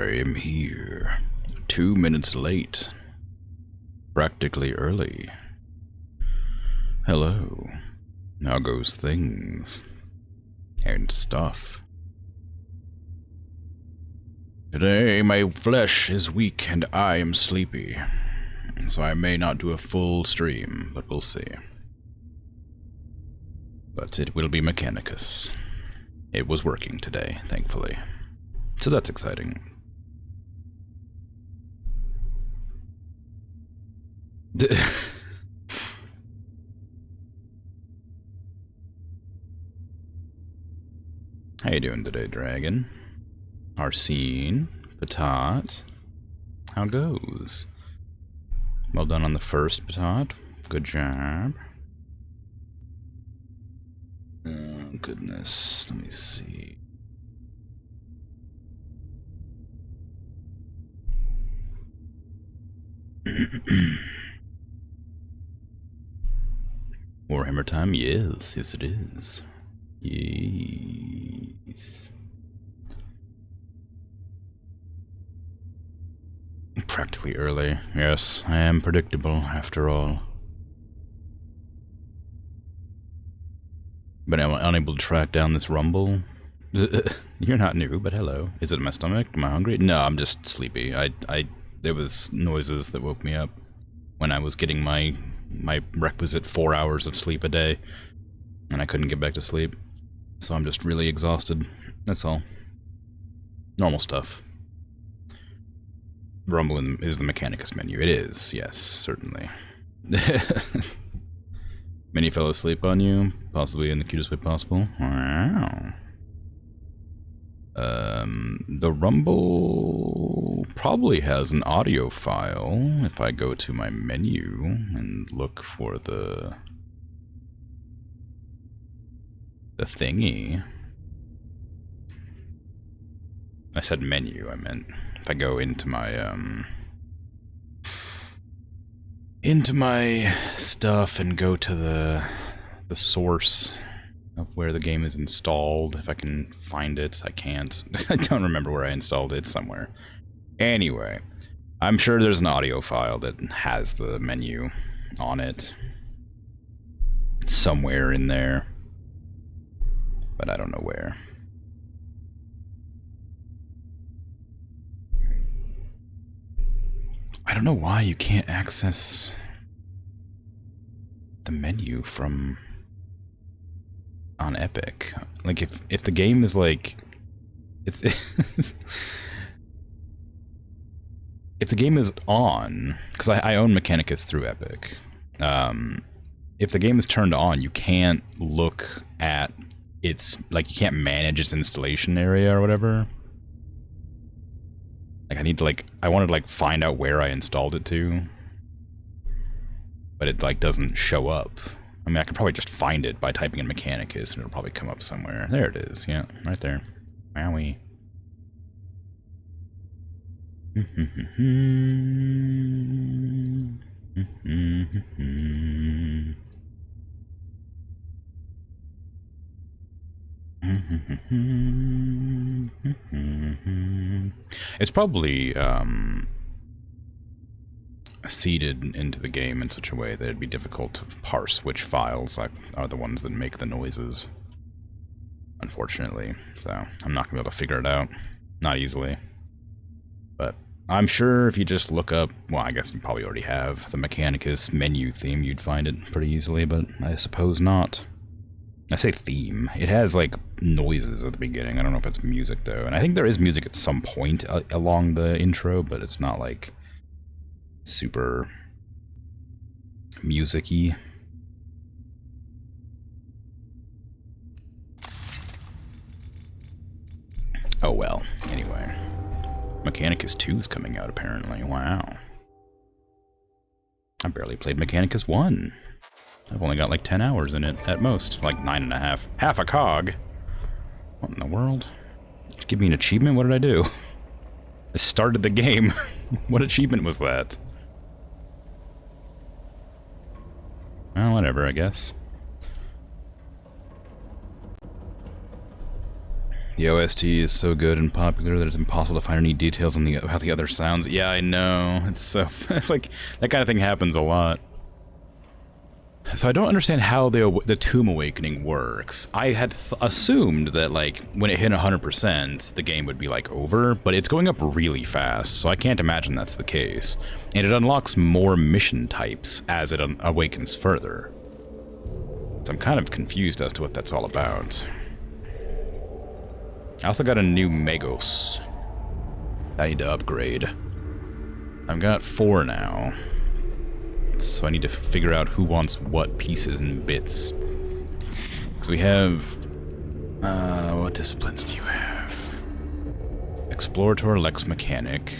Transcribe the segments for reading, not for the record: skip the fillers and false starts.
I am here. 2 minutes late. Practically early. Hello. How goes things? And stuff. Today my flesh is weak and I am sleepy. So I may not do a full stream, but we'll see. But it will be Mechanicus. It was working today, thankfully. So that's exciting. How you doing today, Dragon? Arsene? Patat? How goes? Well done on the first, Patat. Good job. Oh, goodness. Let me see. Warhammer time? Yes, yes it is. Yes. Practically early. Yes, I am predictable after all. But I'm unable to track down this rumble. You're not new, but hello. Is it my stomach? Am I hungry? No, I'm just sleepy. There was noises that woke me up when I was getting my requisite 4 hours of sleep a day, and I couldn't get back to sleep. So I'm just really exhausted. That's all. Normal stuff. Rumble is the Mechanicus menu. It is, yes, certainly. Many fell asleep on you, possibly in the cutest way possible. Wow. The Rumble probably has an audio file if I go to my menu and look for the thingy. I said menu, I meant if I go into my stuff and go to the source of where the game is installed, if I can find it. I can't. I don't remember where I installed it, somewhere. Anyway, I'm sure there's an audio file that has the menu on it somewhere in there, but I don't know where. I don't know why you can't access the menu from on Epic. Like, if the game is like, if the game is on, because I own Mechanicus through Epic. If the game is turned on, you can't look at its, like, you can't manage its installation area or whatever. Like, I need to, like, I wanted to, like, find out where I installed it to, but it, like, doesn't show up. I mean, I could probably just find it by typing in Mechanicus, and it'll probably come up somewhere. There it is, yeah, right there. Wowie. It's probably seeded into the game in such a way that it'd be difficult to parse which files are the ones that make the noises, unfortunately. So I'm not gonna be able to figure it out, not easily. But I'm sure if you just look up, well, I guess you probably already have the Mechanicus menu theme, you'd find it pretty easily, but I suppose not. I say theme. It has, like, noises at the beginning. I don't know if it's music, though. And I think there is music at some point along the intro, but it's not, like, super music-y. Oh, well. Anyway. Mechanicus 2 is coming out, apparently. Wow. I barely played Mechanicus 1. I've only got like 10 hours in it, at most. Like 9.5. Half a cog! What in the world? Did you give me an achievement? What did I do? I started the game. What achievement was that? Well, whatever, I guess. The OST is so good and popular that it's impossible to find any details on how the other sounds. Yeah, I know. It's so... like, that kind of thing happens a lot. So I don't understand how the Tomb Awakening works. I had assumed that, like, when it hit 100%, the game would be, like, over, but it's going up really fast, so I can't imagine that's the case. And it unlocks more mission types as it awakens further. So I'm kind of confused as to what that's all about. I also got a new Magos. I need to upgrade. I've got 4 now. So I need to figure out who wants what pieces and bits. So we have... what disciplines do you have? Explorator, Lex Mechanic.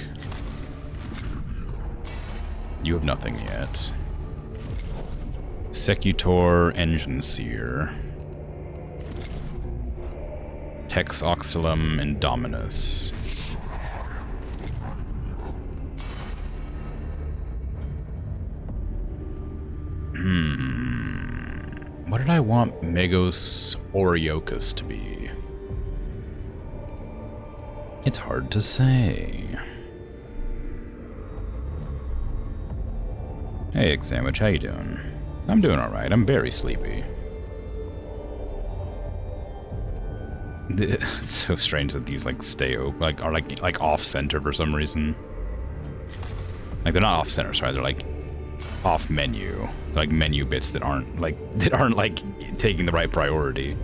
You have nothing yet. Secutor, Engine Seer. Hex Oxylum, and Dominus. What did I want Megos Oriokus to be? It's hard to say. Hey, Egg Sandwich, how you doing? I'm doing alright, I'm very sleepy. It's so strange that these, like, stay open, like, are, like off-center for some reason. Like, they're not off-center, sorry, they're, like, off-menu. Like, menu bits that aren't, like, taking the right priority.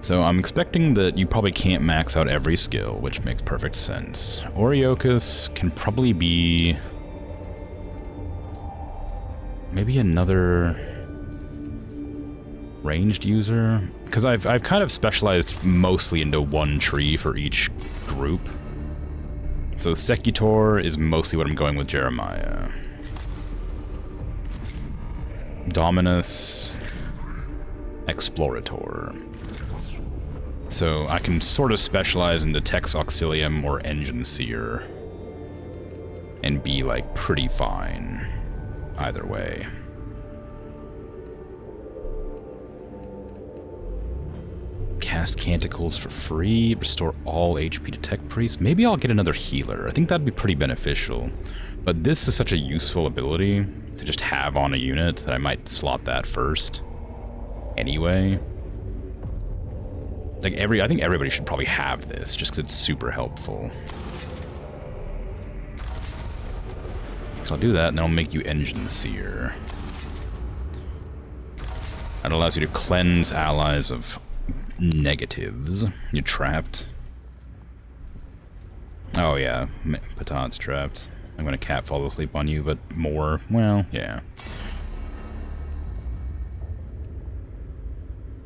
So I'm expecting that you probably can't max out every skill, which makes perfect sense. Oriokus can probably be... maybe another... ranged user? Because I've kind of specialized mostly into one tree for each group. So Secutor is mostly what I'm going with Jeremiah. Dominus, Explorator. So I can sort of specialize into Tex Auxilium or Engine Seer and be, like, pretty fine either way. Cast Canticles for free, restore all HP to Tech Priest. Maybe I'll get another healer. I think that'd be pretty beneficial. But this is such a useful ability to just have on a unit that I might slot that first. Anyway. Like, I think everybody should probably have this, just because it's super helpful. So I'll do that, and then I'll make you Engine Seer. That allows you to cleanse allies of negatives. You're trapped. Oh yeah, Patan's trapped. I'm gonna cat fall asleep on you, but more, well, yeah.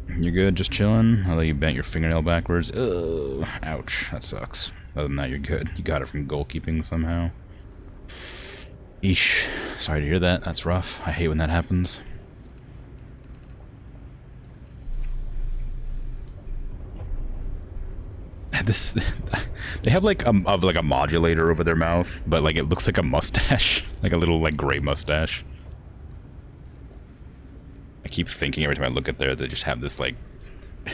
You're good, just chilling? Although you bent your fingernail backwards. Ugh, ouch, that sucks. Other than that, you're good. You got it from goalkeeping somehow. Eesh, sorry to hear that, that's rough. I hate when that happens. This, they have like a modulator over their mouth, but like it looks like a mustache, like a little like gray mustache. I keep thinking every time I look at there, they just have this like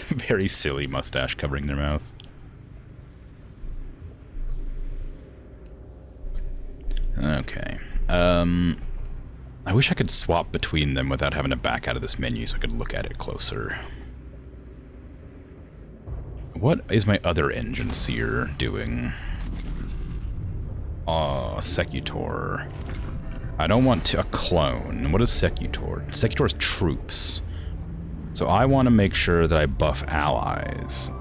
very silly mustache covering their mouth. Okay. I wish I could swap between them without having to back out of this menu so I could look at it closer. What is my other Engine Seer doing? Secutor. I don't want a clone. What is Secutor? Secutor's troops. So I want to make sure that I buff allies.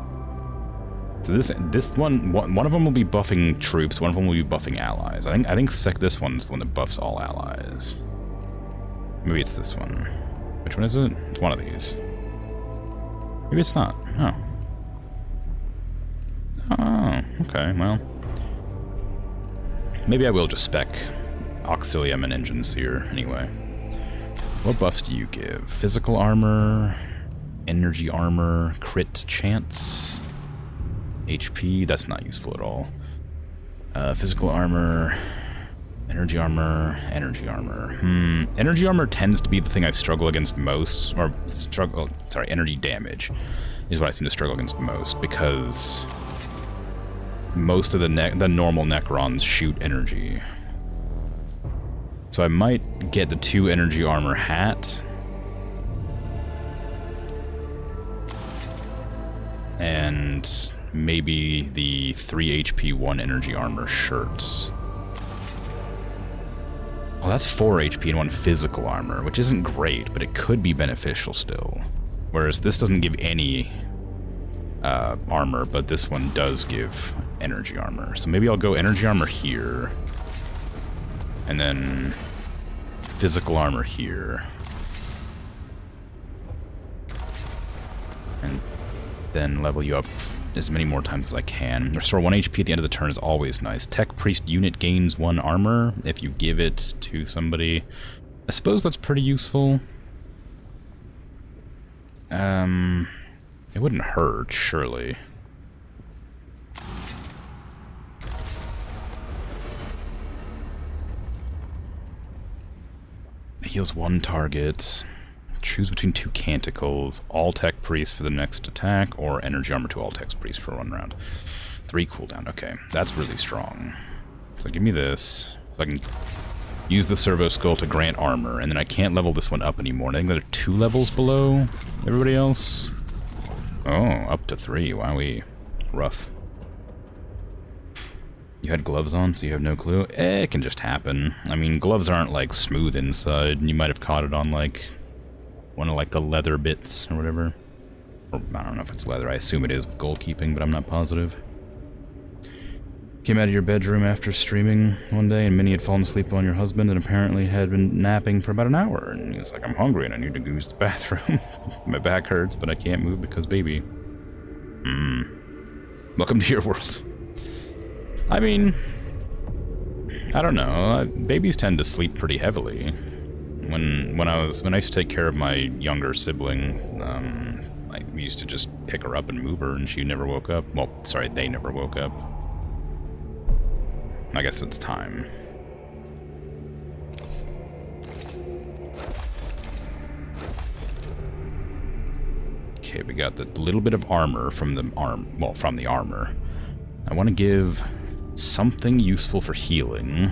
So this one of them will be buffing troops, one of them will be buffing allies. I think this one's the one that buffs all allies. Maybe it's this one. Which one is it? It's one of these. Maybe it's not. Oh. Oh, okay, well. Maybe I will just spec Auxilium and Engine Seer anyway. What buffs do you give? Physical armor, energy armor, crit chance, HP, that's not useful at all. Physical armor, Energy armor, energy armor. Energy armor tends to be the thing I struggle against most, or sorry, energy damage is what I seem to struggle against most, because most of the normal Necrons shoot energy. So I might get the 2 energy armor hat. And maybe the 3 HP 1 energy armor shirts. Well, that's 4 HP and 1 physical armor, which isn't great, but it could be beneficial still. Whereas this doesn't give any armor, but this one does give energy armor. So maybe I'll go energy armor here, and then physical armor here. And then level you up as many more times as I can. Restore 1 HP at the end of the turn is always nice. Tech Priest unit gains 1 armor if you give it to somebody. I suppose that's pretty useful. It wouldn't hurt, surely. It heals 1 target. Choose between 2 canticles, all tech priests for the next attack, or energy armor to all tech priests for 1 round. 3 cooldown, okay. That's really strong. So give me this, so I can use the servo skull to grant armor, and then I can't level this one up anymore. I think they're 2 levels below everybody else. Oh, up to 3, wowee. Rough. You had gloves on, so you have no clue? It can just happen. I mean, gloves aren't, like, smooth inside, and you might have caught it on, like, one of, like, the leather bits or whatever. Or, I don't know if it's leather. I assume it is with goalkeeping, but I'm not positive. Came out of your bedroom after streaming one day, and Minnie had fallen asleep on your husband and apparently had been napping for about an hour. And he was like, I'm hungry and I need to use the bathroom. My back hurts, but I can't move because baby. Welcome to your world. I mean, I don't know. Babies tend to sleep pretty heavily. When I used to take care of my younger sibling, I used to just pick her up and move her, and she never woke up. Well, sorry, they never woke up. I guess it's time. Okay, we got the little bit of armor from the armor. I want to give something useful for healing.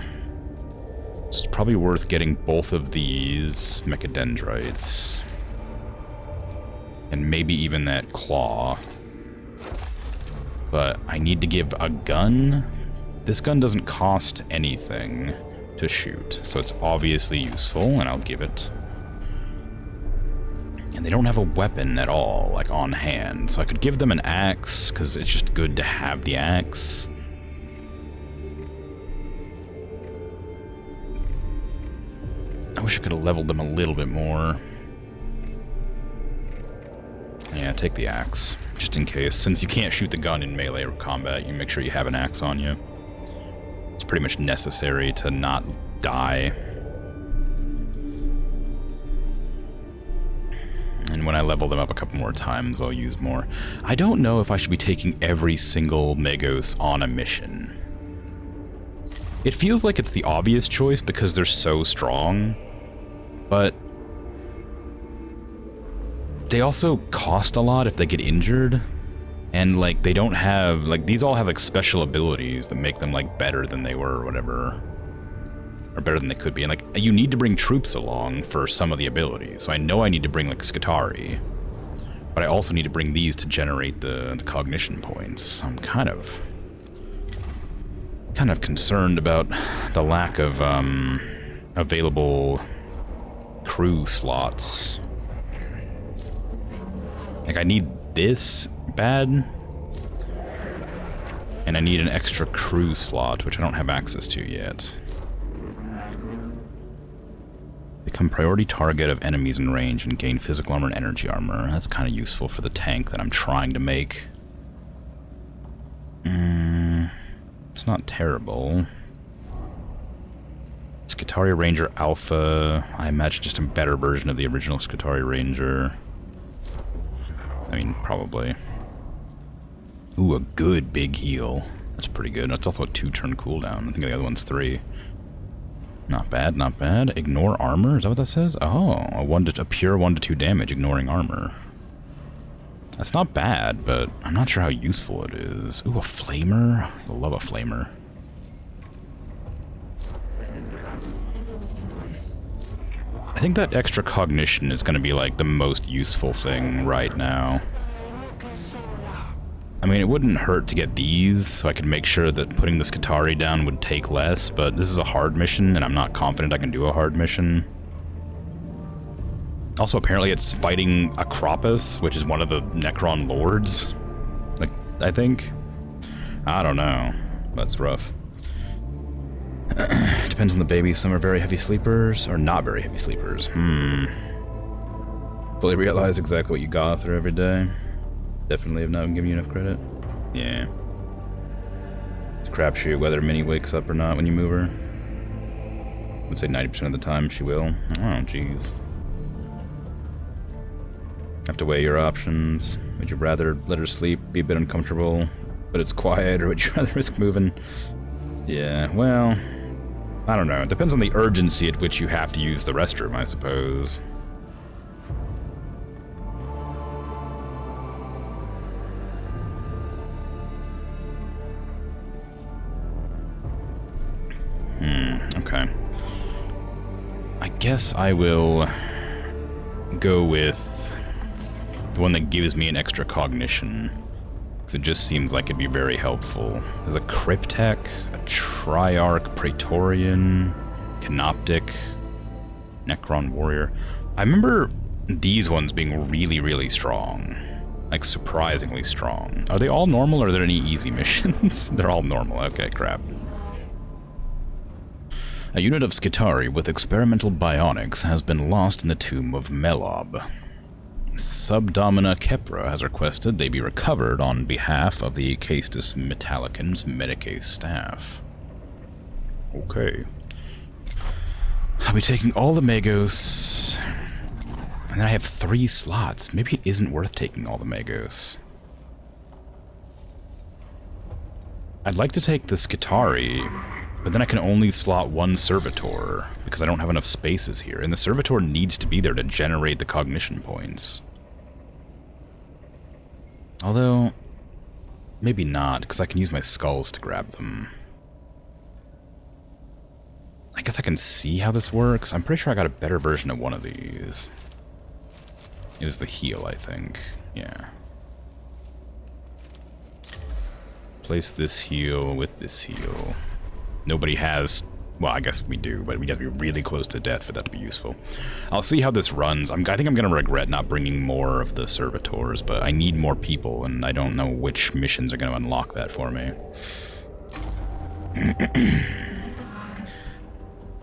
It's probably worth getting both of these mechadendrites. And maybe even that claw. But I need to give a gun. This gun doesn't cost anything to shoot, so it's obviously useful, and I'll give it. And they don't have a weapon at all, like, on hand, so I could give them an axe, because it's just good to have the axe. I wish I could have leveled them a little bit more. Yeah, take the axe, just in case. Since you can't shoot the gun in melee combat, you make sure you have an axe on you. It's pretty much necessary to not die. And when I level them up a couple more times, I'll use more. I don't know if I should be taking every single Magos on a mission. It feels like it's the obvious choice because they're so strong, but they also cost a lot if they get injured. And, like, they don't have, like, these all have, like, special abilities that make them, like, better than they were or whatever. Or better than they could be. And, like, you need to bring troops along for some of the abilities. So I know I need to bring, like, Skitarii. But I also need to bring these to generate the cognition points. I'm kind of concerned about the lack of, available crew slots. Like, I need this bad, and I need an extra crew slot, which I don't have access to yet. Become priority target of enemies in range and gain physical armor and energy armor. That's kind of useful for the tank that I'm trying to make. It's not terrible. Skitarii Ranger Alpha. I imagine just a better version of the original Skitarii Ranger. I mean, probably. Ooh, a good big heal. That's pretty good. That's also a 2-turn cooldown. I think the other one's 3. Not bad, not bad. Ignore armor, is that what that says? Oh, a pure 1 to 2 damage ignoring armor. That's not bad, but I'm not sure how useful it is. Ooh, a flamer? I love a flamer. I think that extra cognition is going to be like the most useful thing right now. I mean, it wouldn't hurt to get these, so I could make sure that putting the Skitarii down would take less, but this is a hard mission, and I'm not confident I can do a hard mission. Also, apparently it's fighting Acropus, which is one of the Necron Lords. Like, I think? I don't know. That's rough. Depends on the baby. Some are very heavy sleepers, or not very heavy sleepers. Fully realize exactly what you got through every day. Definitely have not given you enough credit. Yeah. It's a crapshoot whether Minnie wakes up or not when you move her. I would say 90% of the time she will. Oh, jeez. Have to weigh your options. Would you rather let her sleep, be a bit uncomfortable, but it's quiet, or would you rather risk moving? Yeah, well, I don't know. It depends on the urgency at which you have to use the restroom, I suppose. Okay. I guess I will go with the one that gives me an extra cognition, because it just seems like it'd be very helpful. There's a Cryptek, a Triarch Praetorian, Canoptic, Necron Warrior. I remember these ones being really, really strong. Like, surprisingly strong. Are they all normal, or are there any easy missions? They're all normal. Okay, crap. A unit of Skitarii with experimental bionics has been lost in the tomb of Melob. Subdomina Kepra has requested they be recovered on behalf of the Castus Metallican's Mechanicus staff. Okay. I'll be taking all the Magos, and then I have 3 slots. Maybe it isn't worth taking all the Magos. I'd like to take the Skitarii, but then I can only slot 1 Servitor, because I don't have enough spaces here, and the Servitor needs to be there to generate the cognition points. Although, maybe not, because I can use my skulls to grab them. I guess I can see how this works. I'm pretty sure I got a better version of one of these. It was the heal, I think. Yeah. Place this heal with this heal. Nobody has... Well, I guess we do, but we'd have to be really close to death for that to be useful. I'll see how this runs. I think I'm going to regret not bringing more of the Servitors, but I need more people, and I don't know which missions are going to unlock that for me.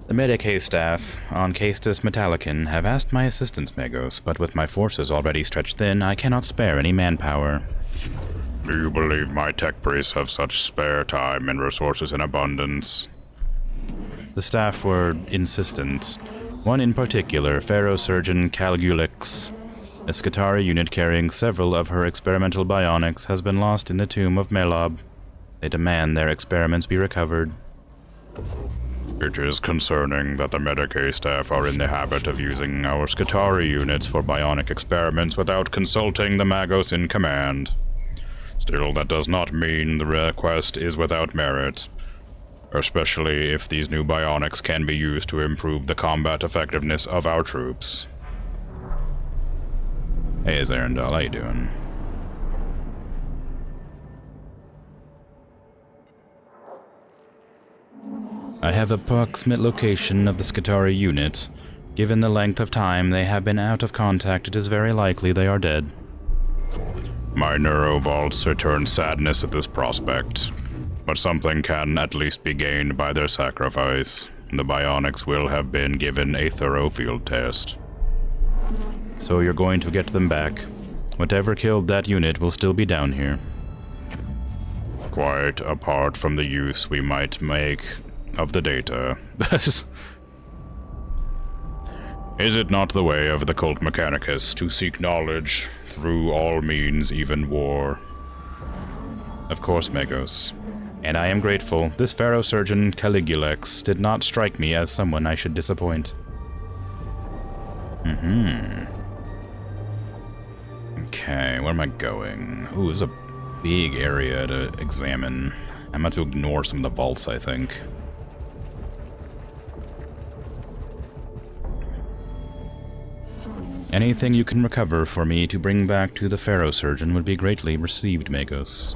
The Mechanicus staff on Castus Metallican have asked my assistance, Magos, but with my forces already stretched thin, I cannot spare any manpower. Do you believe my tech priests have such spare time and resources in abundance? The staff were insistent. One in particular, Pharaoh Surgeon Calgulix, a Skitarii unit carrying several of her experimental bionics, has been lost in the tomb of Melob. They demand their experiments be recovered. It is concerning that the Mechanicus staff are in the habit of using our Skitarii units for bionic experiments without consulting the Magos in command. Still, that does not mean the request is without merit, especially if these new bionics can be used to improve the combat effectiveness of our troops. Hey, Zarandal, how you doing? I have the approximate location of the Skitarii unit. Given the length of time they have been out of contact, it is very likely they are dead. My neurovaults return sadness at this prospect, but something can at least be gained by their sacrifice. The bionics will have been given a thorough field test. So you're going to get them back. Whatever killed that unit will still be down here. Quite apart from the use we might make of the data. Is it not the way of the cult Mechanicus to seek knowledge through all means, even war? Of course, Magos. And I am grateful. This pharaoh surgeon, Caligulex, did not strike me as someone I should disappoint. Okay, where am I going? Ooh, this is a big area to examine. I'm going to have to ignore some of the vaults, I think. Anything you can recover for me to bring back to the pharaoh surgeon would be greatly received, Magos.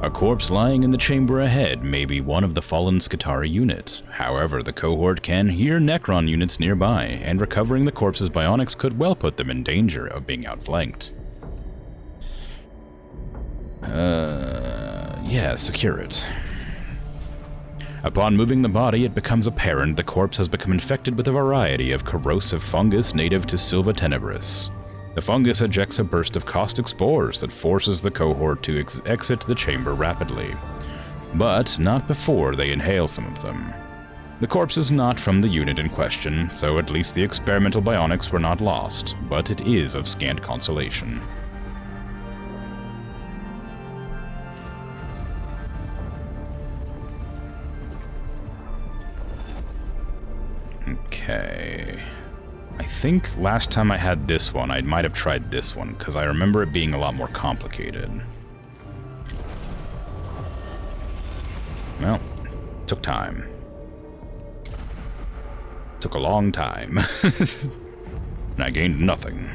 A corpse lying in the chamber ahead may be one of the fallen Skitarii unit. However, the cohort can hear Necron units nearby, and recovering the corpse's bionics could well put them in danger of being outflanked. Yeah, secure it. Upon moving the body, it becomes apparent the corpse has become infected with a variety of corrosive fungus native to Silva Tenebris. The fungus ejects a burst of caustic spores that forces the cohort to exit the chamber rapidly, but not before they inhale some of them. The corpse is not from the unit in question, so at least the experimental bionics were not lost, but it is of scant consolation. Okay. I think last time I had this one, I might have tried this one, because I remember it being a lot more complicated. Well, took time. Took a long time. And I gained nothing.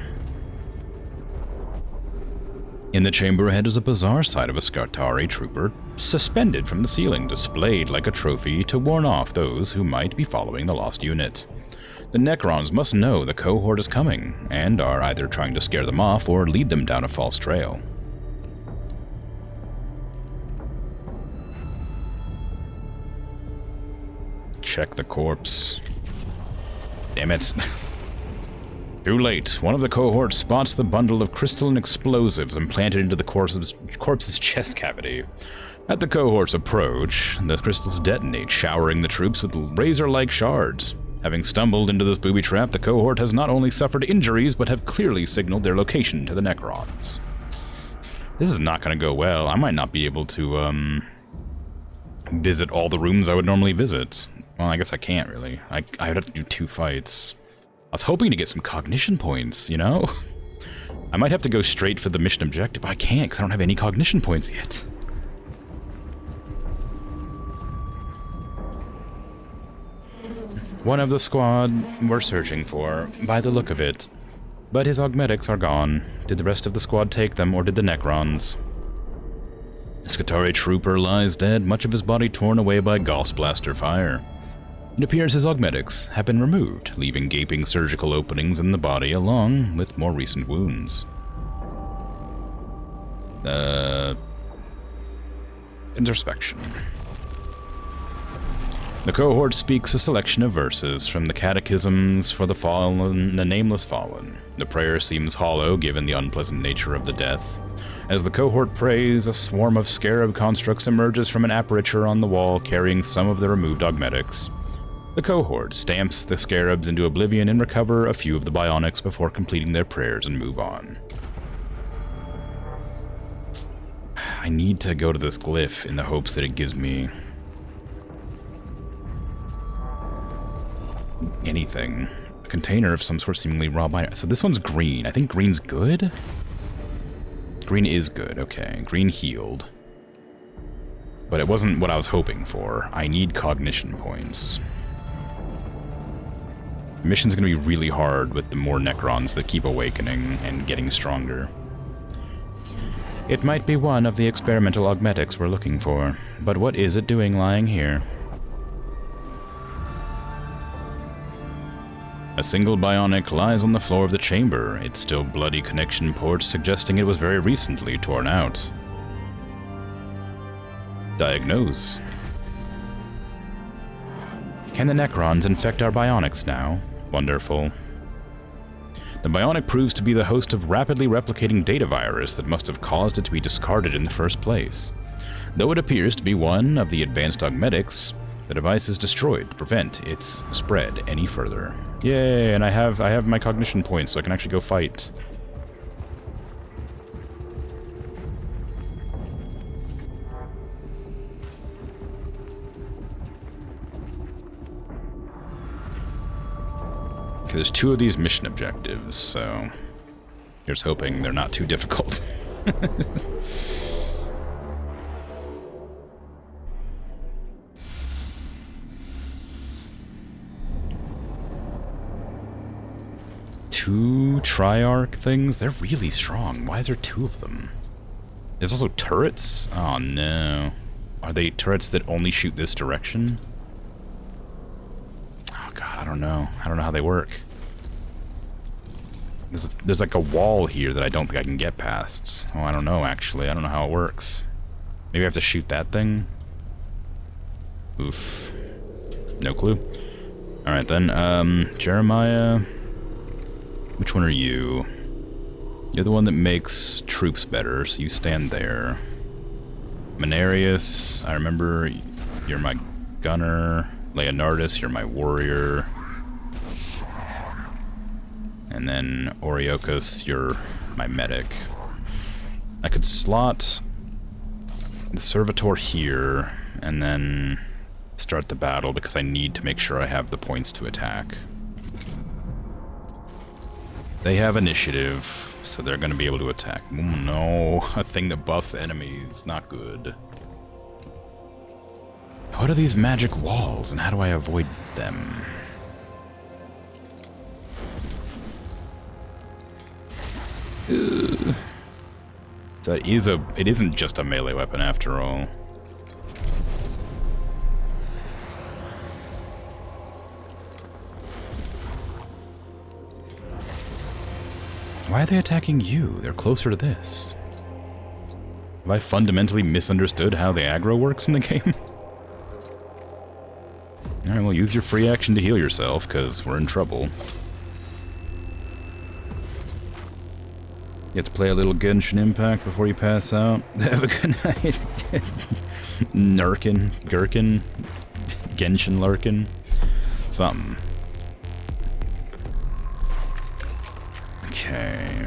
In the chamber ahead is a bizarre sight of a Skitarii trooper suspended from the ceiling, displayed like a trophy to warn off those who might be following the lost unit. The Necrons must know the cohort is coming, and are either trying to scare them off or lead them down a false trail. Check the corpse. Damn it. Too late. One of the cohort spots the bundle of crystalline explosives implanted into the corpse's chest cavity. At the cohort's approach, the crystals detonate, showering the troops with razor-like shards. Having stumbled into this booby trap, the cohort has not only suffered injuries, but have clearly signaled their location to the Necrons. This is not going to go well. I might not be able to, visit all the rooms I would normally visit. Well, I guess I can't, really. I would have to do 2 fights. I was hoping to get some cognition points, you know? I might have to go straight for the mission objective, but I can't because I don't have any cognition points yet. One of the squad we're searching for, by the look of it. But his augmetics are gone. Did the rest of the squad take them, or did the Necrons? The Skitarii trooper lies dead, much of his body torn away by Gauss blaster fire. It appears his augmetics have been removed, leaving gaping surgical openings in the body along with more recent wounds. Introspection. The cohort speaks a selection of verses from the catechisms for the fallen, the nameless fallen. The prayer seems hollow given the unpleasant nature of the death. As the cohort prays, a swarm of scarab constructs emerges from an aperture on the wall carrying some of the removed augmetics. The cohort stamps the scarabs into oblivion and recover a few of the bionics before completing their prayers and move on. I need to go to this glyph in the hopes that it gives me anything. A container of some sort, seemingly raw binary. So this one's green. I think green's good? Green is good, okay. Green healed. But it wasn't what I was hoping for. I need cognition points. The mission's gonna be really hard with the more Necrons that keep awakening and getting stronger. It might be one of the experimental augmetics we're looking for, but what is it doing lying here? A single bionic lies on the floor of the chamber, its still bloody connection ports suggesting it was very recently torn out. Diagnose. Can the Necrons infect our bionics now? Wonderful. The bionic proves to be the host of rapidly replicating data virus that must have caused it to be discarded in the first place. Though it appears to be one of the advanced augmetics, the device is destroyed to prevent its spread any further. Yay, and I have my cognition points, so I can actually go fight. Okay, there's 2 of these mission objectives, so here's hoping they're not too difficult. Two Triarch things? They're really strong. Why is there 2 of them? There's also turrets? Oh no. Are they turrets that only shoot this direction? Oh god, I don't know. I don't know how they work. There's like a wall here that I don't think I can get past. Oh, I don't know actually. I don't know how it works. Maybe I have to shoot that thing? Oof. No clue. Alright then, Jeremiah... Which one are you? You're the one that makes troops better, so you stand there. Menarius, I remember you're my gunner. Leonardus, you're my warrior. And then Oriokos, you're my medic. I could slot the servitor here, and then start the battle because I need to make sure I have the points to attack. They have initiative, so they're going to be able to attack. Oh, no, a thing that buffs enemies. Not good. What are these magic walls, and how do I avoid them? So it isn't just a melee weapon after all. Why are they attacking you? They're closer to this. Have I fundamentally misunderstood how the aggro works in the game? Alright, well, use your free action to heal yourself, because we're in trouble. You have to play a little Genshin Impact before you pass out. Have a good night. Nurkin, Gherkin, Genshin Lurkin. Something. Okay.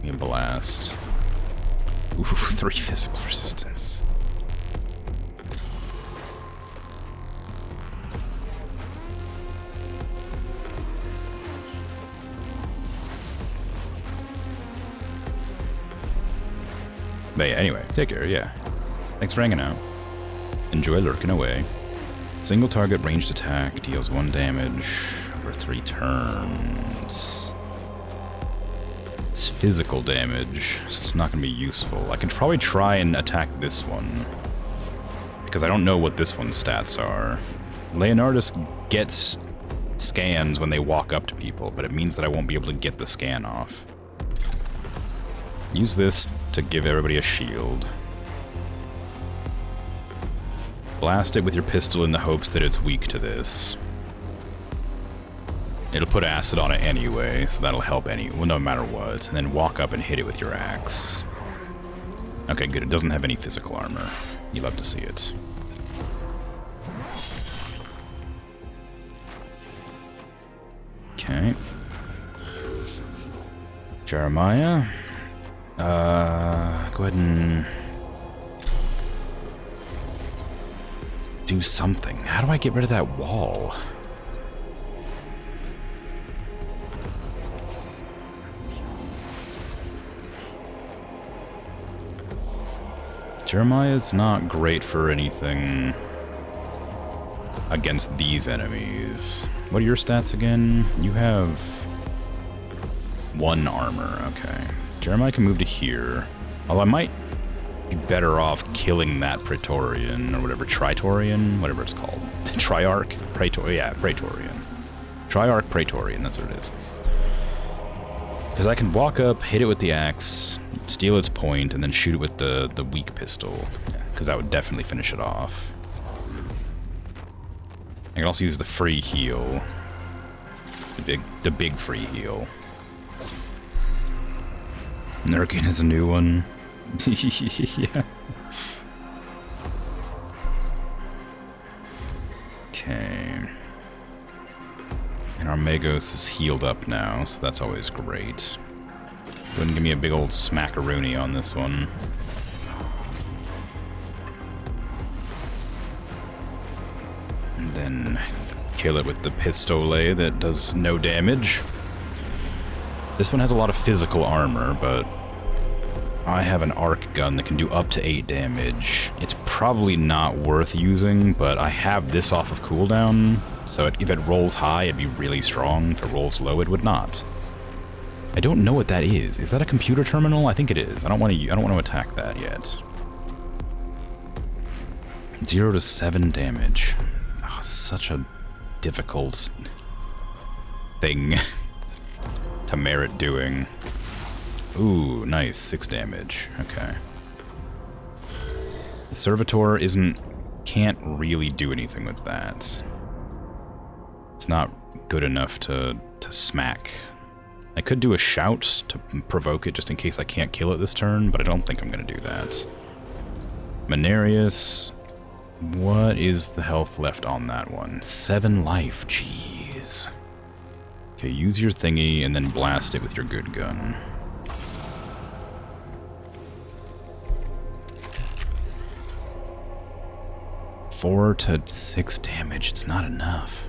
Give me a blast. Ooh, 3 physical resistance. But yeah, anyway, take care, yeah. Thanks for hanging out. Enjoy lurking away. Single target ranged attack deals 1 damage over 3 turns. It's physical damage, so it's not going to be useful. I can probably try and attack this one, because I don't know what this one's stats are. Leonardus gets scans when they walk up to people, but it means that I won't be able to get the scan off. Use this to give everybody a shield. Blast it with your pistol in the hopes that it's weak to this. It'll put acid on it anyway, so that'll help no matter what. And then walk up and hit it with your axe. Okay, good. It doesn't have any physical armor. You love to see it. Okay. Jeremiah. Go ahead and do something. How do I get rid of that wall? Jeremiah's not great for anything against these enemies. What are your stats again? You have 1 armor, okay. Jeremiah can move to here. Although I might be better off killing that Praetorian, or whatever, Tritorian, whatever it's called. Triarch? Yeah, Praetorian. Triarch Praetorian, that's what it is. Because I can walk up, hit it with the axe, steal its point, and then shoot it with the weak pistol. Because that would definitely finish it off. I can also use the free heal. The big free heal. Nurkin is a new one. Yeah. Okay. And our Magos is healed up now, so that's always great. Go ahead and give me a big old smackaroonie on this one. And then kill it with the pistole that does no damage. This one has a lot of physical armor, but I have an arc gun that can do up to 8 damage. It's probably not worth using, but I have this off of cooldown, so if it rolls high, it'd be really strong. If it rolls low, it would not. I don't know what that is. Is that a computer terminal? I think it is. I don't want to attack that yet. 0 to 7 damage. Oh, such a difficult thing to merit doing. Ooh, nice. 6 damage. Okay. The Servitor can't really do anything with that. It's not good enough to smack. I could do a shout to provoke it just in case I can't kill it this turn, but I don't think I'm going to do that. Menarius, what is the health left on that one? 7 life, jeez. Okay, use your thingy and then blast it with your good gun. Four to 6 damage, it's not enough.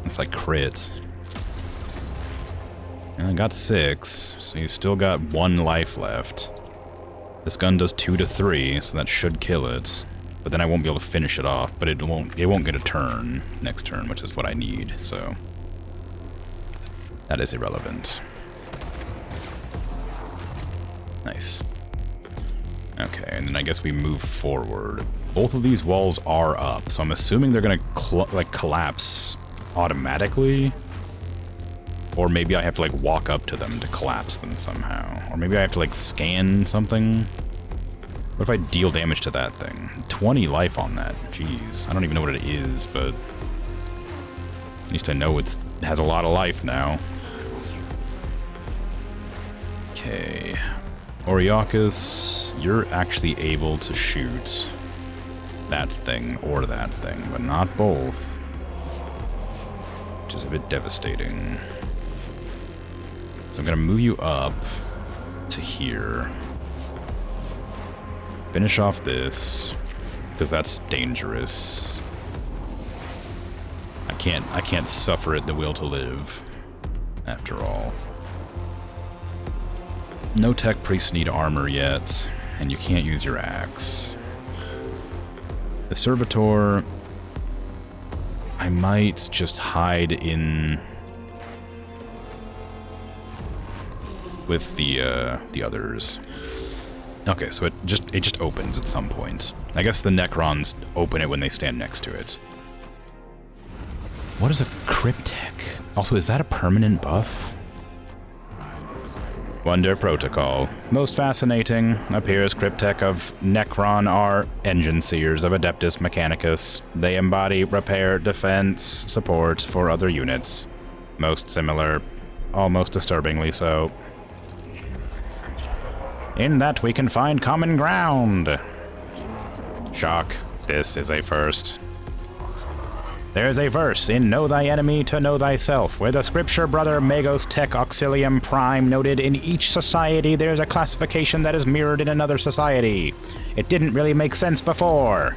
It's like crit. And I got 6, so you still got 1 life left. This gun does 2 to 3, so that should kill it. But then I won't be able to finish it off, but it won't get a turn next turn, which is what I need, so that is irrelevant. Nice. Okay, and then I guess we move forward. Both of these walls are up, so I'm assuming they're gonna collapse automatically. Or maybe I have to like walk up to them to collapse them somehow. Or maybe I have to like scan something. What if I deal damage to that thing? 20 life on that. Jeez. I don't even know what it is, but at least I know it has a lot of life now. Okay. Oriakis, you're actually able to shoot that thing or that thing, but not both. Which is a bit devastating. So I'm gonna move you up to here. Finish off this, because that's dangerous. I can't suffer it the will to live, after all. No tech priests need armor yet, and you can't use your axe. The Servitor, I might just hide in with the others. Okay, so it just opens at some point. I guess the Necrons open it when they stand next to it. What is a Cryptek? Also, is that a permanent buff? Wonder Protocol. Most fascinating. Appears Cryptek of Necron are engine seers of Adeptus Mechanicus. They embody repair, defense, support for other units. Most similar, almost disturbingly so. In that we can find common ground. Shock. This is a first. There is a verse in Know Thy Enemy to Know Thyself, where the scripture brother Magos Tech Auxilium Prime noted in each society there's a classification that is mirrored in another society. It didn't really make sense before.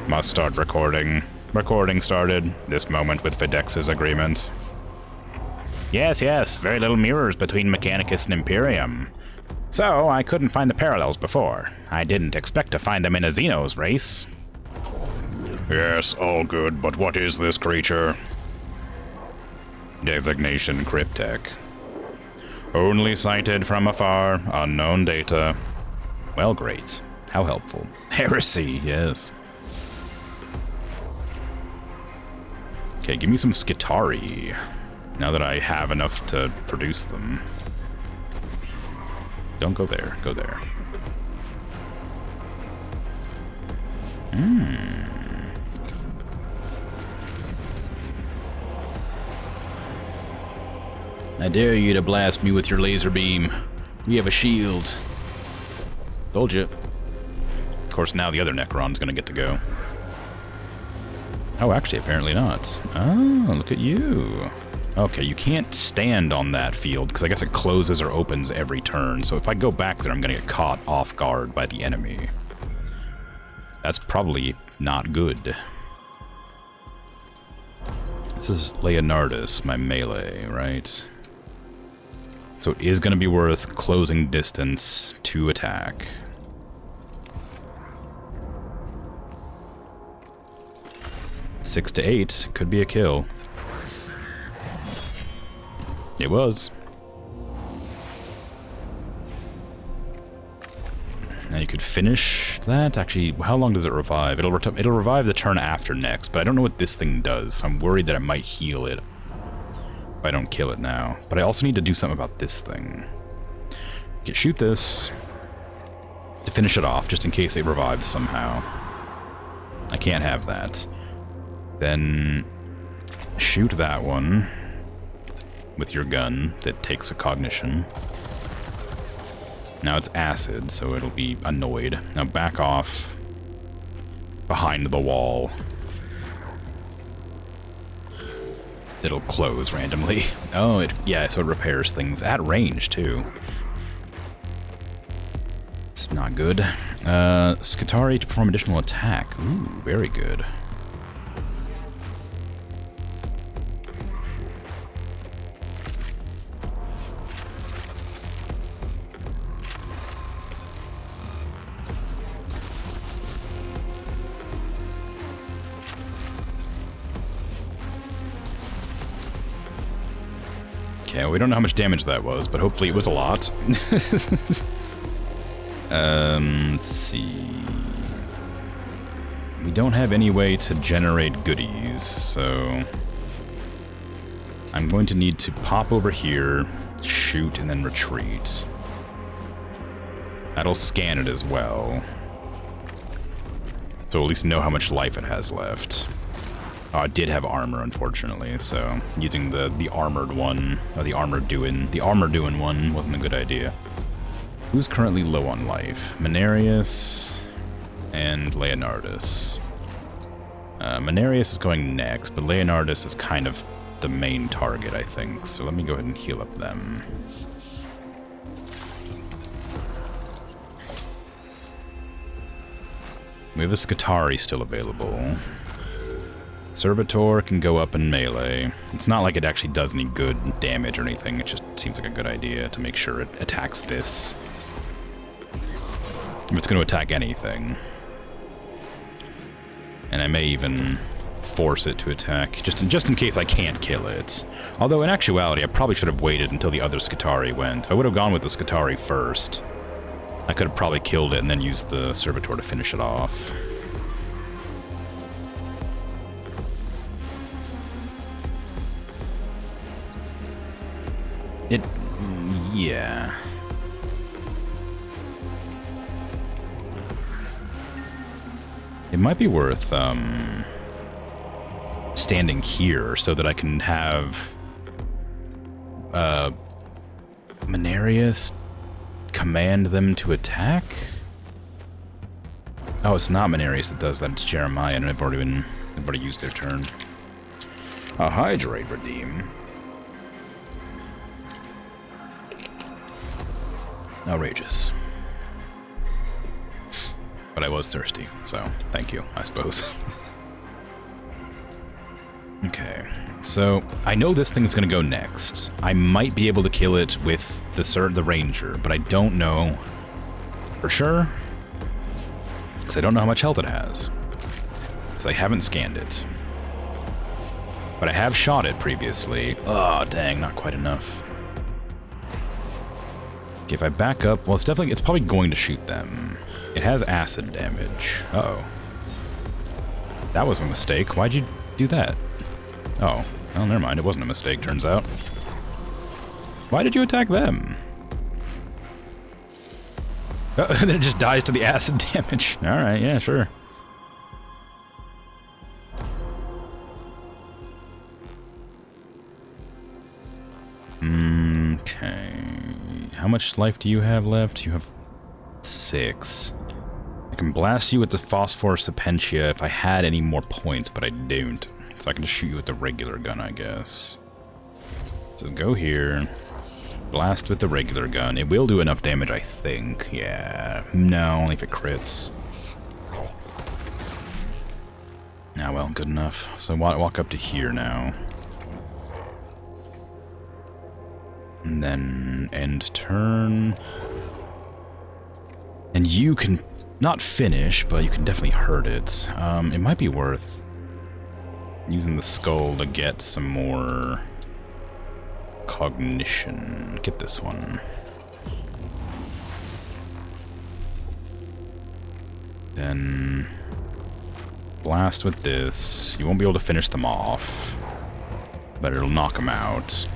Must start recording. Recording started. This moment with Videx's agreement. Yes, very little mirrors between Mechanicus and Imperium. So, I couldn't find the parallels before. I didn't expect to find them in a Xenos race. Yes, all good, but what is this creature? Designation Cryptek. Only sighted from afar, unknown data. Well, great. How helpful. Heresy, yes. Okay, give me some Skitari, now that I have enough to produce them. Don't go there, go there. I dare you to blast me with your laser beam. We have a shield. Told you. Of course, now the other Necron's gonna get to go. Oh, actually, apparently not. Oh, look at you. Okay, you can't stand on that field, because I guess it closes or opens every turn, so if I go back there, I'm gonna get caught off guard by the enemy. That's probably not good. This is Leonardus, my melee, right? So it is going to be worth closing distance to attack. Six to 8 could be a kill. It was. Now you could finish that. Actually, how long does it revive? It'll revive the turn after next, but I don't know what this thing does, so I'm worried that it might heal it if I don't kill it now. But I also need to do something about this thing. Shoot this to finish it off, just in case it revives somehow. I can't have that. Then shoot that one with your gun that takes a cognition. Now it's acid, so it'll be annoyed. Now back off behind the wall. It'll close randomly. Oh, yeah, so it repairs things at range, too. It's not good. Skitarii to perform additional attack. Ooh, very good. Okay, well, we don't know how much damage that was, but hopefully it was a lot. Let's see. We don't have any way to generate goodies, so I'm going to need to pop over here, shoot, and then retreat. That'll scan it as well. So at least know how much life it has left. Oh, it did have armor, unfortunately, so using the armored one, or the armor-doing one wasn't a good idea. Who's currently low on life? Menarius and Leonardus. Menarius is going next, but Leonardus is kind of the main target, I think, so let me go ahead and heal up them. We have a Skitarii still available. Servitor can go up in melee. It's not like it actually does any good damage or anything, it just seems like a good idea to make sure it attacks this. If it's going to attack anything. And I may even force it to attack, just in case I can't kill it. Although in actuality, I probably should have waited until the other Skitarii went. If I would have gone with the Skitarii first, I could have probably killed it and then used the Servitor to finish it off. Yeah. It might be worth, standing here so that I can have, Menarius command them to attack? Oh, it's not Menarius that does that, it's Jeremiah, and they've already used their turn. A Hydrate redeem. Outrageous. But I was thirsty, so thank you, I suppose. Okay, so I know this thing's gonna go next. I might be able to kill it with the ranger, but I don't know for sure, because I don't know how much health it has, because I haven't scanned it. But I have shot it previously. Oh, dang, not quite enough. Okay, if I back up, well, it's probably going to shoot them. It has acid damage. Uh-oh. That was a mistake. Why'd you do that? Oh, well, never mind. It wasn't a mistake, turns out. Why did you attack them? Oh, then it just dies to the acid damage. Alright, yeah, sure. Okay. How much life do you have left? You have 6. I can blast you with the Phosphor Serpentia if I had any more points, but I don't. So I can just shoot you with the regular gun, I guess. So go here. Blast with the regular gun. It will do enough damage, I think. Yeah. No, only if it crits. Ah, well, good enough. So walk up to here now. And then end turn. And you can not finish, but you can definitely hurt it. It might be worth using the skull to get some more cognition. Get this one. Then blast with this. You won't be able to finish them off, but it'll knock them out.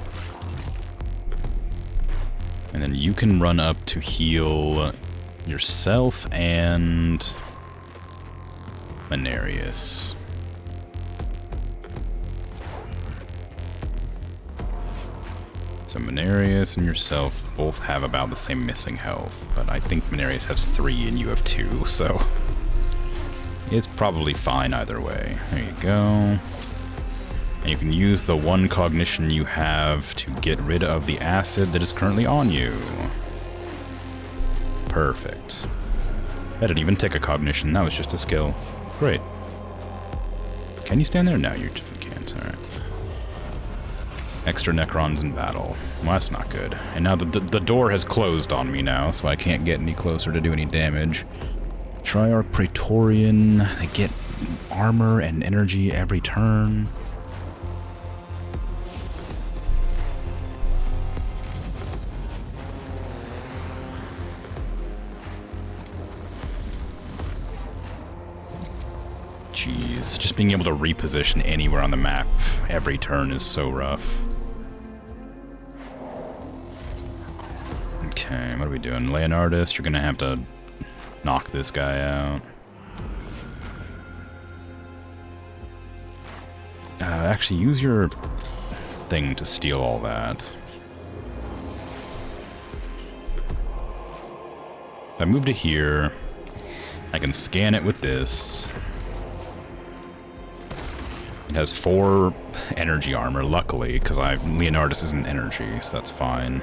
And then you can run up to heal yourself and Mechanicus. So Mechanicus and yourself both have about the same missing health, but I think Mechanicus has 3 and you have 2, so it's probably fine either way. There you go. And you can use the 1 cognition you have to get rid of the acid that is currently on you. Perfect. That didn't even take a cognition, that was just a skill. Great. Can you stand there? No, you definitely can't. Alright. Extra Necrons in battle. Well, that's not good. And now the door has closed on me now, so I can't get any closer to do any damage. Triarch Praetorian. They get armor and energy every turn. Jeez, just being able to reposition anywhere on the map every turn is so rough. Okay, what are we doing? Leonardus, you're gonna have to knock this guy out. Actually, use your thing to steal all that. If I move to here, I can scan it with this. It has 4 energy armor, luckily, because Leonardus isn't energy, so that's fine.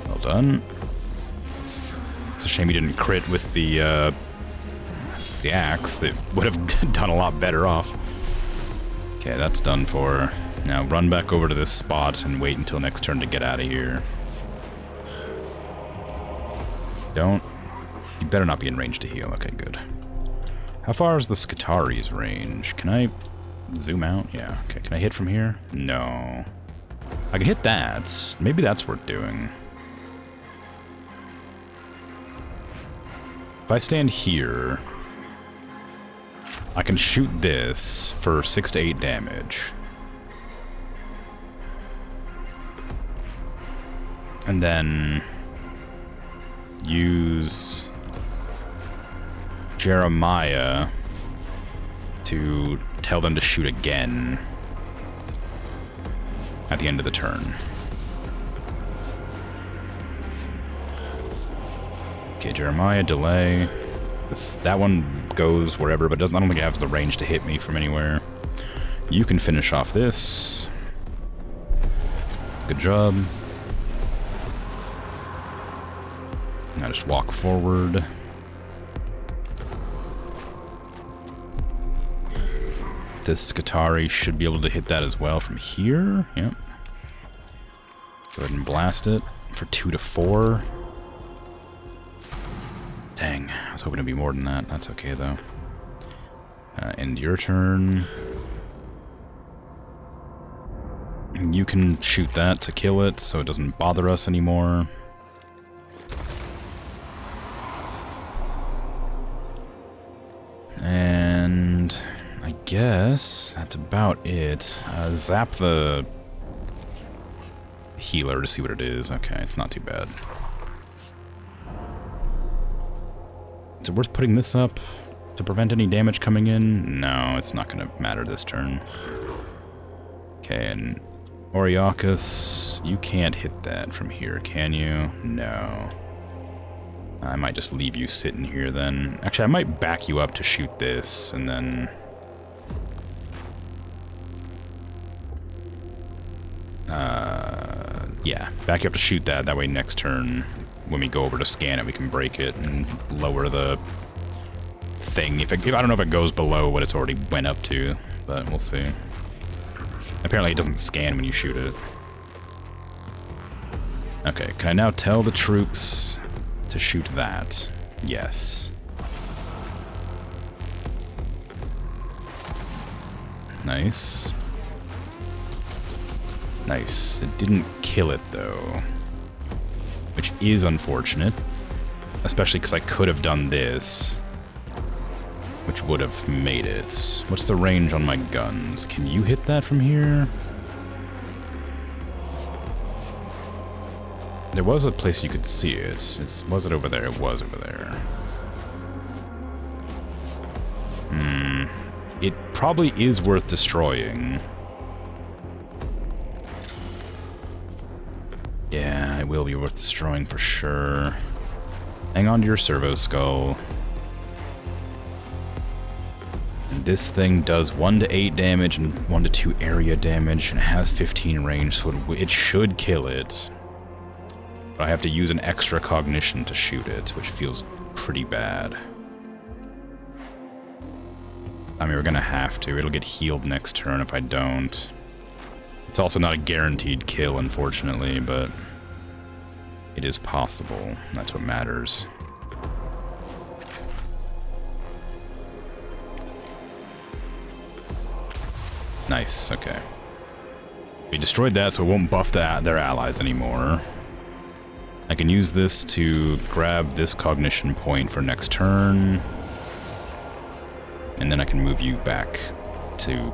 Well done. It's a shame you didn't crit with the axe. That would have done a lot better off. Okay, that's done for. Now run back over to this spot and wait until next turn to get out of here. Don't. You better not be in range to heal. Okay, good. How far is the Skitari's range? Can I zoom out? Yeah. Okay, can I hit from here? No. I can hit that. Maybe that's worth doing. If I stand here, I can shoot this for 6 to 8 damage. And then use Jeremiah to tell them to shoot again at the end of the turn. Okay, Jeremiah, delay. That one goes wherever, but I don't think it has the range to hit me from anywhere. You can finish off this. Good job. Now just walk forward. This Skitari should be able to hit that as well from here. Yep. Go ahead and blast it for 2 to 4. Dang, I was hoping it'd be more than that. That's okay, though. End your turn. You can shoot that to kill it, so it doesn't bother us anymore. And I guess that's about it. Zap the healer to see what it is. Okay, it's not too bad. Is it worth putting this up to prevent any damage coming in? No, it's not going to matter this turn. Okay, and Oriakus, you can't hit that from here, can you? No. I might just leave you sitting here then. Actually, I might back you up to shoot this, and then... yeah, back you up to shoot that. That way next turn when we go over to scan it, we can break it and lower the thing. If I don't know if it goes below what it's already went up to, but we'll see. Apparently it doesn't scan when you shoot it. Okay, can I now tell the troops to shoot that? Yes. Nice. Nice. It didn't kill it, though. Which is unfortunate. Especially because I could have done this. Which would have made it. What's the range on my guns? Can you hit that from here? There was a place you could see it. Was it over there? It was over there. It probably is worth destroying. Yeah, it will be worth destroying for sure. Hang on to your servo skull. And this thing does 1 to 8 damage and 1 to 2 area damage, and it has 15 range, so it should kill it. But I have to use an extra cognition to shoot it, which feels pretty bad. I mean, we're gonna have to. It'll get healed next turn if I don't. It's also not a guaranteed kill, unfortunately, but it is possible. That's what matters. Nice, okay. We destroyed that, so it won't buff their allies anymore. I can use this to grab this cognition point for next turn. And then I can move you back to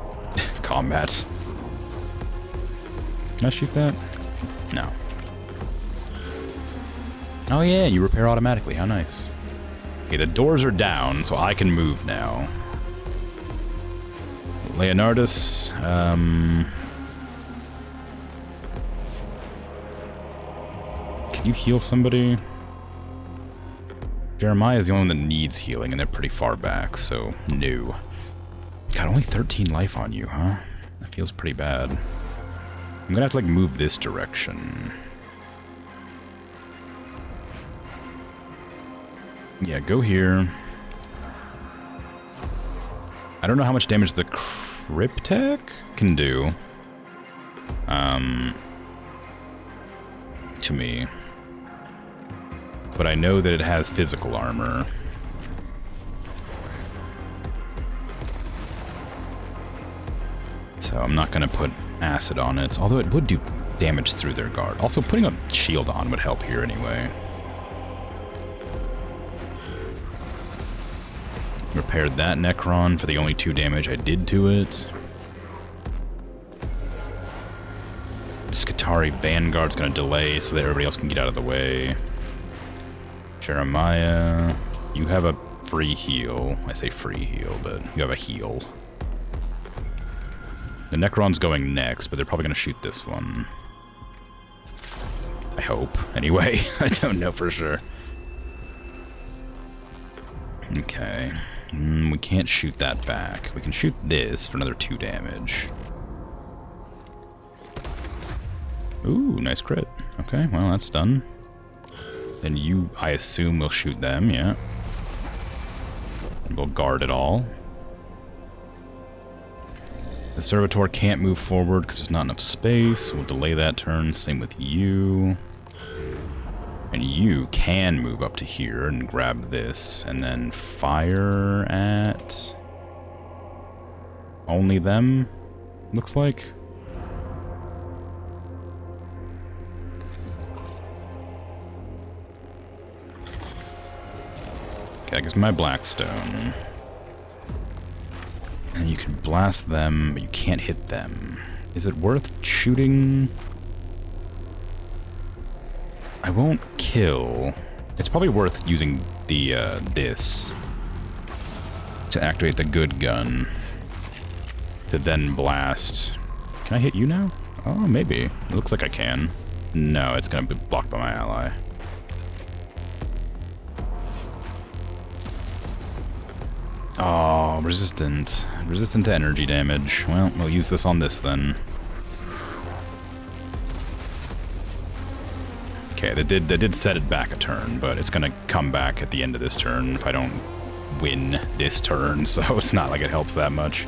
combat. Can I shoot that? No. Oh yeah, you repair automatically. How nice. Okay, the doors are down, so I can move now. Leonardus, can you heal somebody? Jeremiah is the only one that needs healing, and they're pretty far back, so no. God, only 13 life on you, huh? That feels pretty bad. I'm gonna have to, like, move this direction. Yeah, go here. I don't know how much damage the Cryptek can do. To me. But I know that it has physical armor. So I'm not going to put acid on it, although it would do damage through their guard. Also, putting a shield on would help here anyway. Repaired that Necron for the only 2 damage I did to it. Skitari Vanguard's going to delay so that everybody else can get out of the way. Jeremiah, you have a free heal. I say free heal, but you have a heal. The Necron's going next, but they're probably going to shoot this one. I hope. Anyway, I don't know for sure. Okay. We can't shoot that back. We can shoot this for another 2 damage. Ooh, nice crit. Okay, well, that's done. Then you, I assume, will shoot them, yeah. And we'll guard it all. The Servitor can't move forward because there's not enough space. We'll delay that turn. Same with you. And you can move up to here and grab this, and then fire at only them, looks like. Okay, that gives my Blackstone. And you can blast them, but you can't hit them. Is it worth shooting? I won't kill. It's probably worth using the, this to activate the good gun to then blast. Can I hit you now? Oh, maybe. It looks like I can. No, it's gonna be blocked by my ally. Oh, resistant. Resistant to energy damage. Well, we'll use this on this then. Okay, they did set it back a turn, but it's gonna come back at the end of this turn if I don't win this turn, so it's not like it helps that much.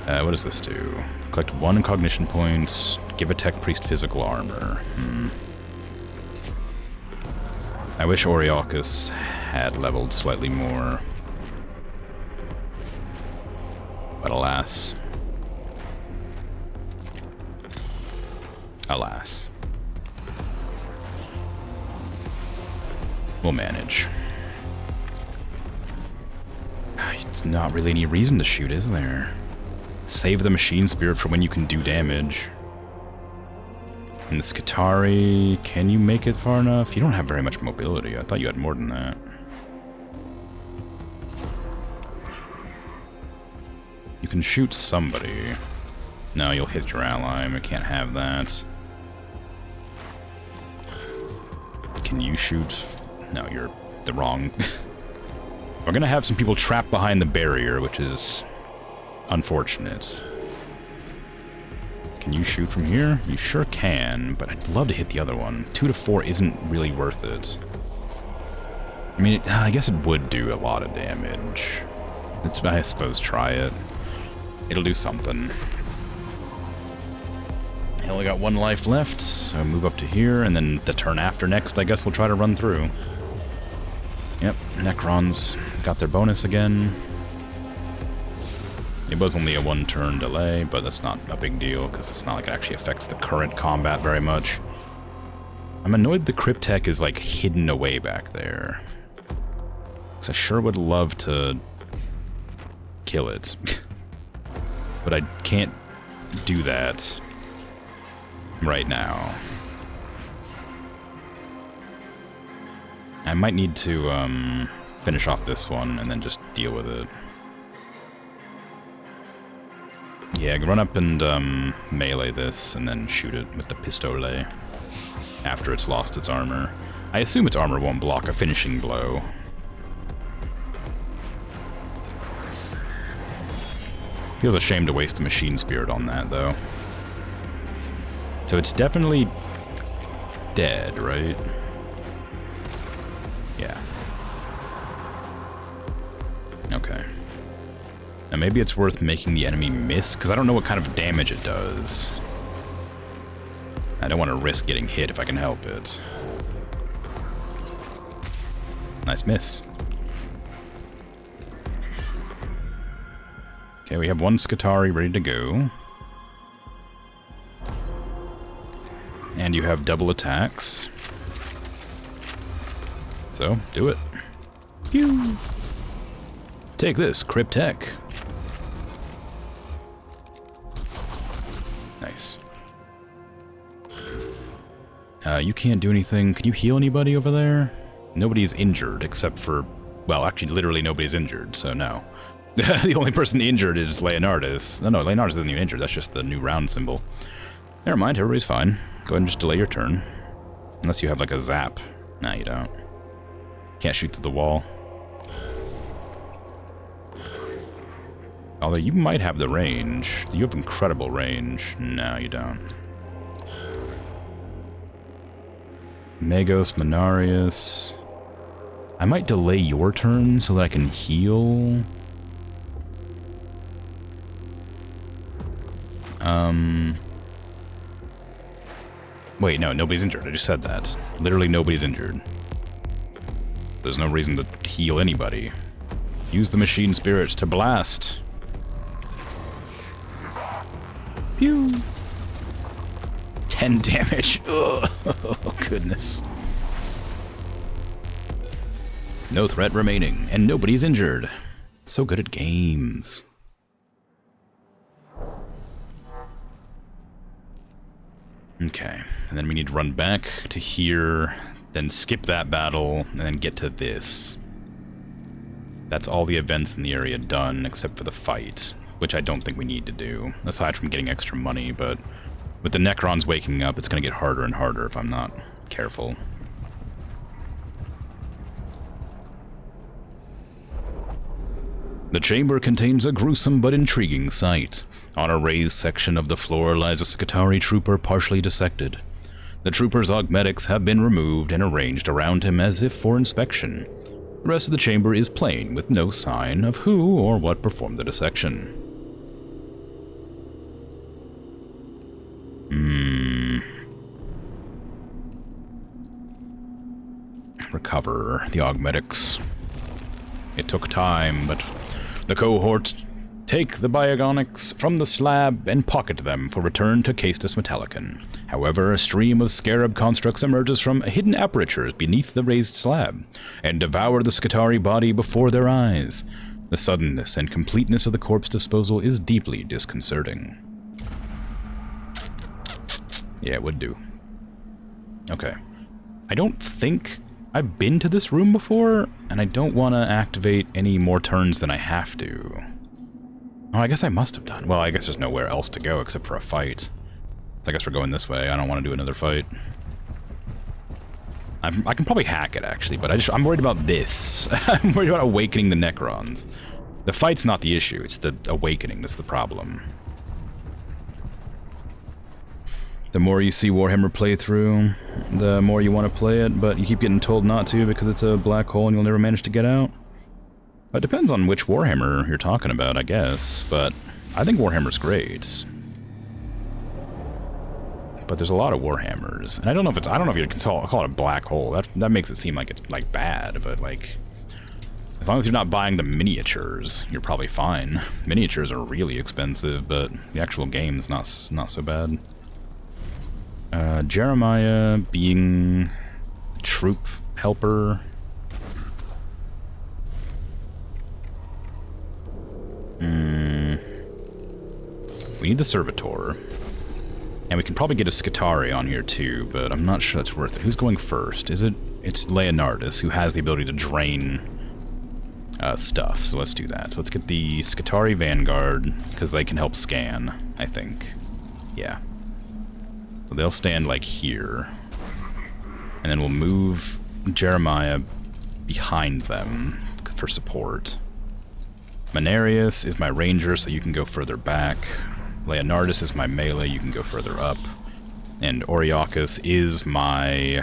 What does this do? Collect 1 cognition point, give a tech priest physical armor. I wish Oriolcus had leveled slightly more. But alas. Alas. We'll manage. It's not really any reason to shoot, is there? Save the machine spirit for when you can do damage. And the Skitarii, can you make it far enough? You don't have very much mobility. I thought you had more than that. You can shoot somebody. No, you'll hit your ally. I can't have that. Can you shoot? No, you're the wrong. We're gonna have some people trapped behind the barrier, which is unfortunate. Can you shoot from here? You sure can, but I'd love to hit the other one. 2 to 4 isn't really worth it. I mean, I guess it would do a lot of damage. I suppose try it. It'll do something. I only got 1 life left, so move up to here, and then the turn after next, I guess we'll try to run through. Yep, Necrons got their bonus again. It was only a 1-turn delay, but that's not a big deal, because it's not like it actually affects the current combat very much. I'm annoyed the Cryptek is, like, hidden away back there. Because I sure would love to kill it. But I can't do that right now. I might need to finish off this one and then just deal with it. Yeah, run up and melee this and then shoot it with the pistole after it's lost its armor. I assume its armor won't block a finishing blow. Feels a shame to waste the machine spirit on that, though. So it's definitely dead, right? Yeah. Okay. Now maybe it's worth making the enemy miss, because I don't know what kind of damage it does. I don't want to risk getting hit if I can help it. Nice miss. Okay, we have 1 Skitarii ready to go. And you have double attacks. So, do it. Pew! Take this, Cryptek. Nice. You can't do anything. Can you heal anybody over there? Nobody's injured except for... Well, actually, literally nobody's injured, so no. The only person injured is Leonardus. No, Leonardus isn't even injured. That's just the new round symbol. Never mind, everybody's fine. Go ahead and just delay your turn. Unless you have, like, a zap. Nah, you don't. Can't shoot through the wall. Although you might have the range. You have incredible range. No, you don't. Magos, Manarius. I might delay your turn so that I can heal. Wait, no, nobody's injured. I just said that. Literally nobody's injured. There's no reason to heal anybody. Use the machine spirits to blast. Pew! 10 damage. Ugh. Oh, goodness. No threat remaining, and nobody's injured. So good at games. Okay, and then we need to run back to here, then skip that battle, and then get to this. That's all the events in the area done, except for the fight, which I don't think we need to do, aside from getting extra money, but with the Necrons waking up, it's going to get harder and harder if I'm not careful. The chamber contains a gruesome but intriguing sight. On a raised section of the floor lies a Skitarii trooper partially dissected. The trooper's augmetics have been removed and arranged around him as if for inspection. The rest of the chamber is plain, with no sign of who or what performed the dissection. Recover the augmetics. It took time, but the cohort take the biogonics from the slab and pocket them for return to Castus Metallicon. However, a stream of scarab constructs emerges from hidden apertures beneath the raised slab, and devour the Skitarii body before their eyes. The suddenness and completeness of the corpse disposal is deeply disconcerting. Yeah, it would do. Okay. I don't think I've been to this room before, and I don't want to activate any more turns than I have to. Oh, I guess I must have done. Well, I guess there's nowhere else to go except for a fight. So I guess we're going this way. I don't want to do another fight. I can probably hack it, actually, but I'm worried about this. I'm worried about awakening the Necrons. The fight's not the issue, it's the awakening that's the problem. The more you see Warhammer playthrough, the more you want to play it, but you keep getting told not to because it's a black hole and you'll never manage to get out. It depends on which Warhammer you're talking about, I guess, but I think Warhammer's great. But there's a lot of Warhammers, and I don't know if you can call it a black hole. That makes it seem like it's like bad, but like as long as you're not buying the miniatures, you're probably fine. Miniatures are really expensive, but the actual game's not so bad. Jeremiah being troop helper. We need the Servitor. And we can probably get a Skitarii on here too, but I'm not sure that's worth it. Who's going first? It's Leonardus, who has the ability to drain stuff, so let's do that. So let's get the Skitarii Vanguard, because they can help scan, I think. Yeah. So they'll stand like here. And then we'll move Jeremiah behind them for support. Manarius is my ranger, so you can go further back. Leonardus is my melee, you can go further up. And Oriakis is my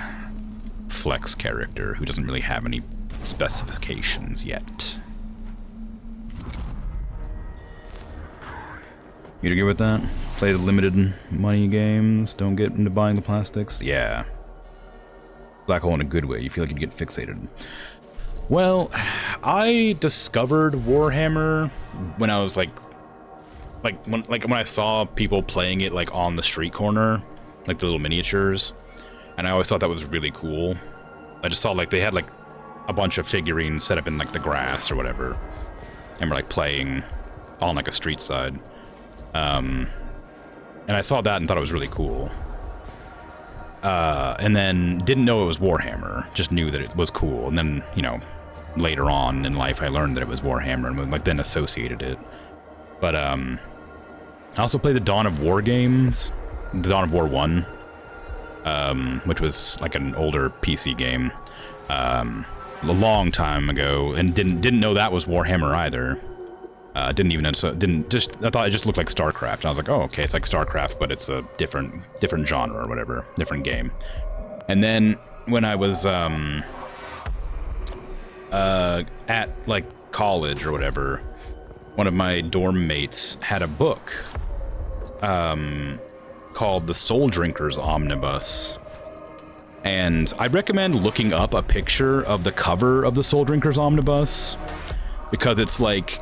flex character, who doesn't really have any specifications yet. You good with that? Play the limited money games, don't get into buying the plastics? Yeah. Black hole in a good way, you feel like you'd get fixated. Well, I discovered Warhammer when I was when I saw people playing it like on the street corner, like the little miniatures, and I always thought that was really cool. I just saw like they had like a bunch of figurines set up in like the grass or whatever, and we're like playing on like a street side. And I saw that and thought it was really cool. And then didn't know it was Warhammer, just knew that it was cool. And then, you know, later on in life I learned that it was Warhammer and like then associated it. But I also played the Dawn of War games, the Dawn of War 1, which was like an older PC game, a long time ago, and didn't know that was Warhammer either. I thought it just looked like StarCraft. And I was like, oh, okay, it's like StarCraft, but it's a different genre or whatever, different game. And then when I was at like college or whatever, one of my dorm mates had a book called The Soul Drinkers Omnibus. And I recommend looking up a picture of the cover of the Soul Drinkers Omnibus, because it's like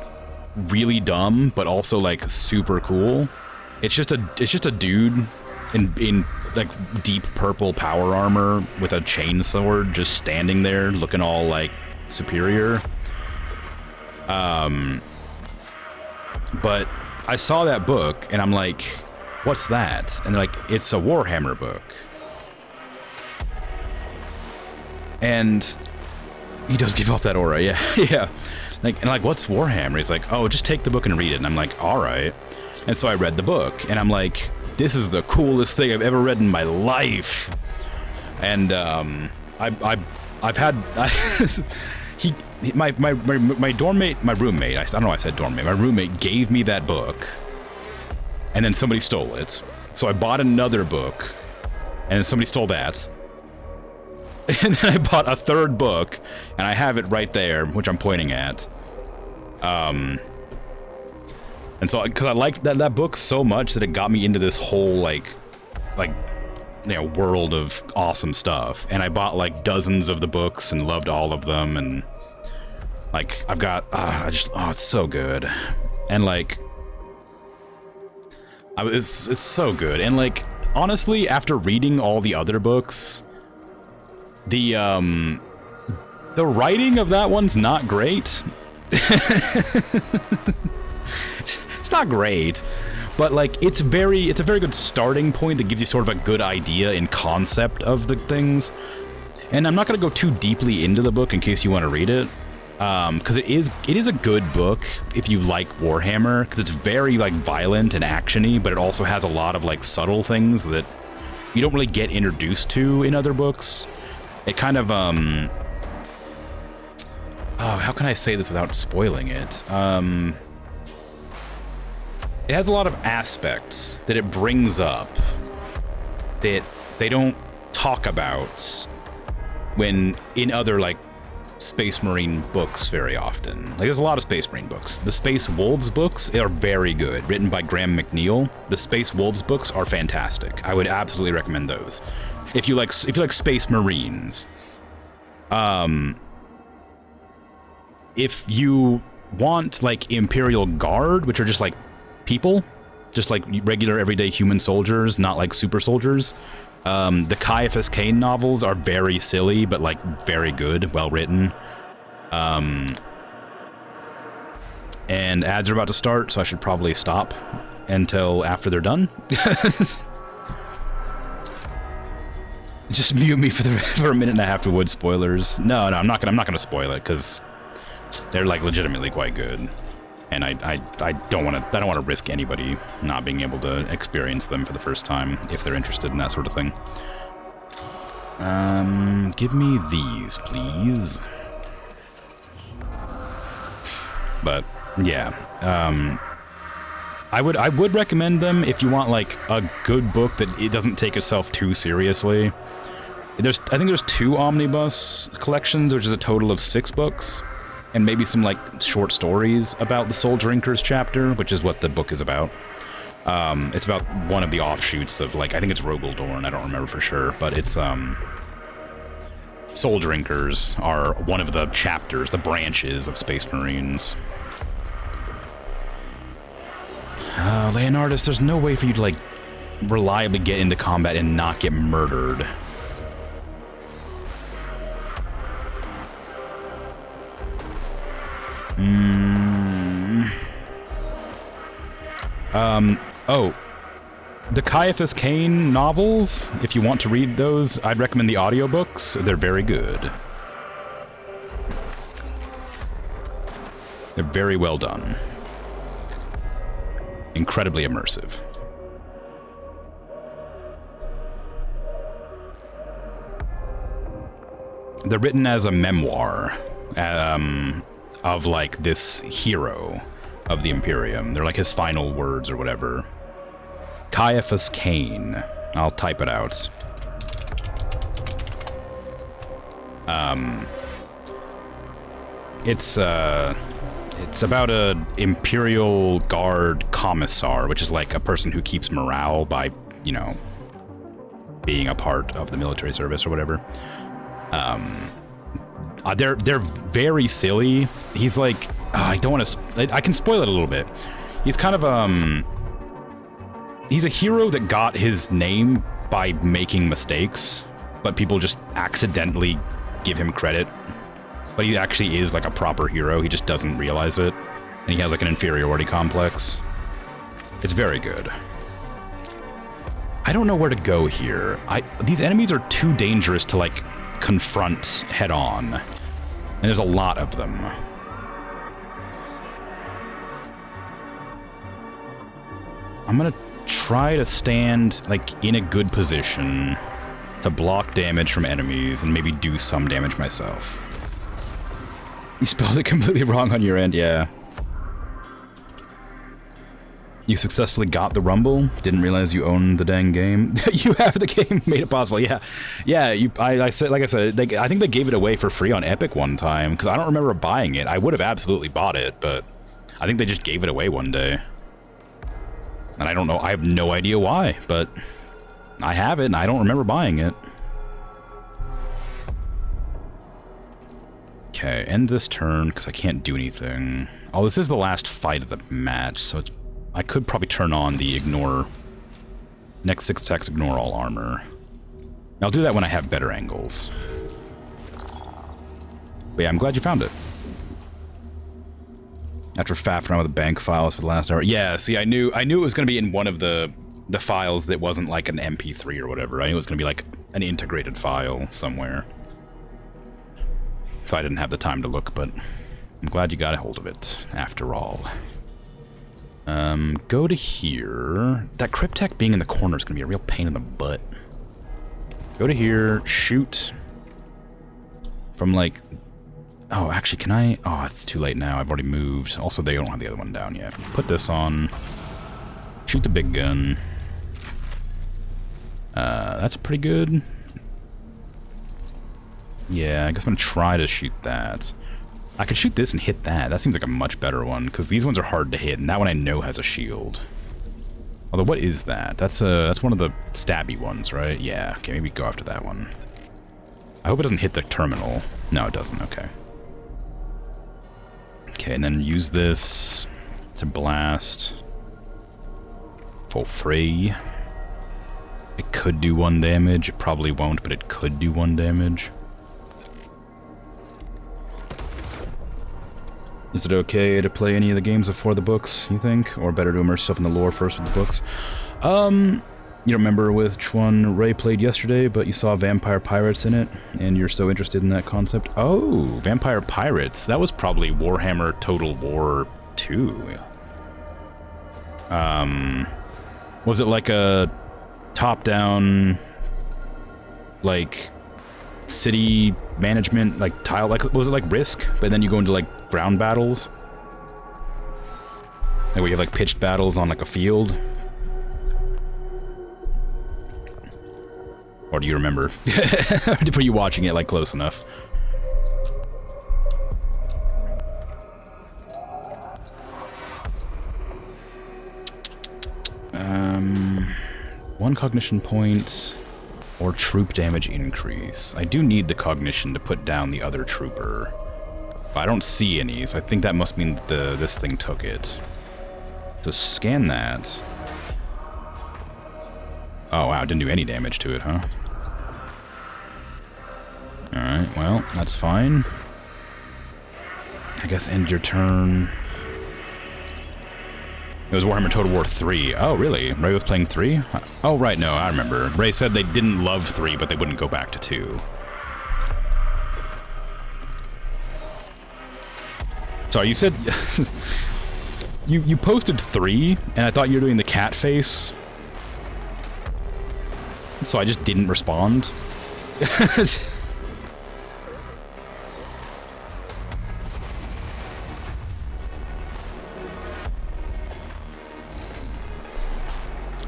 really dumb but also like super cool. It's just a dude in like deep purple power armor with a chainsword just standing there looking all like superior. But I saw that book and I'm like, what's that? And they're like, it's a Warhammer book. And he does give off that aura, yeah. Yeah. And like, what's Warhammer? He's like, oh, just take the book and read it. And I'm like, all right. And so I read the book, and I'm like, this is the coolest thing I've ever read in my life. And I've had my dormmate, my roommate. I don't know why I said dormmate. My roommate gave me that book, and then somebody stole it. So I bought another book, and somebody stole that. And then I bought a third book, and I have it right there, which I'm pointing at. And so, because I liked that book so much that it got me into this whole, like, you know, world of awesome stuff. And I bought, like, dozens of the books and loved all of them, and, like, I've got, it's so good. And, like, it's so good. And, like, honestly, after reading all the other books, the writing of that one's not great. It's not great, but, like, it's a very good starting point that gives you sort of a good idea and concept of the things. And I'm not going to go too deeply into the book in case you want to read it, because it is a good book if you like Warhammer, because it's very, like, violent and actiony, but it also has a lot of, like, subtle things that you don't really get introduced to in other books. It kind of, how can I say this without spoiling it? It has a lot of aspects that it brings up that they don't talk about when in other, like, Space Marine books very often. Like, there's a lot of Space Marine books. The Space Wolves books are very good, written by Graham McNeil. The Space Wolves books are fantastic. I would absolutely recommend those. If you like Space Marines. If you want, like, Imperial Guard, which are just, like, people, just, like, regular everyday human soldiers, not, like, super soldiers, the Caiaphas Cain novels are very silly, but, like, very good, well written. And ads are about to start, so I should probably stop until after they're done. Just mute me for a minute and a half to avoid spoilers. No, I'm not gonna spoil it, because they're, like, legitimately quite good, and I don't want to risk anybody not being able to experience them for the first time if they're interested in that sort of thing. Give me these, please. But yeah, I would recommend them if you want, like, a good book that it doesn't take itself too seriously. I think there's 2 omnibus collections, which is a total of 6 books, and maybe some, like, short stories about the Soul Drinkers chapter, which is what the book is about. It's about one of the offshoots of, like, I think it's Rogaldorn, I don't remember for sure, but it's, Soul Drinkers are one of the chapters, the branches of Space Marines. Leonardus, there's no way for you to, like, reliably get into combat and not get murdered. Oh, the Caiaphas Cain novels, if you want to read those, I'd recommend the audiobooks. They're very good. They're very well done. Incredibly immersive. They're written as a memoir of, like, this hero of the Imperium. They're, like, his final words or whatever. Caiaphas Cain. I'll type it out. It's about a Imperial Guard commissar, which is, like, a person who keeps morale by, you know, being a part of the military service or whatever. They're very silly. He's like, I don't want to. I can spoil it a little bit. He's kind of he's a hero that got his name by making mistakes, but people just accidentally give him credit. But he actually is, like, a proper hero. He just doesn't realize it, and he has, like, an inferiority complex. It's very good. I don't know where to go here. These enemies are too dangerous to, like, confront head on, and there's a lot of them. I'm gonna try to stand, like, in a good position to block damage from enemies and maybe do some damage myself. You spelled it completely wrong on your end, yeah. You successfully got the Rumble. Didn't realize you owned the dang game. You have the game. Made it possible. Yeah, yeah. I said, like I said, I think they gave it away for free on Epic one time because I don't remember buying it. I would have absolutely bought it, but I think they just gave it away one day. And I don't know. I have no idea why, but I have it, and I don't remember buying it. Okay, end this turn because I can't do anything. Oh, this is the last fight of the match, so it's. I could probably turn on the ignore... Next 6 attacks, ignore all armor. I'll do that when I have better angles. But yeah, I'm glad you found it. After faffing around with the bank files for the last hour. Yeah, see, I knew it was going to be in one of the files that wasn't like an MP3 or whatever. I knew it was going to be like an integrated file somewhere. So I didn't have the time to look, but I'm glad you got a hold of it, after all. Go to here. That Cryptek being in the corner is going to be a real pain in the butt. Go to here, shoot. From like... Oh, actually, can I... Oh, it's too late now. I've already moved. Also, they don't have the other one down yet. Put this on. Shoot the big gun. That's pretty good. Yeah, I guess I'm going to try to shoot that. I could shoot this and hit that. That seems like a much better one, because these ones are hard to hit, and that one I know has a shield. Although, what is that? That's one of the stabby ones, right? Yeah, okay, maybe go after that one. I hope it doesn't hit the terminal. No, it doesn't, okay. Okay, and then use this to blast. Full free. It could do 1 damage. It probably won't, but it could do 1 damage. Is it okay to play any of the games before the books, you think? Or better to immerse yourself in the lore first with the books? You don't remember which one Ray played yesterday, but you saw Vampire Pirates in it, and you're so interested in that concept. Oh, Vampire Pirates. That was probably Warhammer Total War 2. Was it like a top-down, like, city management, like, tile, like, was it like Risk? But then you go into, like, ground battles? Like, where you have, like, pitched battles on, like, a field? Or do you remember? Were you watching it, like, close enough? One cognition point or troop damage increase. I do need the cognition to put down the other trooper. But I don't see any, so I think that must mean that this thing took it. So scan that. Oh wow, didn't do any damage to it, huh? Alright, well, that's fine. I guess end your turn. It was Warhammer Total War 3. Oh, really? Ray was playing 3? Oh, right, no, I remember. Ray said they didn't love 3, but they wouldn't go back to 2. Sorry, you said... you posted 3, and I thought you were doing the cat face. So I just didn't respond.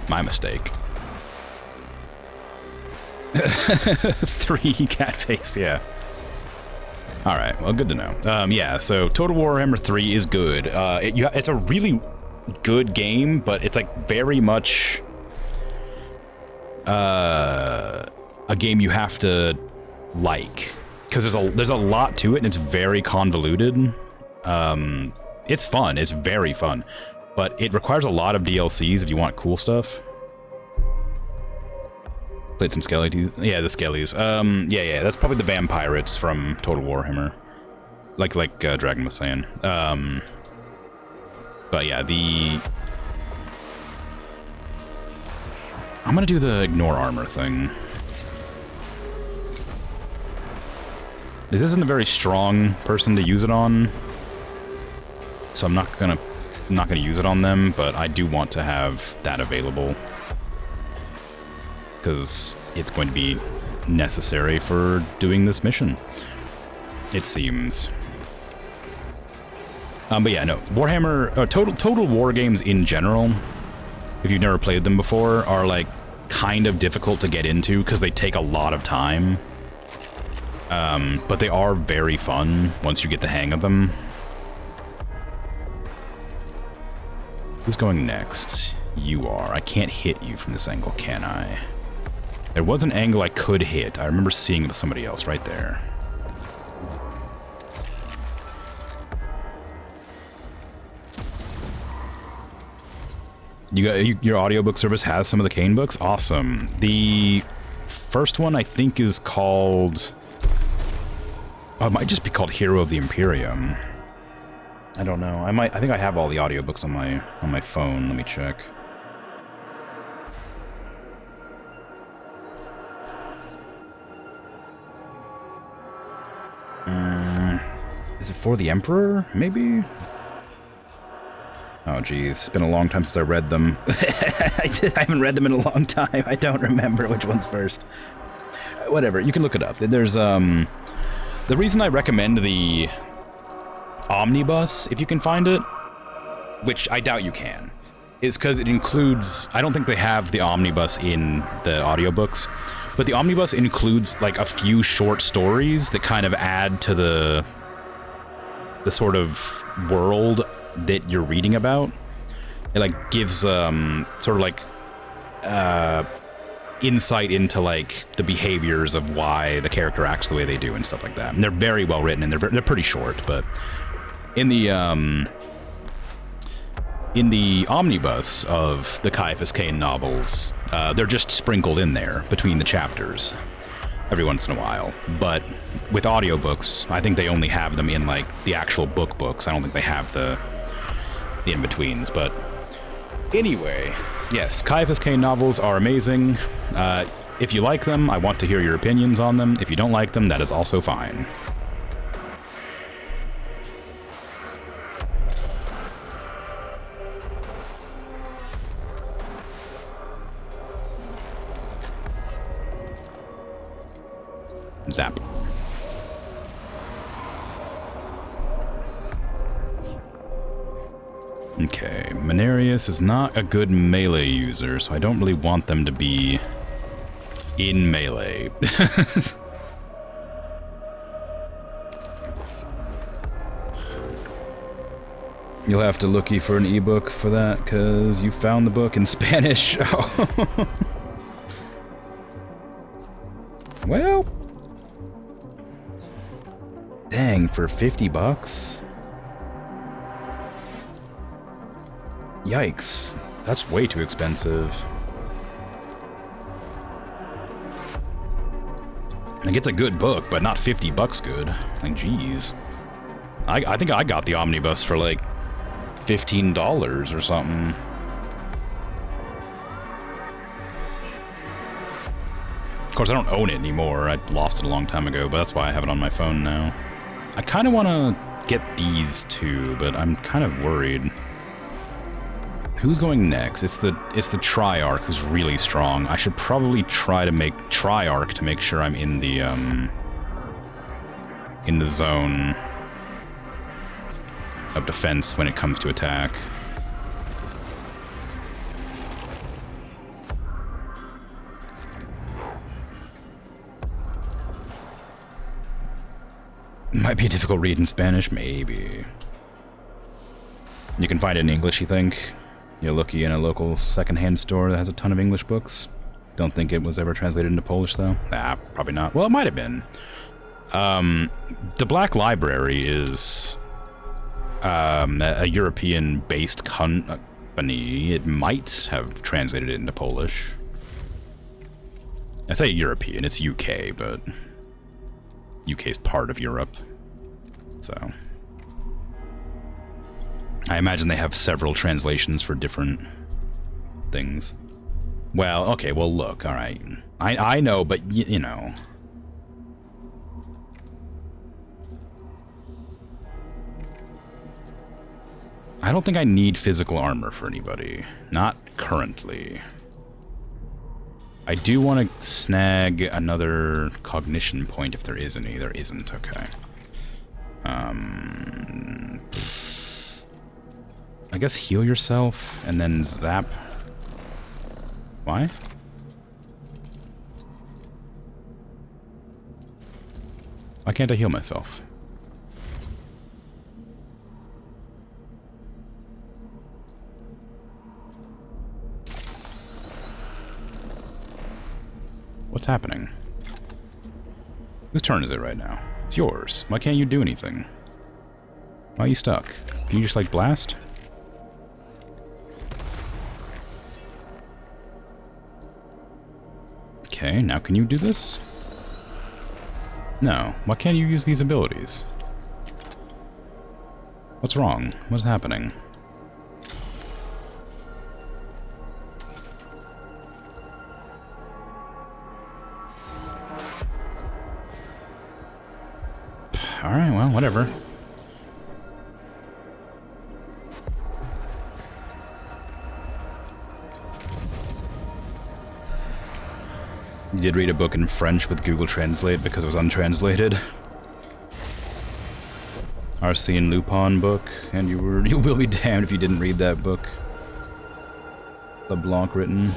My mistake. 3 cat face, yeah. Alright, well, good to know. Yeah, so Total Warhammer 3 is good. It's a really good game, but it's like very much a game you have to like. Because there's a lot to it, and it's very convoluted. It's fun, it's very fun. But it requires a lot of DLCs if you want cool stuff. Played some Skellies. Yeah, the Skellies. Yeah, that's probably the Vampirates from Total Warhammer. Like Dragon was saying. But yeah, I'm gonna do the ignore armor thing. This isn't a very strong person to use it on. So I'm not gonna use it on them, but I do want to have that available. Because it's going to be necessary for doing this mission, it seems. But yeah, no, Warhammer, Total War games in general, if you've never played them before, are like kind of difficult to get into because they take a lot of time. But they are very fun once you get the hang of them. Who's going next? You are. I can't hit you from this angle, can I? There was an angle I could hit. I remember seeing it with somebody else right there. Your audiobook service has some of the Kane books? Awesome. The first one I think is called... Oh, it might just be called Hero of the Imperium. I don't know. I think I have all the audiobooks on my phone. Let me check. Is it For the Emperor? Maybe? Oh, geez. It's been a long time since I read them. I haven't read them in a long time. I don't remember which one's first. Whatever. You can look it up. There's, the reason I recommend the Omnibus, if you can find it, which I doubt you can, is because it includes... I don't think they have the Omnibus in the audiobooks, but the Omnibus includes, like, a few short stories that kind of add to the sort of world that you're reading about. It like gives sort of like insight into like the behaviors of why the character acts the way they do and stuff like that. And they're very well written and they're pretty short, but in the omnibus of the Caiaphas Cain novels, they're just sprinkled in there between the chapters every once in a while. But with audiobooks, I think they only have them in like the actual books. I don't think they have the in-betweens, but anyway, yes, Caiaphas Cain novels are amazing. If you like them, I want to hear your opinions on them. If you don't like them, that is also fine. Zap. Okay, Mechanicus is not a good melee user, so I don't really want them to be in melee. You'll have to looky for an ebook for that, because you found the book in Spanish. Well... Dang, for 50 bucks? Yikes. That's way too expensive. Like, it's a good book, but not 50 bucks good. Like, jeez. I think I got the omnibus for, like, $15 or something. Of course, I don't own it anymore. I lost it a long time ago, but that's why I have it on my phone now. I kind of want to get these two, but I'm kind of worried. Who's going next? It's the Triarch who's really strong. I should probably try to make Triarch to make sure I'm in the zone of defense when it comes to attack. Might be a difficult read in Spanish, maybe. You can find it in English, you think? You're lucky in a local secondhand store that has a ton of English books. Don't think it was ever translated into Polish, though. Ah, probably not. Well, it might have been. The Black Library is a European-based company. It might have translated it into Polish. I say European, it's UK, but UK is part of Europe, so... I imagine they have several translations for different things. Well, okay, well, look, alright. I know, but, you know... I don't think I need physical armor for anybody. Not currently. I do want to snag another cognition point if there is any. There isn't, okay. I guess heal yourself and then zap. Why? Why can't I heal myself? What's happening? Whose turn is it right now? It's yours. Why can't you do anything? Why are you stuck? Can you just, like, blast? Okay, now can you do this? No. Why can't you use these abilities? What's wrong? What's happening? Alright, well, whatever. You did read a book in French with Google Translate because it was untranslated. Arsene Lupin book, and you will be damned if you didn't read that book. LeBlanc written.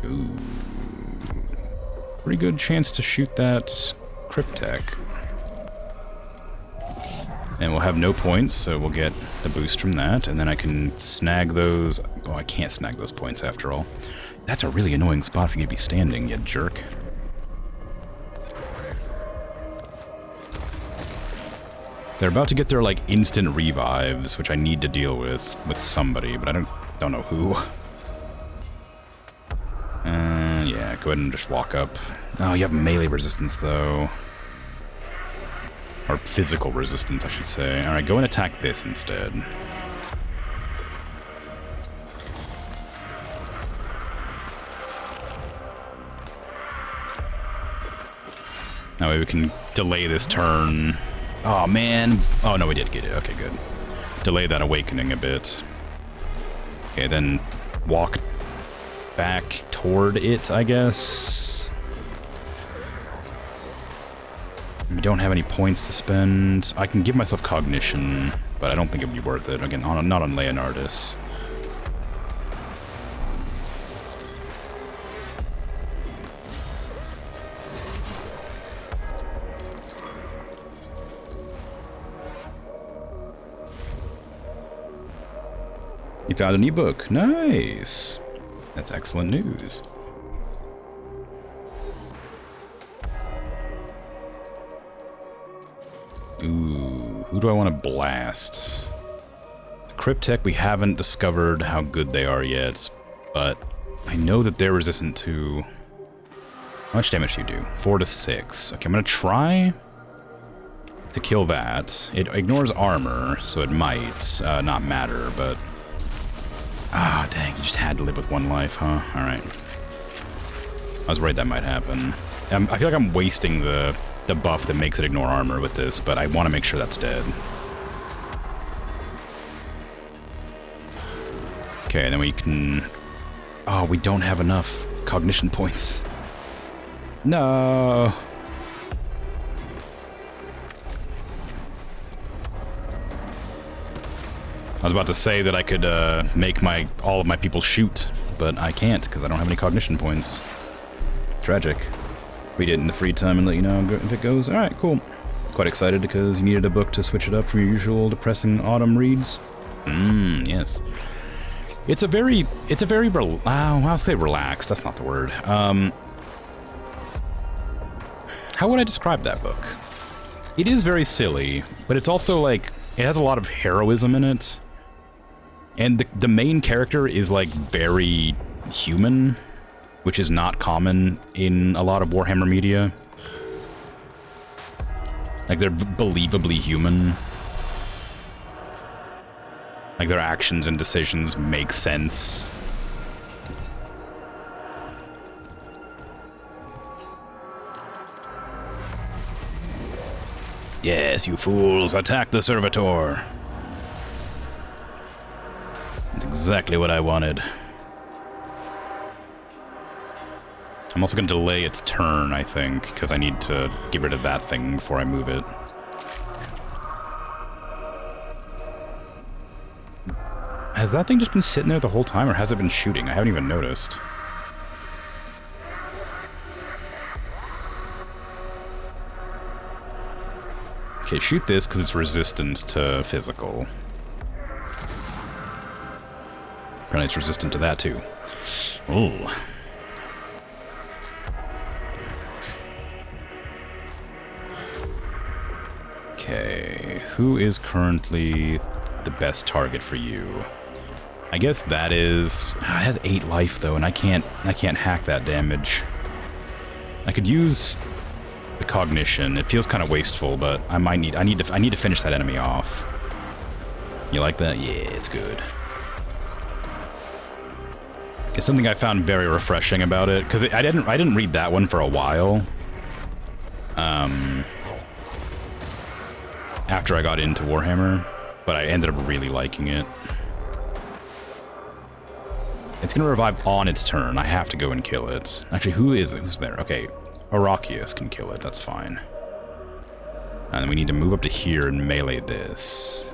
Ooh. Pretty good chance to shoot that Cryptek. And we'll have no points, so we'll get the boost from that, and then I can snag those. Oh, I can't snag those points after all. That's a really annoying spot for you to be standing, you jerk. They're about to get their, like, instant revives, which I need to deal with somebody, but I don't know who. Yeah, go ahead and just walk up. Oh, you have melee resistance, though. Or physical resistance, I should say. Alright, go and attack this instead. That way we can delay this turn. Oh, man. Oh, no, we did get it. Okay, good. Delay that awakening a bit. Okay, then walk back toward it, I guess. We don't have any points to spend. I can give myself cognition, but I don't think it would be worth it. Again, not on Leonardus. You found an ebook. Nice. That's excellent news. Ooh, who do I want to blast? The Cryptek, we haven't discovered how good they are yet, but I know that they're resistant to... How much damage do you do? 4 to 6. Okay, I'm going to try to kill that. It ignores armor, so it might not matter, but... Ah, dang, you just had to live with one life, huh? Alright. I was worried that might happen. I feel like I'm wasting the buff that makes it ignore armor with this, but I want to make sure that's dead. Okay, then we can... Oh, we don't have enough cognition points. No! I was about to say that I could make all of my people shoot, but I can't because I don't have any cognition points. Tragic. Read it in the free time and let you know if it goes. Alright, cool. Quite excited because you needed a book to switch it up from your usual depressing autumn reads. Yes. It's a very I'll say relaxed, that's not the word. How would I describe that book? It is very silly, but it's also like, it has a lot of heroism in it. And the main character is like very human, which is not common in a lot of Warhammer media. Like, they're believably human. Like, their actions and decisions make sense. Yes, you fools, attack the servitor. That's exactly what I wanted. I'm also going to delay its turn, I think, because I need to get rid of that thing before I move it. Has that thing just been sitting there the whole time, or has it been shooting? I haven't even noticed. Okay, shoot this because it's resistant to physical. Apparently it's resistant to that too. Ooh. Okay, who is currently the best target for you? I guess that is... it has 8 life though, and I can't hack that damage. I could use the cognition. It feels kind of wasteful, but I need to finish that enemy off. You like that? Yeah, it's good. It's something I found very refreshing about it, because I didn't read that one for a while. After I got into Warhammer, but I ended up really liking it. It's gonna revive on its turn. I have to go and kill it. Actually, who's there? Okay, Arachius can kill it, that's fine. And we need to move up to here and melee this.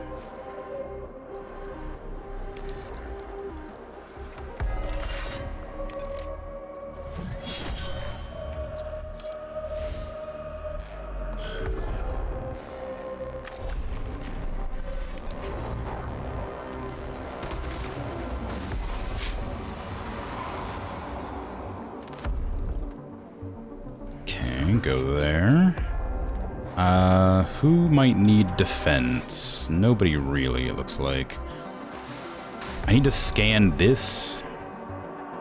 Go there. Who might need defense? Nobody really, it looks like. I need to scan this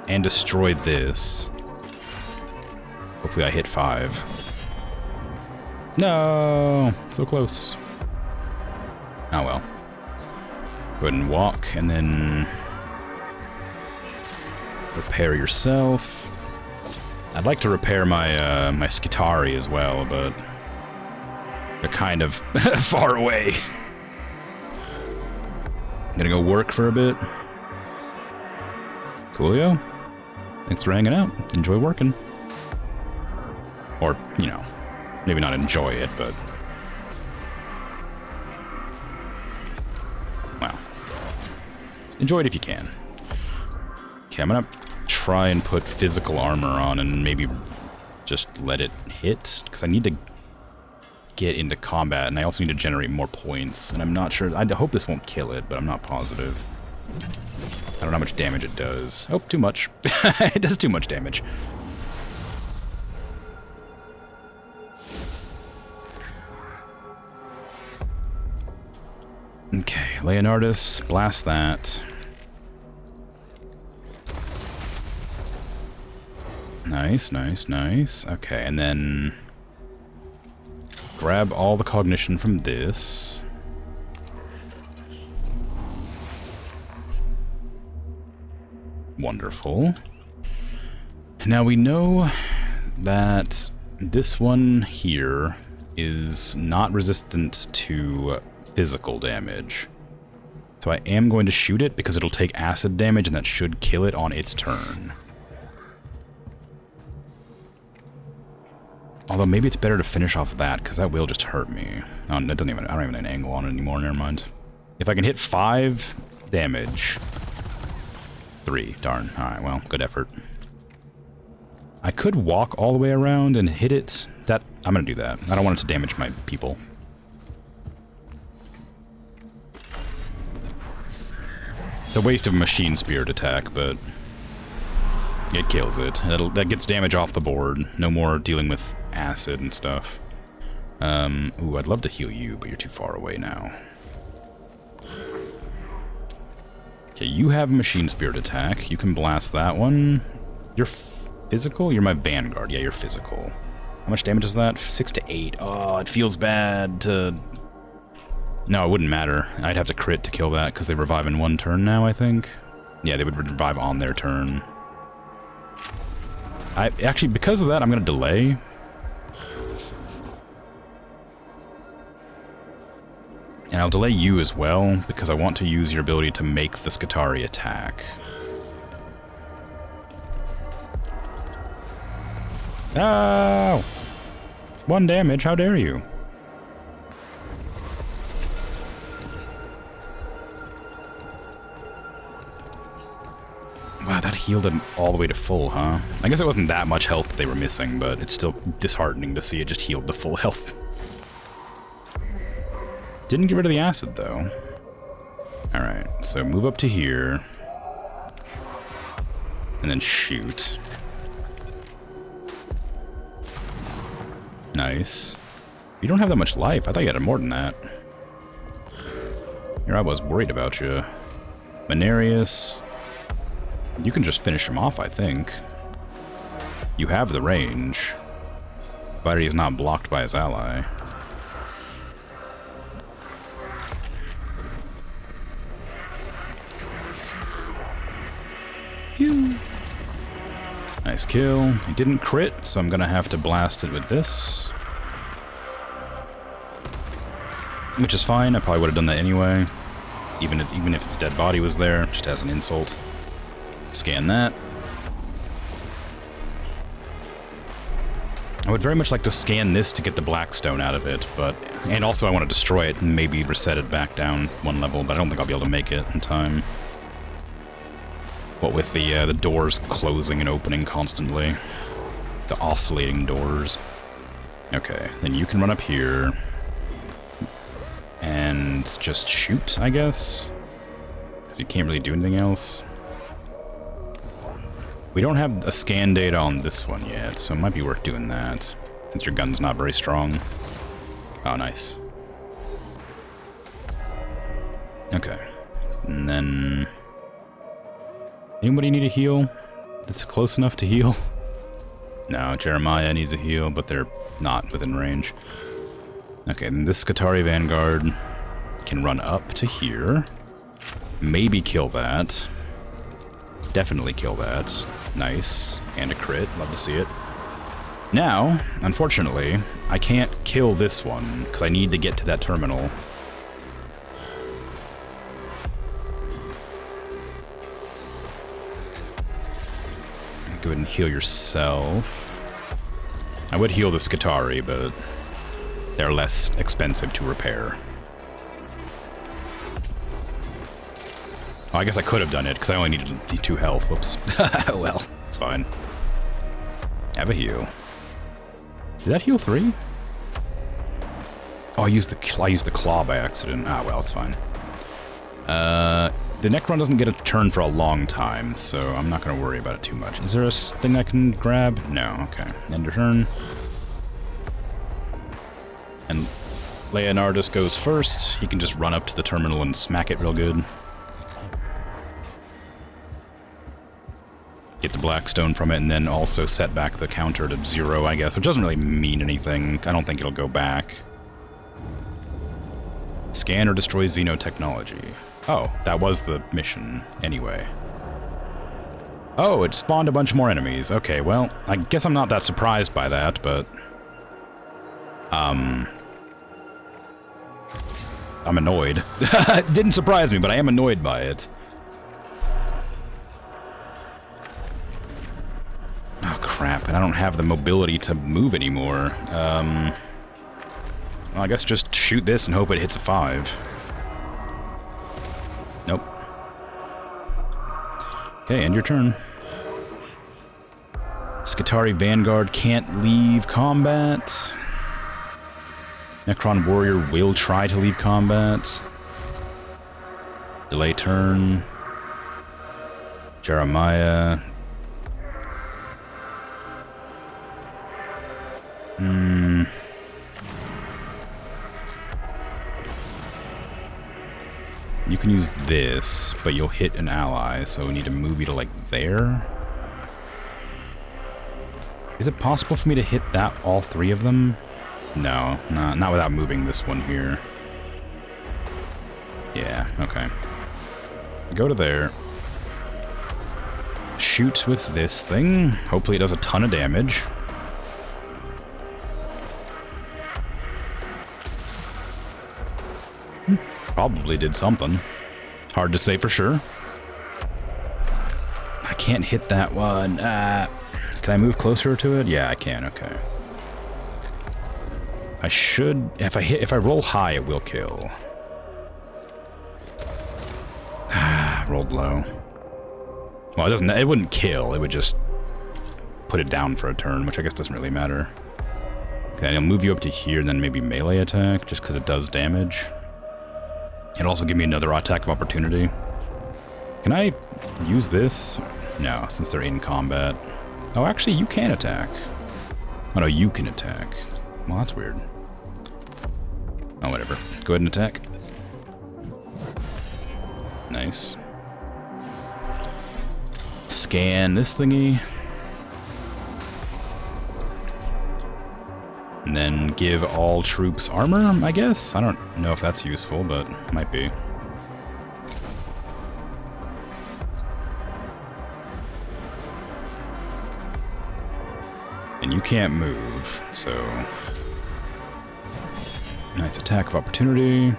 and destroy this. Hopefully I hit 5. No! So close. Oh well. Go ahead and walk, and then repair yourself. I'd like to repair my my Skitarii as well, but they're kind of far away. I'm gonna go work for a bit. Coolio, thanks for hanging out. Enjoy working. Or, you know, maybe not enjoy it, but... well, enjoy it if you can. Okay, I'm gonna try and put physical armor on and maybe just let it hit, because I need to get into combat, and I also need to generate more points, and I'm not sure. I hope this won't kill it, but I'm not positive. I don't know how much damage it does. Oh, too much. It does too much damage. Okay, Leonardus, blast that. Nice, nice, nice. Okay, and then grab all the cognition from this. Wonderful. Now we know that this one here is not resistant to physical damage. So I am going to shoot it because it'll take acid damage, and that should kill it on its turn. Although maybe it's better to finish off that, because that will just hurt me. Oh, that doesn't even, I don't even have an angle on it anymore, never mind. If I can hit 5 damage... 3, darn. Alright, well, good effort. I could walk all the way around and hit it. I'm gonna do that. I don't want it to damage my people. It's a waste of a machine spirit attack, but... it kills it. That gets damage off the board. No more dealing with acid and stuff. Ooh, I'd love to heal you, but you're too far away now. Okay, you have a machine spirit attack. You can blast that one. You're physical? You're my vanguard. Yeah, you're physical. How much damage is that? 6 to 8. Oh, it feels bad to... no, it wouldn't matter. I'd have to crit to kill that, because they revive in 1 turn now, I think. Yeah, they would revive on their turn. Actually, because of that, I'm going to delay. And I'll delay you as well, because I want to use your ability to make the Skitarii attack. Oh! 1 damage, how dare you? Wow, that healed him all the way to full, huh? I guess it wasn't that much health that they were missing, but it's still disheartening to see it just healed to full health. Didn't get rid of the acid, though. Alright, so move up to here. And then shoot. Nice. You don't have that much life. I thought you had more than that. Here I was worried about you. Mechanicus. You can just finish him off, I think. You have the range. Provided he's not blocked by his ally. Pew. Nice kill. He didn't crit, so I'm gonna have to blast it with this. Which is fine, I probably would have done that anyway. Even if its dead body was there, just as an insult. Scan that. I would very much like to scan this to get the Blackstone out of it, but... And also I want to destroy it and maybe reset it back down 1 level, but I don't think I'll be able to make it in time. What with the doors closing and opening constantly. The oscillating doors. Okay, then you can run up here. And just shoot, I guess? Because you can't really do anything else. We don't have a scan data on this one yet, so it might be worth doing that. Since your gun's not very strong. Oh, nice. Okay. And then... Anybody need a heal? That's close enough to heal? No, Jeremiah needs a heal, but they're not within range. Okay, then this Skitarii Vanguard can run up to here. Maybe kill that. Definitely kill that. Nice. And a crit. Love to see it. Now, unfortunately, I can't kill this one, because I need to get to that terminal. Go ahead and heal yourself. I would heal the Skitarii, but they're less expensive to repair. Oh, I guess I could have done it, because I only needed 2 health. Whoops. Well, it's fine. Have a heal. Did that heal 3? Oh, I used the claw by accident. Ah, well, it's fine. The Necron doesn't get a turn for a long time, so I'm not going to worry about it too much. Is there a thing I can grab? No, okay. End your turn. And Leonardus goes first. He can just run up to the terminal and smack it real good. Get the Blackstone from it, and then also set back the counter to 0, I guess, which doesn't really mean anything. I don't think it'll go back. Scan or destroy Xenotechnology. Oh, that was the mission, anyway. Oh, it spawned a bunch more enemies. Okay, well, I guess I'm not that surprised by that, but... I'm annoyed. It didn't surprise me, but I am annoyed by it. Oh, crap, and I don't have the mobility to move anymore. Well, I guess just shoot this and hope it hits a 5. Nope. Okay, end your turn. Skitarii Vanguard can't leave combat. Necron Warrior will try to leave combat. Delay turn. Jeremiah. You can use this, but you'll hit an ally, so we need to move you to, like, there. Is it possible for me to hit that, all 3 of them? No, not without moving this one here. Yeah, okay. Go to there. Shoot with this thing. Hopefully it does a ton of damage. Probably did something. Hard to say for sure. I can't hit that one. Can I move closer to it? Yeah, I can, okay. I should... If I roll high, it will kill. Rolled low. Well, it wouldn't kill, it would just put it down for a turn, which I guess doesn't really matter. Okay, I'll move you up to here, then maybe melee attack, just because it does damage. It'll also give me another attack of opportunity. Can I use this? No, since they're in combat. Oh, actually, you can attack. Oh, no, you can attack. Well, that's weird. Oh, whatever. Go ahead and attack. Nice. Scan this thingy. And then give all troops armor, I guess? I don't know if that's useful, but it might be. And you can't move, so... Nice attack of opportunity.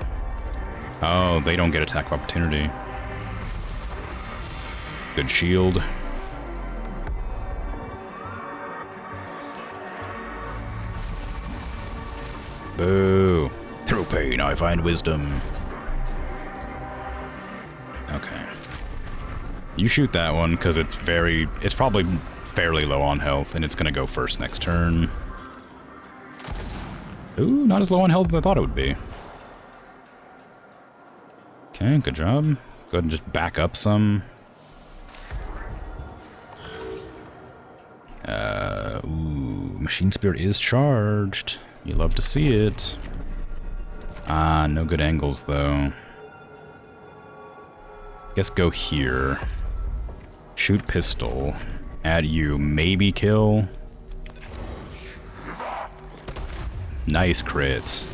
Oh, they don't get attack of opportunity. Good shield. Boo. Through pain, I find wisdom. Okay. You shoot that one, because it's probably fairly low on health, and it's going to go first next turn. Ooh, not as low on health as I thought it would be. Okay, good job. Go ahead and just back up some. Ooh, Machine Spirit is charged. You love to see it. Ah, no good angles, though. Guess go here. Shoot pistol. Add you. Maybe kill. Nice crits.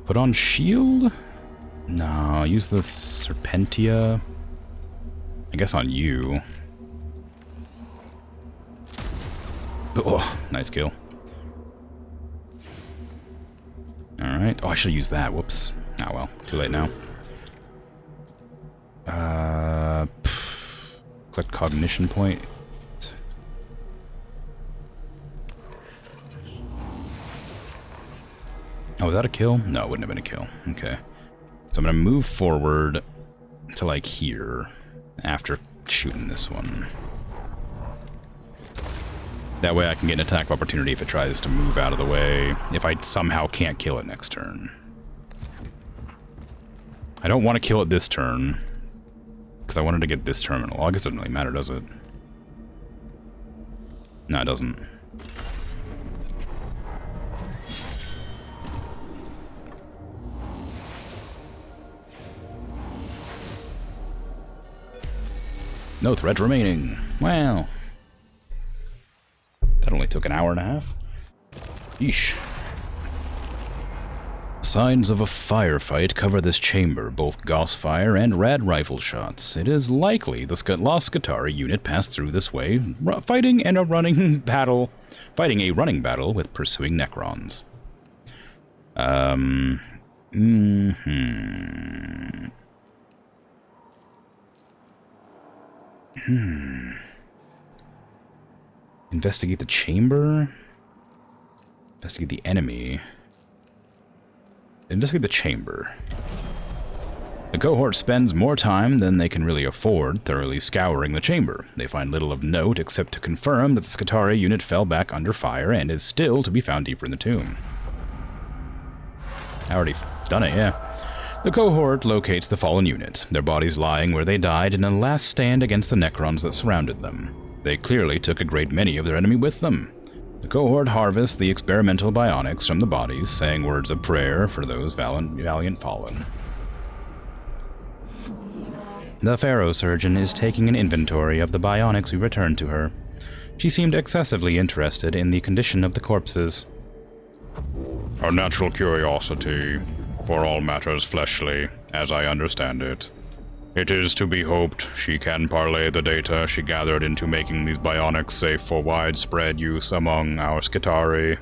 Put on shield? No, use the Serpentia. I guess on you. Oh, nice kill. Alright. Oh, I should have used that. Whoops. Ah, well. Too late now. Collect cognition point. Oh, was that a kill? No, it wouldn't have been a kill. Okay. So I'm going to move forward to, like, here after shooting this one. That way I can get an attack of opportunity if it tries to move out of the way, if I somehow can't kill it next turn. I don't want to kill it this turn, because I wanted to get this terminal. Well, I guess it doesn't really matter, does it? No, it doesn't. No threat remaining. Wow. That only took an hour and a half. Yeesh. Signs of a firefight cover this chamber, both Gauss fire and rad rifle shots. It is likely the lost Skitarii unit passed through this way, fighting a running battle with pursuing Necrons. Investigate the chamber? Investigate the enemy. Investigate the chamber. The cohort spends more time than they can really afford thoroughly scouring the chamber. They find little of note except to confirm that the Skitarii unit fell back under fire and is still to be found deeper in the tomb. I already done it, yeah. The cohort locates the fallen unit, their bodies lying where they died in a last stand against the Necrons that surrounded them. They clearly took a great many of their enemy with them. The cohort harvests the experimental bionics from the bodies, saying words of prayer for those valiant fallen. The Pharaoh Surgeon is taking an inventory of the bionics we returned to her. She seemed excessively interested in the condition of the corpses. A natural curiosity for all matters fleshly, as I understand it. It is to be hoped she can parlay the data she gathered into making these bionics safe for widespread use among our Skitarii.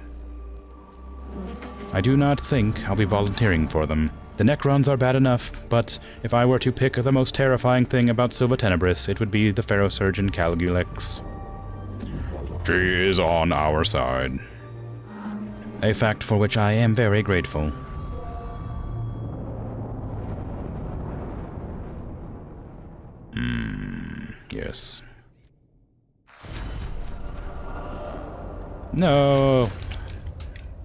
I do not think I'll be volunteering for them. The Necrons are bad enough, but if I were to pick the most terrifying thing about Silva Tenebris, it would be the Ferrosurgeon Calgulex. She is on our side. A fact for which I am very grateful. Yes. No!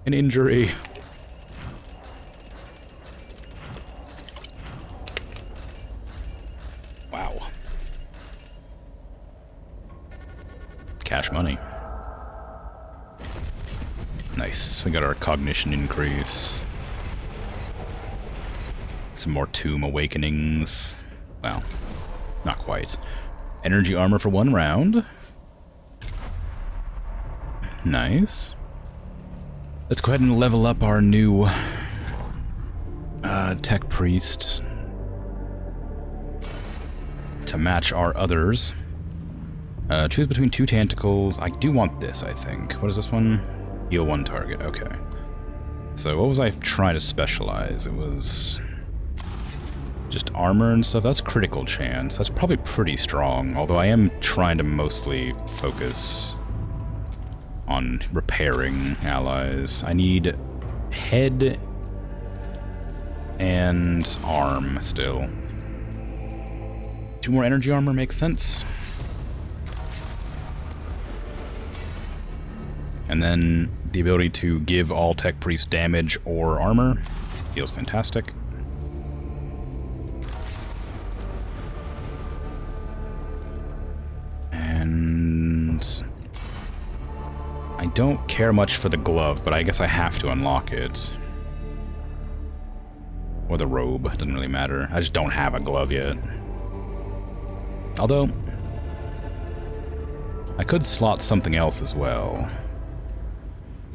An injury. Wow. Cash money. Nice. We got our cognition increase. Some more Tomb Awakenings. Well, not quite. Energy armor for 1 round. Nice. Let's go ahead and level up our new Tech Priest to match our others. Choose between 2 tentacles. I do want this, I think. What is this one? Heal 1 target. Okay. So what was I trying to specialize? It was just armor and stuff. That's critical chance. That's probably pretty strong, although I am trying to mostly focus on repairing allies. I need head and arm still. 2 more energy armor makes sense. And then the ability to give all Tech Priests damage or armor feels fantastic. And I don't care much for the glove, but I guess I have to unlock it. Or the robe, doesn't really matter. I just don't have a glove yet. Although, I could slot something else as well.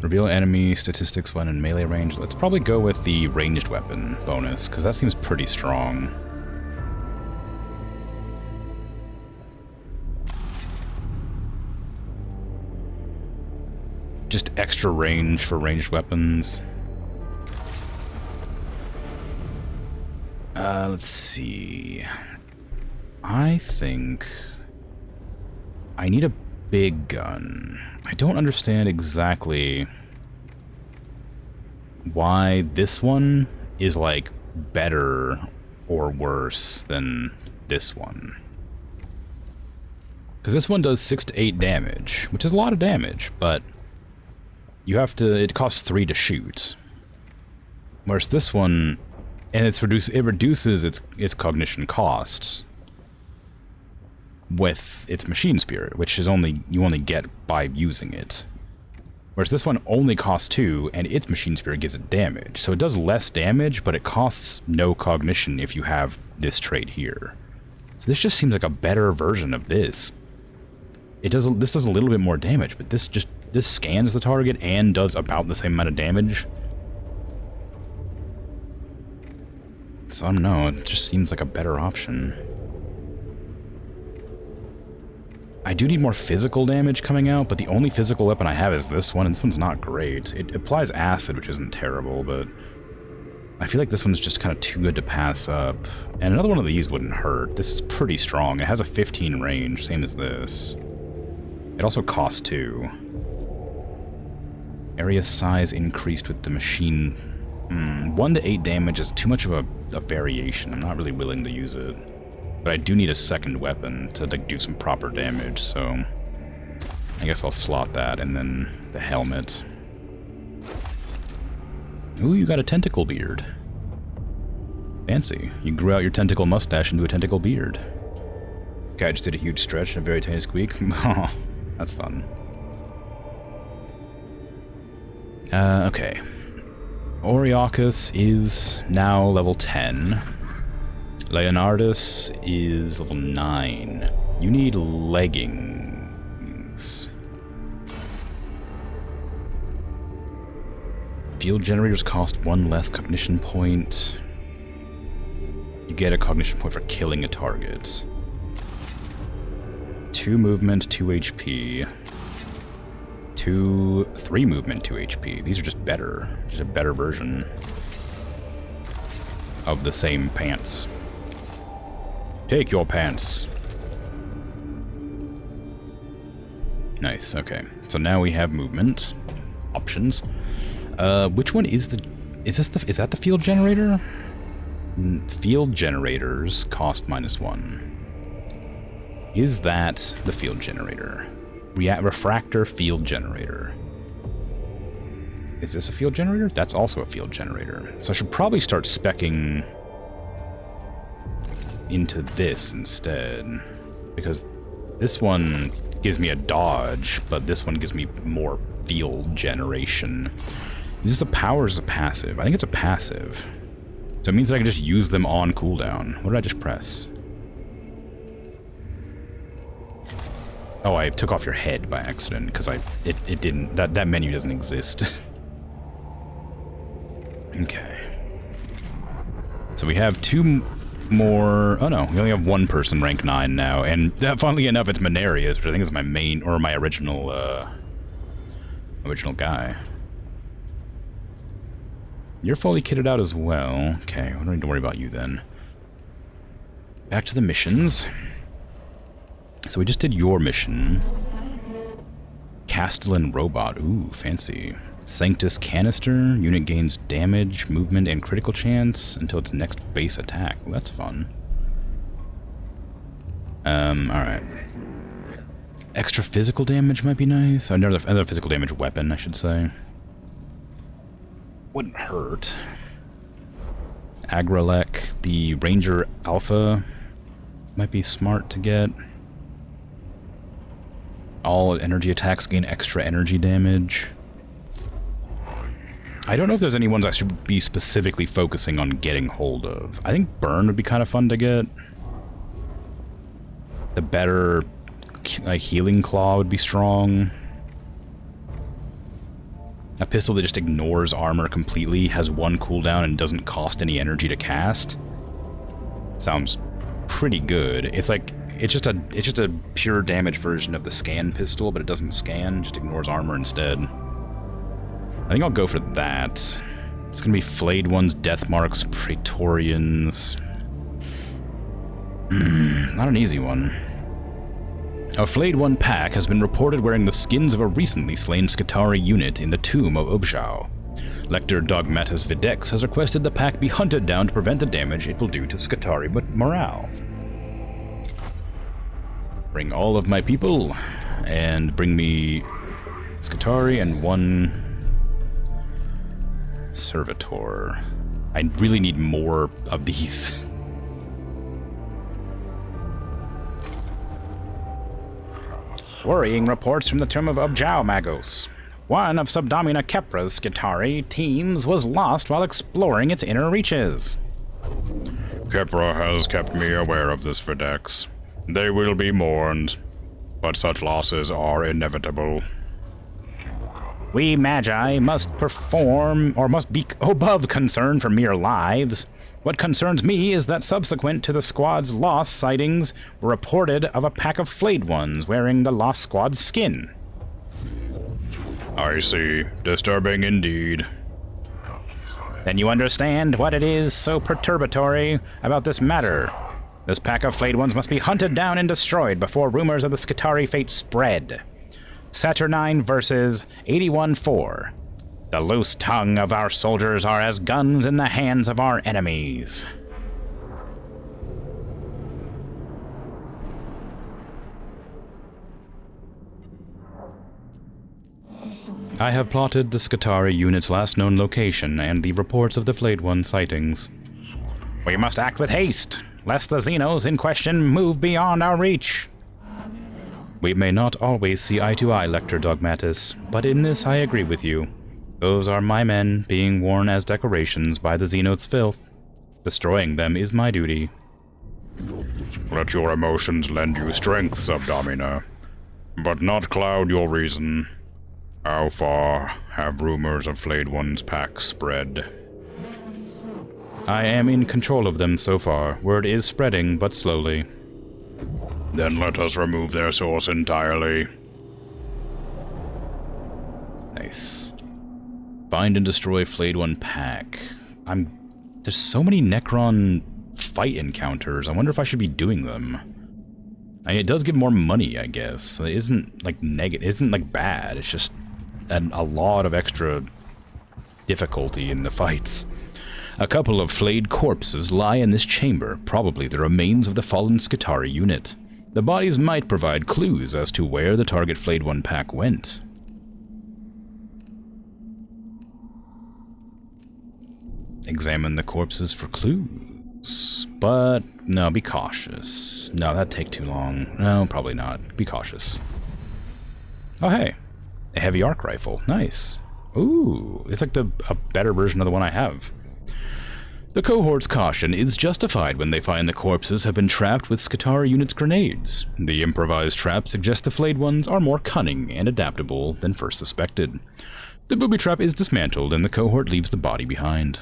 Reveal enemy statistics when in melee range. Let's probably go with the ranged weapon bonus, because that seems pretty strong. Just extra range for ranged weapons. Let's see. I think I need a big gun. I don't understand exactly why this one is, like, better or worse than this one. Because this one does 6 to 8 damage, which is a lot of damage, but you have to, it costs 3 to shoot. Whereas this one, and it reduces its cognition cost with its machine spirit, which is you only get by using it. Whereas this one only costs 2, and its machine spirit gives it damage. So it does less damage, but it costs no cognition if you have this trait here. So this just seems like a better version of this. This does a little bit more damage, but this scans the target and does about the same amount of damage. So I don't know, it just seems like a better option. I do need more physical damage coming out, but the only physical weapon I have is this one, and this one's not great. It applies acid, which isn't terrible, but I feel like this one's just kind of too good to pass up. And another one of these wouldn't hurt. This is pretty strong. It has a 15 range, same as this. It also costs 2. Area size increased with the machine. 1 to 8 damage is too much of a variation. I'm not really willing to use it. But I do need a second weapon to, like, do some proper damage, so I guess I'll slot that, and then the helmet. Ooh, you got a tentacle beard. Fancy. You grew out your tentacle mustache into a tentacle beard. Okay, I just did a huge stretch and a very tiny squeak. Oh, that's fun. Okay. Oriacus is now level 10. Leonardus is level 9. You need leggings. Field generators cost 1 less cognition point. You get a cognition point for killing a target. 2 movement, 2 HP. 3 movement, 2 HP. These are just better. Just a better version. of the same pants. Take your pants. Nice, okay. So now we have movement options. Which one is the... Is that the field generator? Field generators cost -1. Is that the field generator? Refractor field generator. Is this a field generator? That's also a field generator. So I should probably start speccing into this instead. Because this one gives me a dodge, but this one gives me more field generation. Is this a power or is it a passive? I think it's a passive. So it means that I can just use them on cooldown. What did I just press? Oh, I took off your head by accident, because it didn't... That menu doesn't exist. Okay. So we have 2 more... Oh no, we only have 1 person rank 9 now, and funnily enough, it's Mechanicus, which I think is my main, or my original guy. You're fully kitted out as well. Okay, I don't need to worry about you then. Back to the missions. So we just did your mission. Castellan Robot. Ooh, fancy. Sanctus Canister. Unit gains damage, movement, and critical chance until its next base attack. Ooh, that's fun. Alright. Extra physical damage might be nice. Another physical damage weapon, I should say. Wouldn't hurt. Agrelec, the Ranger Alpha, might be smart to get. All energy attacks gain extra energy damage. I don't know if there's any ones I should be specifically focusing on getting hold of. I think Burn would be kind of fun to get. The better Healing Claw would be strong. A pistol that just ignores armor completely, has 1 cooldown, and doesn't cost any energy to cast. Sounds pretty good. It's like it's just a pure damage version of the scan pistol, but it doesn't scan, just ignores armor instead. I think I'll go for that. It's gonna be Flayed Ones, Death Marks, Praetorians. Not an easy one. A Flayed One pack has been reported wearing the skins of a recently slain Skitarii unit in the tomb of Ubshao. Lector Dogmatus Videx has requested the pack be hunted down to prevent the damage it will do to Skitarii morale. Bring all of my people, and bring me Skitarii and 1 Servitor. I really need more of these. Worrying reports from the tomb of Troops.Magos. One of Subdomina Kepra's Skitarii teams was lost while exploring its inner reaches. Kepra has kept me aware of this, Videx. They will be mourned, but such losses are inevitable. We Magi must perform, or must be above concern for mere lives. What concerns me is that subsequent to the squad's lost sightings were reported of a pack of Flayed Ones wearing the lost squad's skin. I see. Disturbing indeed. Then you understand what it is so perturbatory about this matter. This pack of Flayed Ones must be hunted down and destroyed before rumors of the Skitarii fate spread. Saturnine versus 81-4. The loose tongue of our soldiers are as guns in the hands of our enemies. I have plotted the Skitarii unit's last known location and the reports of the Flayed One sightings. We must act with haste, lest the Xenos in question move beyond our reach. We may not always see eye to eye, Lector Dogmatus, but in this I agree with you. Those are my men, being worn as decorations by the Xenoth's filth. Destroying them is my duty. Let your emotions lend you strength, Subdomina, but not cloud your reason. How far have rumors of Flayed One's pack spread? I am in control of them so far. Word is spreading, but slowly. Then let us remove their source entirely. Nice. Find and destroy Flayed One pack. I'm There's so many Necron fight encounters. I wonder if I should be doing them. I mean, it does give more money, I guess. It isn't like negative. It isn't like bad. It's just a lot of extra difficulty in the fights. A couple of flayed corpses lie in this chamber, probably the remains of the fallen Skitarii unit. The bodies might provide clues as to where the target flayed one pack went. Examine the corpses for clues. But, no, be cautious. No, that'd take too long. No, probably not. Be cautious. Oh, hey. A heavy arc rifle. Nice. Ooh, it's like a better version of the one I have. The cohort's caution is justified when they find the corpses have been trapped with Skitarii unit's grenades. The improvised traps suggest the flayed ones are more cunning and adaptable than first suspected. The booby trap is dismantled and the cohort leaves the body behind.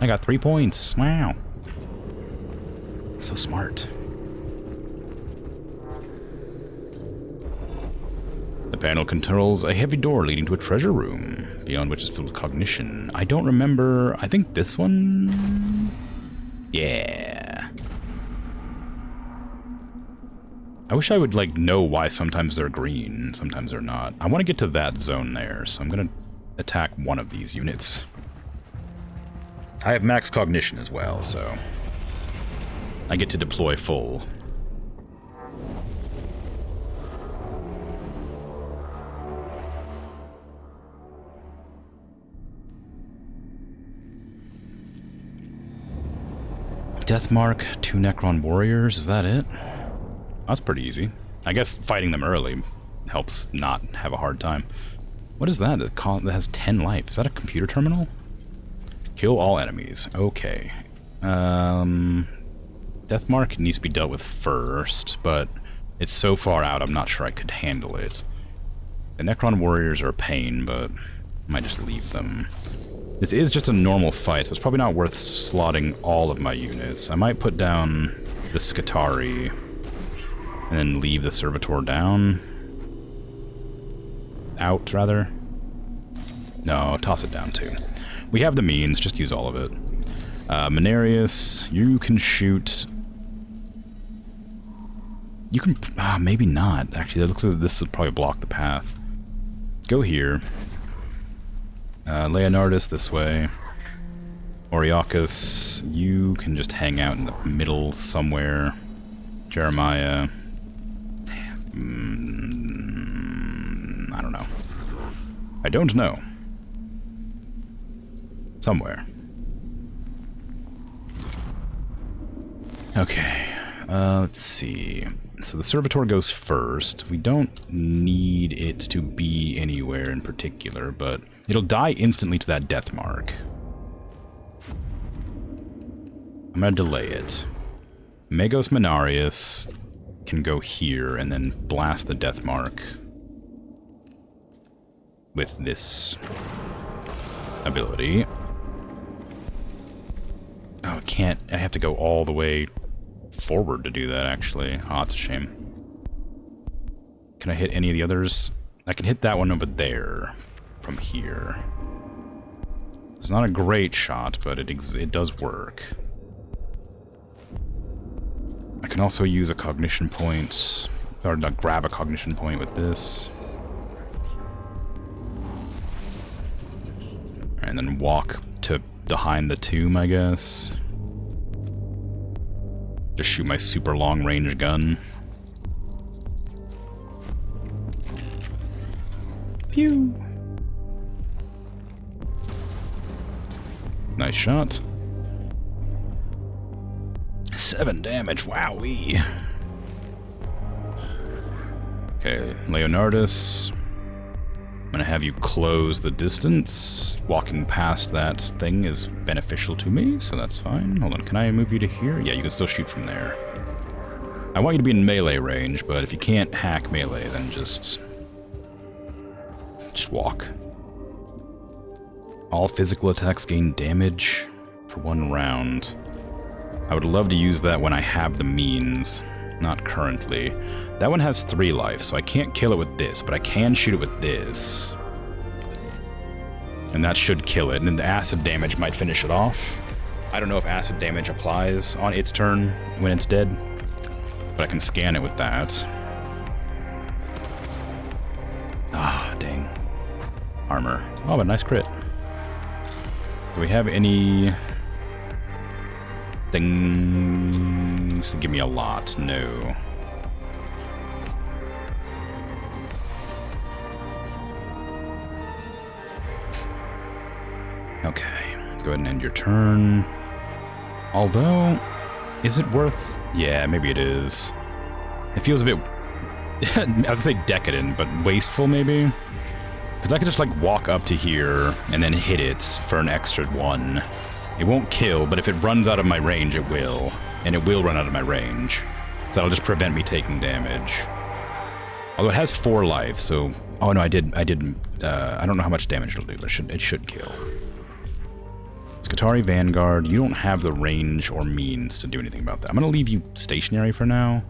I got 3 points. Wow. So smart. The panel controls a heavy door leading to a treasure room, beyond which is filled with cognition. I don't remember... I think this one? Yeah. I wish I would, like, know why sometimes they're green, sometimes they're not. I want to get to that zone there, so I'm going to attack one of these units. I have max cognition as well, so I get to deploy full. Deathmark, 2 Necron warriors, is that it? That's pretty easy. I guess fighting them early helps not have a hard time. What is that? That has 10 life. Is that a computer terminal? Kill all enemies. Okay. Deathmark needs to be dealt with first, but it's so far out I'm not sure I could handle it. The Necron warriors are a pain, but I might just leave them. This is just a normal fight, so it's probably not worth slotting all of my units. I might put down the Skitarii and then leave the Servitor down. Out, rather. No, toss it down too. We have the means, just use all of it. Mechanicus, you can shoot... You can... maybe not. Actually, it looks like this will probably block the path. Go here. Leonardus this way. Oriakis, you can just hang out in the middle somewhere. Jeremiah. I don't know. I don't know. Somewhere. Okay. Let's see. So the Servitor goes first. We don't need it to be anywhere in particular, but it'll die instantly to that death mark. I'm gonna delay it. Magos Mechanicus can go here and then blast the death mark with this ability. Oh, it can't. I have to go all the way forward to do that, actually. Oh, that's a shame. Can I hit any of the others? I can hit that one over there from here. It's not a great shot, but it does work. I can also use a cognition point, or not, grab a cognition point with this. And then walk to behind the tomb, I guess. Just shoot my super long range gun. Pew! Nice shot. 7 damage, wowee. Okay, Leonardus. I'm gonna have you close the distance. Walking past that thing is beneficial to me, so that's fine. Hold on, can I move you to here? Yeah, you can still shoot from there. I want you to be in melee range, but if you can't hack melee, then just walk. All physical attacks gain damage for 1 round. I would love to use that when I have the means. Not currently. That one has 3 life, so I can't kill it with this, but I can shoot it with this. And that should kill it, and the acid damage might finish it off. I don't know if acid damage applies on its turn when it's dead, but I can scan it with that. Ah, dang. Armor. Oh, but nice crit. Do we have any things to give me a lot? No. Okay, go ahead and end your turn. Although, is it worth... Yeah, maybe it is. It feels a bit, I was gonna say decadent, but wasteful maybe? Because I could just like walk up to here and then hit it for an extra 1. It won't kill, but if it runs out of my range, it will. And it will run out of my range. So that'll just prevent me taking damage. Although it has 4 life, so... Oh no, I don't know how much damage it'll do, but it should kill. Skitarii Vanguard, you don't have the range or means to do anything about that. I'm going to leave you stationary for now,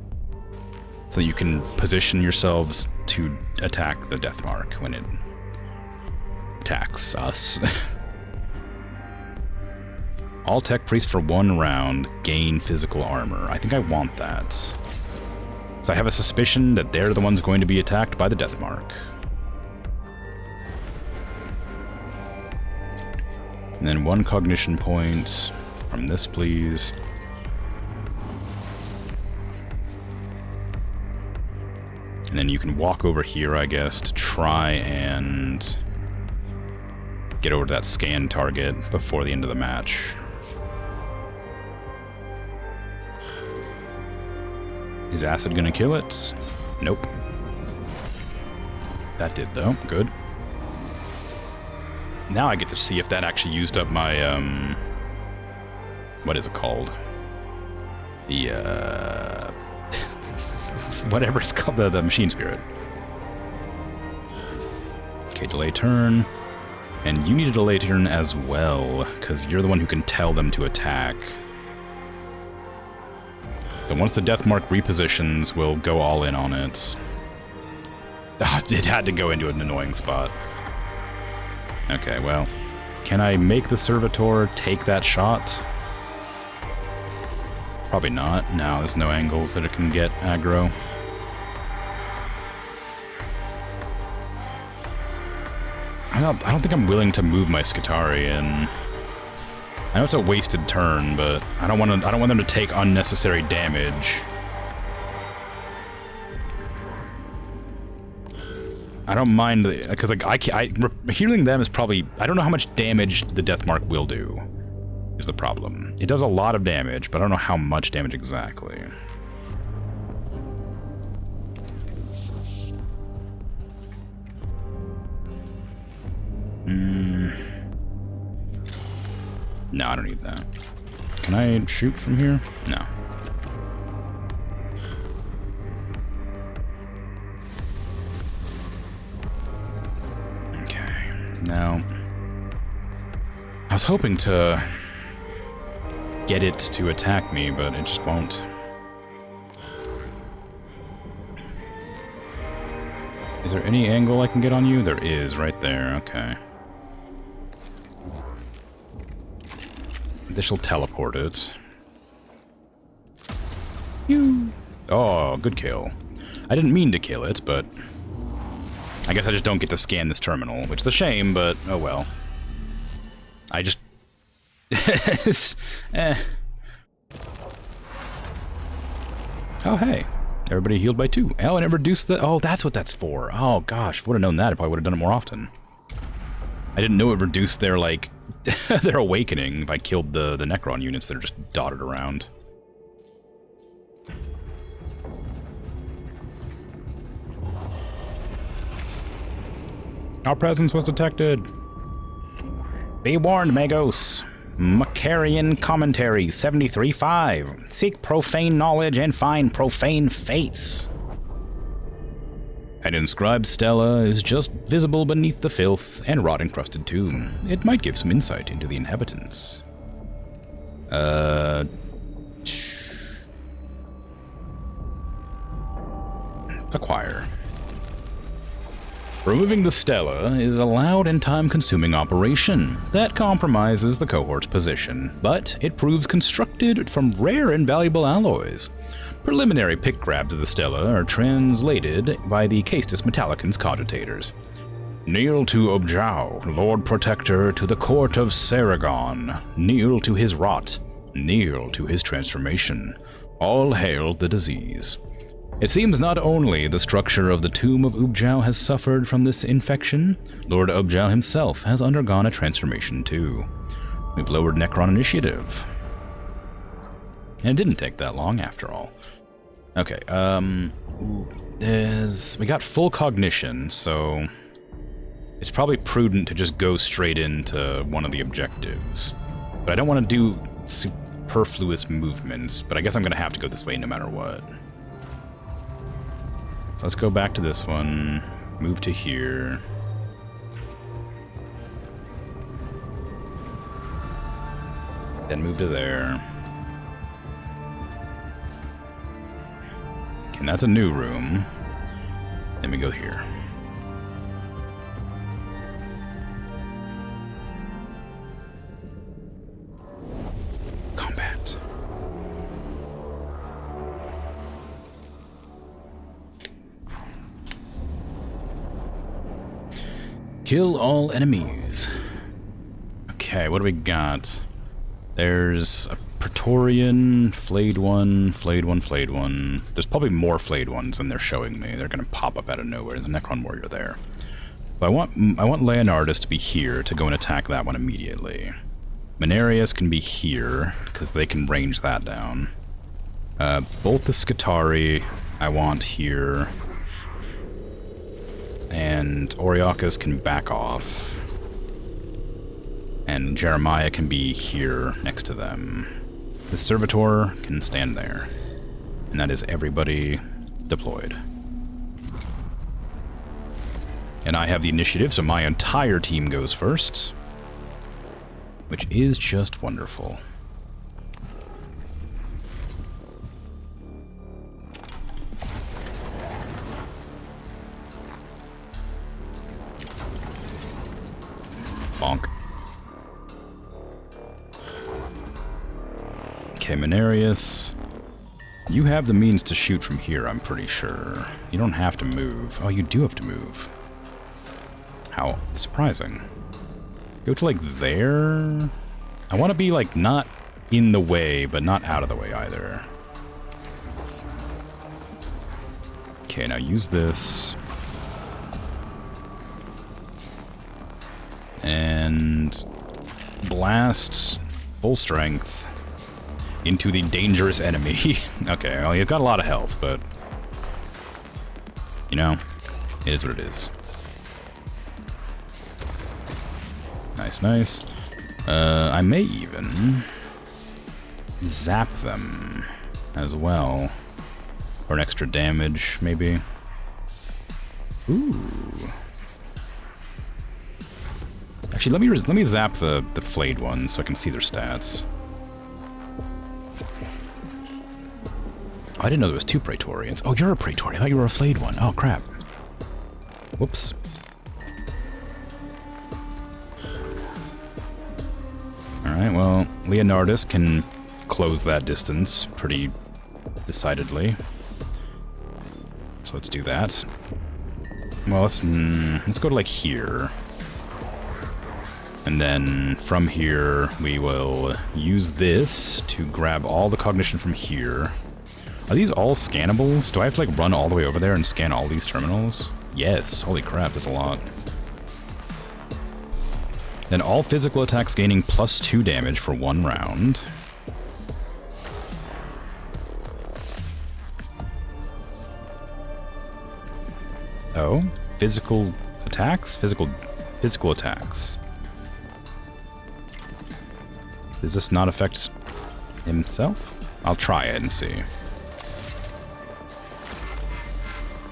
so that you can position yourselves to attack the Deathmark when it attacks us. All Tech Priests for 1 round gain physical armor. I think I want that. So I have a suspicion that they're the ones going to be attacked by the Deathmark. And then 1 cognition point from this, please. And then you can walk over here, I guess, to try and get over to that scan target before the end of the match. Is acid gonna kill it? Nope. That did, though. Good. Now I get to see if that actually used up my, what is it called? The, whatever it's called, the machine spirit. Okay, delay turn. And you need a delay turn as well, because you're the one who can tell them to attack. So once the Deathmark repositions, we'll go all in on it. It had to go into an annoying spot. Okay, well, can I make the Servitor take that shot? Probably not. No, there's no angles that it can get aggro. I don't think I'm willing to move my Skitarii in. I know it's a wasted turn, but I don't want them to take unnecessary damage. I don't mind, because like healing them is probably... I don't know how much damage the Deathmark will do, is the problem. It does a lot of damage, but I don't know how much damage exactly. No, I don't need that. Can I shoot from here? No. Now, I was hoping to get it to attack me, but it just won't. Is there any angle I can get on you? There is, right there, okay. This will teleport it. Oh, good kill. I didn't mean to kill it, but... I guess I just don't get to scan this terminal, which is a shame, but oh well. I just... Oh, hey. Everybody healed by 2. Oh, and it reduced the... Oh, that's what that's for. Oh, gosh. Would have known that if I would have done it more often. I didn't know it reduced their, like... their awakening if I killed the Necron units that are just dotted around. Our presence was detected. Be warned, Magos. Macarian Commentary 73.5. Seek profane knowledge and find profane fates. An inscribed stela is just visible beneath the filth and rot-encrusted tomb. It might give some insight into the inhabitants. Acquire. Removing the Stella is a loud and time-consuming operation that compromises the cohort's position, but it proves constructed from rare and valuable alloys. Preliminary pick grabs of the Stella are translated by the Castus Metallicans cogitators. Kneel to Objau, Lord Protector, to the court of Saragon. Kneel to his rot. Kneel to his transformation. All hail the disease. It seems not only the structure of the tomb of Ubjau has suffered from this infection, Lord Ubjau himself has undergone a transformation too. We've lowered Necron initiative. And it didn't take that long after all. Okay, we got full cognition, so it's probably prudent to just go straight into one of the objectives. But I don't want to do superfluous movements, but I guess I'm going to have to go this way no matter what. So let's go back to this one, move to here. Then move to there. Okay, and that's a new room. Then we go here. Combat. Kill all enemies. Okay, what do we got? There's a Praetorian, flayed one, flayed one, flayed one. There's probably more flayed ones than they're showing me. They're gonna pop up out of nowhere. There's a Necron warrior there. But I want Leonardus to be here to go and attack that one immediately. Menarius can be here, because they can range that down. Both the Scutari I want here. And Oriakas can back off. And Jeremiah can be here next to them. The Servitor can stand there. And that is everybody deployed. And I have the initiative, so my entire team goes first. Which is just wonderful. Bonk. Okay, Menarius. You have the means to shoot from here, I'm pretty sure. You don't have to move. Oh, you do have to move. How surprising. Go to, like, there? I want to be, like, not in the way, but not out of the way either. Okay, now use this. And blast full strength into the dangerous enemy. Okay, well, he's got a lot of health, but you know, it is what it is. Nice, nice. I may even zap them as well for an extra damage, maybe. Ooh. Actually, let me zap the flayed ones so I can see their stats. Oh, I didn't know there was two Praetorians. Oh, you're a Praetorian. I thought you were a flayed one. Oh, crap. Whoops. Alright, well, Leonardus can close that distance pretty decidedly. So let's do that. Well, let's go to, like, here. And then from here, we will use this to grab all the cognition from here. Are these all scannables? Do I have to, like, run all the way over there and scan all these terminals? Yes. Holy crap, that's a lot. Then all physical attacks gaining +2 damage for 1 round. Oh, physical attacks? Physical attacks. Does this not affect himself? I'll try it and see.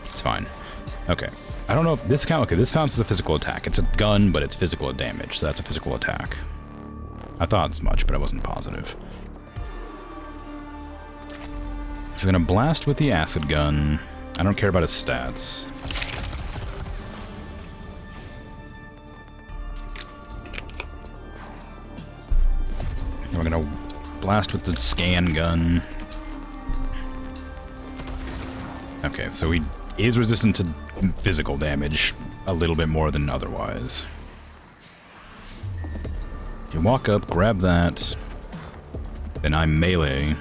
It's fine. Okay. I don't know if this counts. Okay, this counts as a physical attack. It's a gun, but it's physical damage, so that's a physical attack. I thought as much, but I wasn't positive. So we're gonna blast with the acid gun. I don't care about his stats. blast with the scan gun. Okay, so he is resistant to physical damage a little bit more than otherwise. If you walk up, grab that, then I melee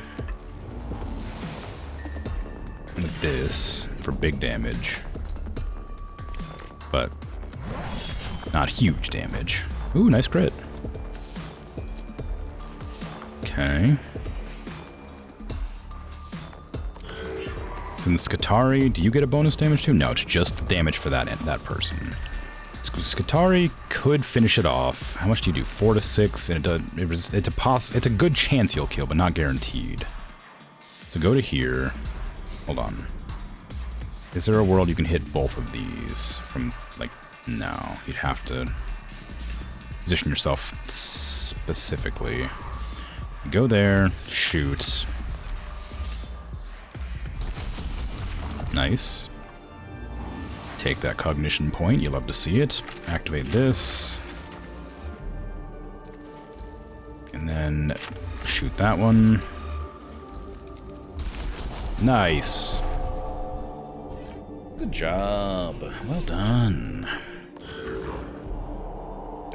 with this for big damage. But not huge damage. Ooh, nice crit. Okay. In the Skitarii, do you get a bonus damage too? No, it's just damage for that person. Skitarii could finish it off. How much do you do? 4 to 6, and it's a good chance you'll kill, but not guaranteed. So go to here. Hold on. Is there a world you can hit both of these from, like, no. You'd have to position yourself specifically. Go there, shoot. Nice. Take that cognition point, you love to see it. Activate this. And then shoot that one. Nice. Good job. Well done.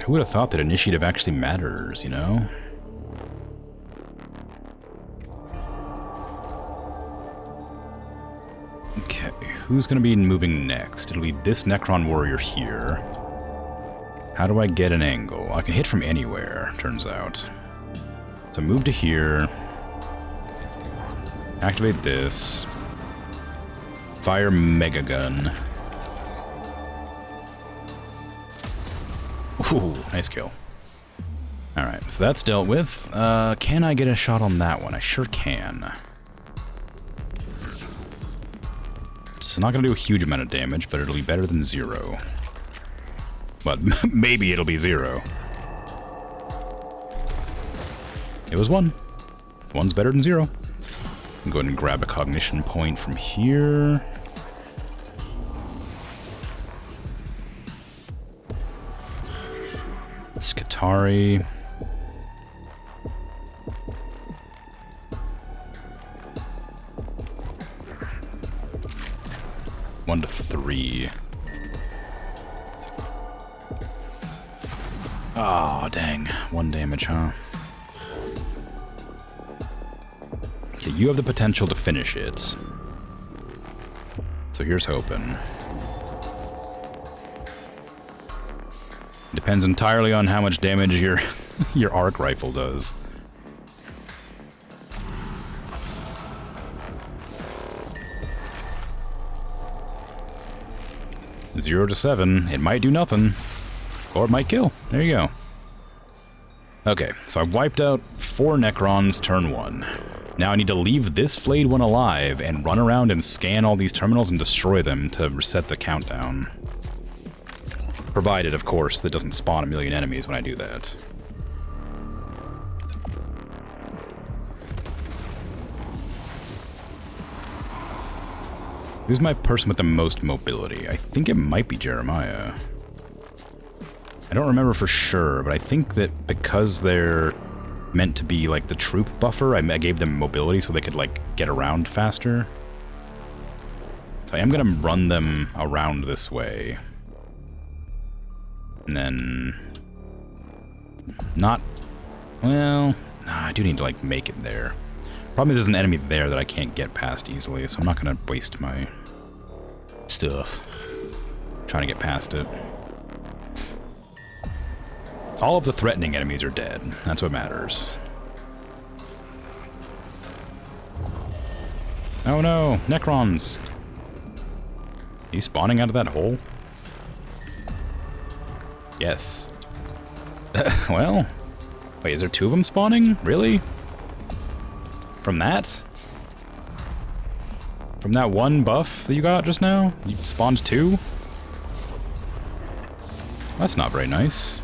Who would have thought that initiative actually matters, you know? Okay, who's going to be moving next? It'll be this Necron warrior here. How do I get an angle? I can hit from anywhere, turns out. So move to here. Activate this. Fire Mega Gun. Ooh, nice kill. Alright, so that's dealt with. Can I get a shot on that one? I sure can. It's not going to do a huge amount of damage, but it'll be better than 0. But maybe it'll be 0. It was 1. 1's better than 0. Go ahead and grab a cognition point from here. Skitarii. One to 3. Oh, dang. 1 damage, huh? Okay, you have the potential to finish it. So here's hoping. Depends entirely on how much damage your your arc rifle does. Zero to 7. It might do nothing. Or it might kill. There you go. Okay, so I wiped out 4 Necrons turn 1. Now I need to leave this flayed one alive and run around and scan all these terminals and destroy them to reset the countdown. Provided, of course, that doesn't spawn a million enemies when I do that. Who's my person with the most mobility? I think it might be Jeremiah. I don't remember for sure, but I think that because they're meant to be like the troop buffer, I gave them mobility so they could like get around faster. So I am gonna run them around this way. And then... Well... I do need to like make it there. Problem is there's an enemy there that I can't get past easily, so I'm not gonna waste my stuff trying to get past it. All of the threatening enemies are dead. That's what matters. Oh no! Necrons! Are you spawning out of that hole? Yes. Well... Wait, is there 2 of them spawning? Really? From that? From that one buff that you got just now? You spawned 2? That's not very nice.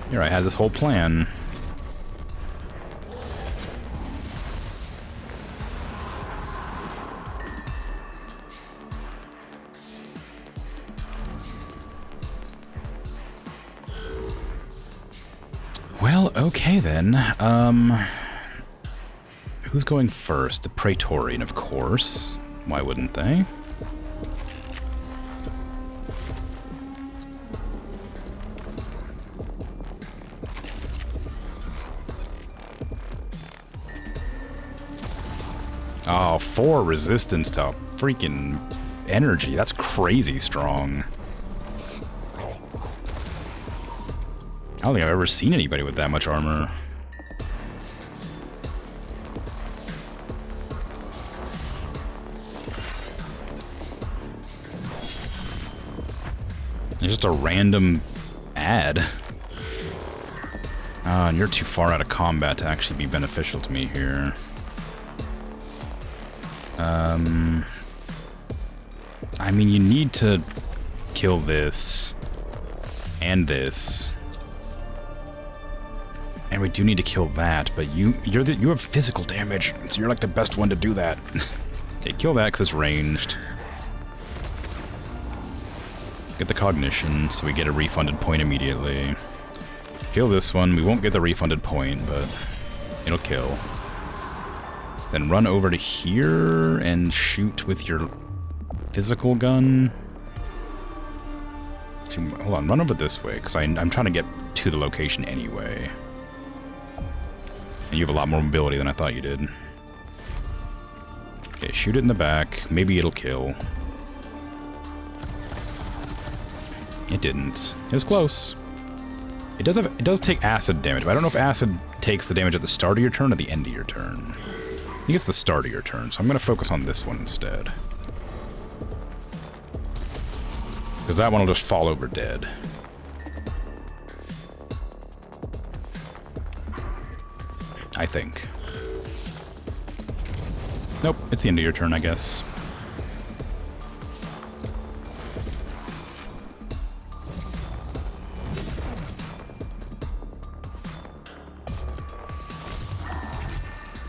Here, I had this whole plan. Well, okay then. Who's going first? The Praetorian, of course. Why wouldn't they? Oh, 4 resistance to freaking energy. That's crazy strong. I don't think I've ever seen anybody with that much armor. It's just a random ad. And you're too far out of combat to actually be beneficial to me here. I mean, you need to kill this and this. And we do need to kill that, but you have physical damage, so you're like the best one to do that. Okay, kill that because it's ranged. Get the cognition, so we get a refunded point immediately. Kill this one. We won't get the refunded point, but it'll kill. Then run over to here and shoot with your physical gun. Actually, hold on, run over this way, because I'm trying to get to the location anyway. And you have a lot more mobility than I thought you did. Okay, shoot it in the back. Maybe it'll kill. It didn't. It was close. It does take acid damage, but I don't know if acid takes the damage at the start of your turn or the end of your turn. I think it's the start of your turn, so I'm going to focus on this one instead. Because that one will just fall over dead. I think. Nope, it's the end of your turn, I guess.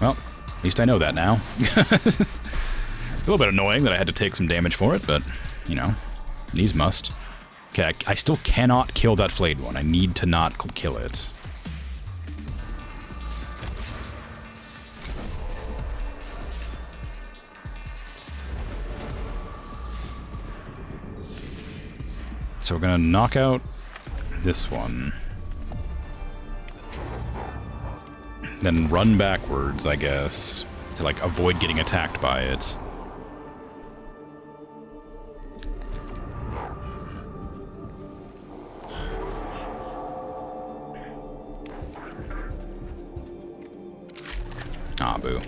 Well, at least I know that now. It's a little bit annoying that I had to take some damage for it, but, you know, these must. Okay, I still cannot kill that flayed one. I need to not kill it. So we're gonna knock out this one. Then run backwards, I guess, to like avoid getting attacked by it. Ah, boo.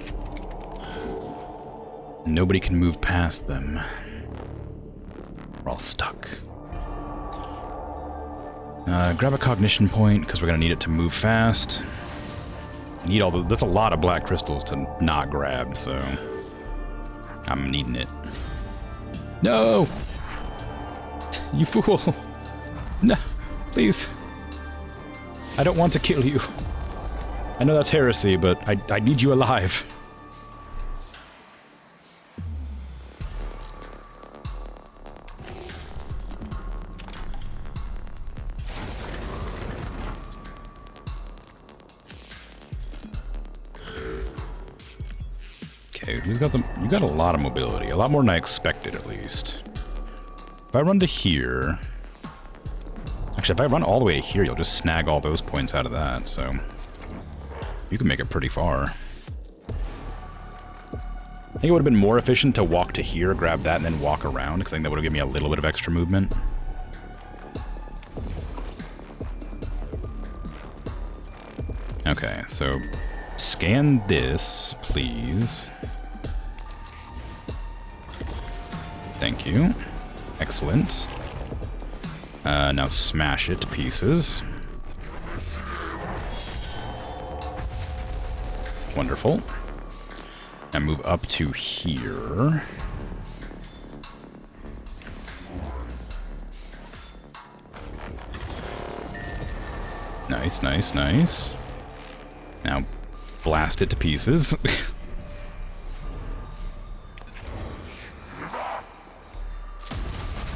Nobody can move past them. We're all stuck. Grab a cognition point, because we're going to need it to move fast. I need all the... That's a lot of black crystals to not grab, so... I'm needing it. No! You fool! No, please. I don't want to kill you. I know that's heresy, but I need you alive. Okay, who's got the... You got a lot of mobility. A lot more than I expected, at least. If I run to here... Actually, if I run all the way to here, you'll just snag all those points out of that, so... You can make it pretty far. I think it would have been more efficient to walk to here, grab that, and then walk around, because I think that would have given me a little bit of extra movement. Okay, so... Scan this, please. Thank you. Excellent. Now smash it to pieces. Wonderful. Now move up to here. Nice, nice, nice. Now blast it to pieces.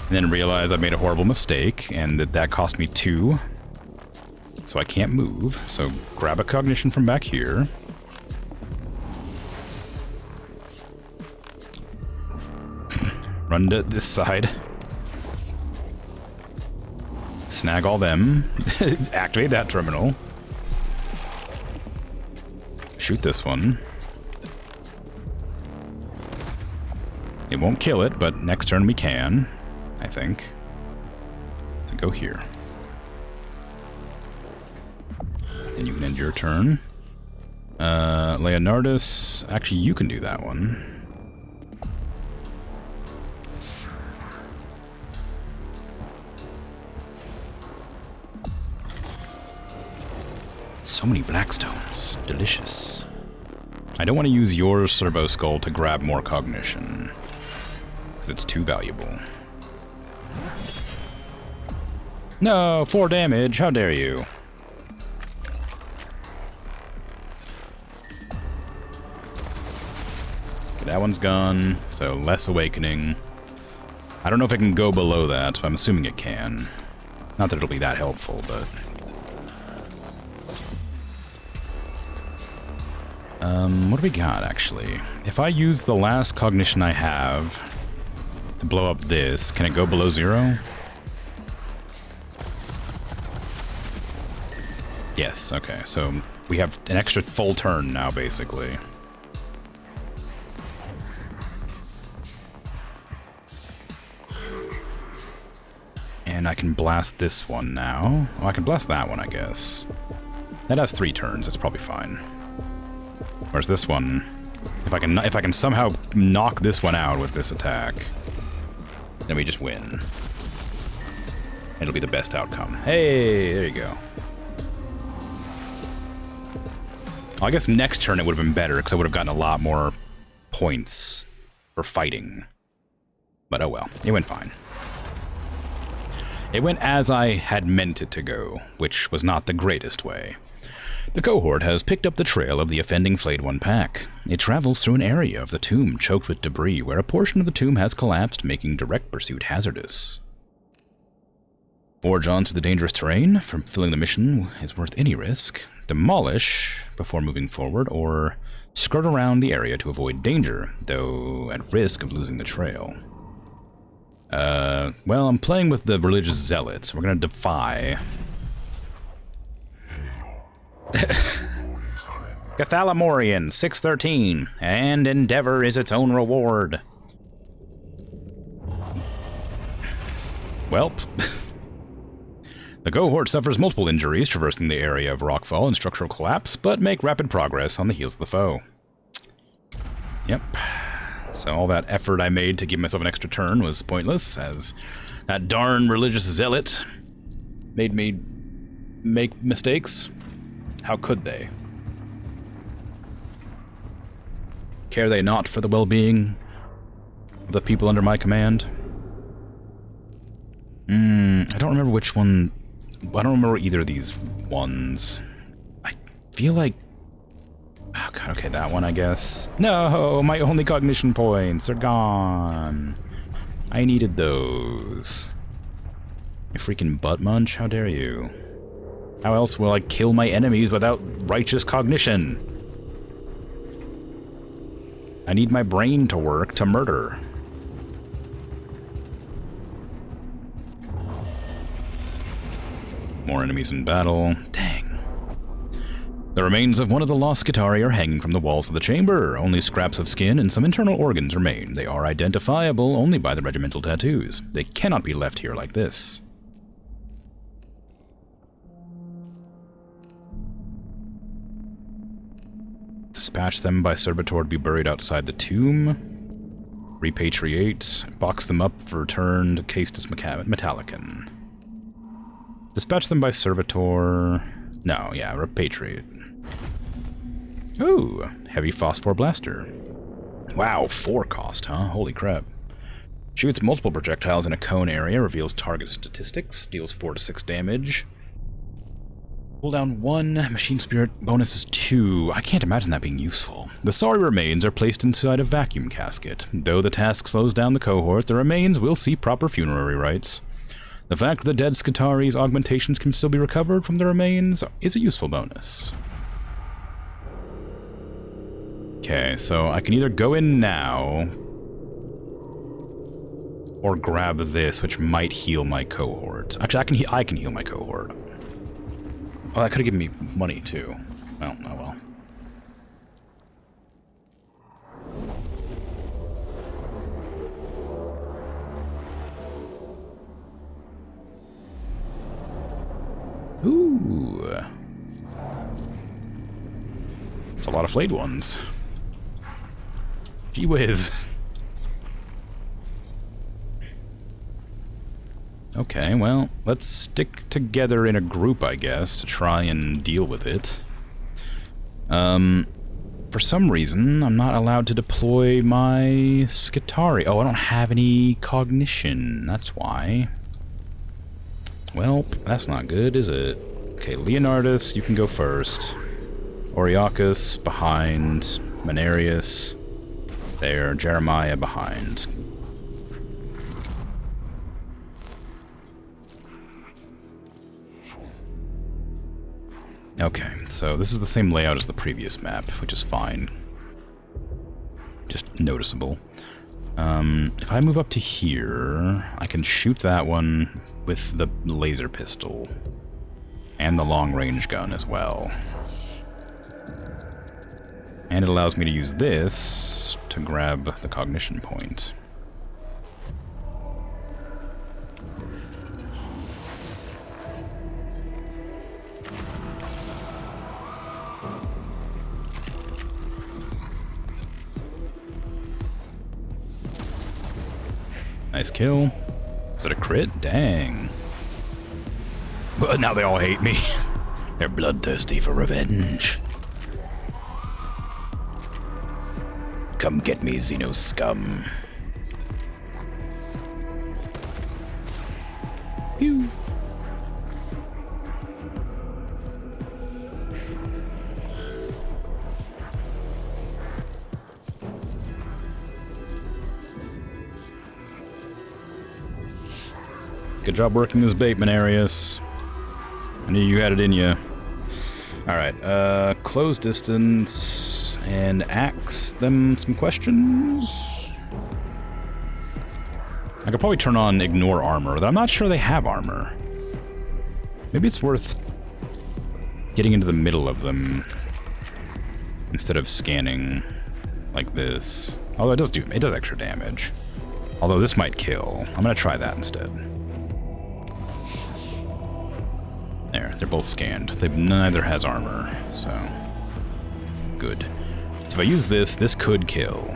And then realize I made a horrible mistake, and that cost me 2. so I can't move. So grab a cognition from back here. Run to this side. Snag all them. Activate that terminal. Shoot this one. It won't kill it, but next turn we can, I think. So go here. And you can end your turn. Leonardus, actually you can do that one. So many blackstones. Delicious. I don't want to use your Servo Skull to grab more cognition, because it's too valuable. No, 4 damage. How dare you? Okay, that one's gone, so less awakening. I don't know if it can go below that, but I'm assuming it can. Not that it'll be that helpful, but... what do we got, actually? If I use the last cognition I have to blow up this, can it go below 0? Yes, okay, so we have an extra full turn now, basically. And I can blast this one now. Oh, I can blast that one, I guess. That has 3 turns, it's probably fine. Whereas this one, if I can somehow knock this one out with this attack, then we just win. It'll be the best outcome. Hey, there you go. Well, I guess next turn it would have been better, because I would have gotten a lot more points for fighting. But oh well, it went fine. It went as I had meant it to go, which was not the greatest way. The cohort has picked up the trail of the offending Flayed One pack. It travels through an area of the tomb choked with debris, where a portion of the tomb has collapsed, making direct pursuit hazardous. Forge on through the dangerous terrain. Fulfilling the mission is worth any risk. Demolish before moving forward, or skirt around the area to avoid danger, though at risk of losing the trail. Well, I'm playing with the religious zealots. We're gonna defy. Cathalamorian, 613, and endeavor is its own reward. Welp. The cohort suffers multiple injuries traversing the area of rockfall and structural collapse, but make rapid progress on the heels of the foe. Yep. So all that effort I made to give myself an extra turn was pointless, as that darn religious zealot made me make mistakes. How could they? Care they not for the well-being of the people under my command? I don't remember which one... I don't remember either of these ones. I feel like... Oh god, okay, that one, I guess. No, my only cognition points are gone. I needed those. You freaking butt munch, how dare you? How else will I kill my enemies without righteous cognition? I need my brain to work to murder. More enemies in battle. Dang. The remains of one of the lost Skitarii are hanging from the walls of the chamber. Only scraps of skin and some internal organs remain. They are identifiable only by the regimental tattoos. They cannot be left here like this. Dispatch them by servitor to be buried outside the tomb. Repatriate. Box them up for return to Castus Metallicon. Dispatch them by servitor. No, yeah, repatriate. Ooh, heavy phosphor blaster. Wow, 4 cost, huh? Holy crap. Shoots multiple projectiles in a cone area, reveals target statistics, deals 4 to 6 damage. Cooldown 1, machine spirit bonus is 2. I can't imagine that being useful. The sorry remains are placed inside a vacuum casket. Though the task slows down the cohort, the remains will see proper funerary rites. The fact that dead Skitari's augmentations can still be recovered from the remains is a useful bonus. Okay, so I can either go in now or grab this, which might heal my cohort. Actually, I can heal my cohort. Oh, that could have given me money too. Well, oh well. Ooh. It's a lot of flayed ones. Gee whiz. Okay, well, let's stick together in a group, I guess, to try and deal with it. For some reason, I'm not allowed to deploy my Skitari. Oh, I don't have any cognition. That's why. Well, that's not good, is it? Okay, Leonardus, you can go first. Oriacus behind. Menarius there. Jeremiah behind. Okay, so this is the same layout as the previous map, which is fine. Just noticeable. If I move up to here, I can shoot that one with the laser pistol. And the long-range gun as well. And it allows me to use this to grab the cognition point. Nice kill. Is it a crit? Dang. But now they all hate me. They're bloodthirsty for revenge. Come get me, Xeno scum. Pew. Good job working this bait, Menarius. I knew you had it in you. Alright, close distance and ask them some questions. I could probably turn on ignore armor, but I'm not sure they have armor. Maybe it's worth getting into the middle of them instead of scanning like this. Although it does extra damage. Although this might kill. I'm gonna try that instead. There, they're both scanned. Neither has armor, so good. So if I use this, this could kill.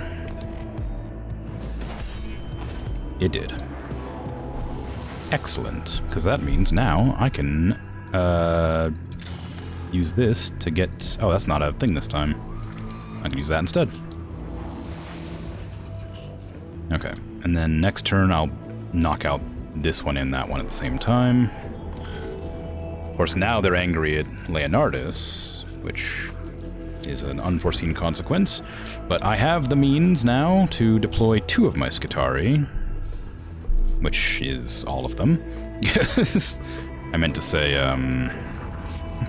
It did. Excellent, because that means now I can use this to get... Oh, that's not a thing this time. I can use that instead. Okay, and then next turn I'll knock out this one and that one at the same time. Of course, now they're angry at Leonardus, which is an unforeseen consequence. But I have the means now to deploy 2 of my Skitari, which is all of them. I meant to say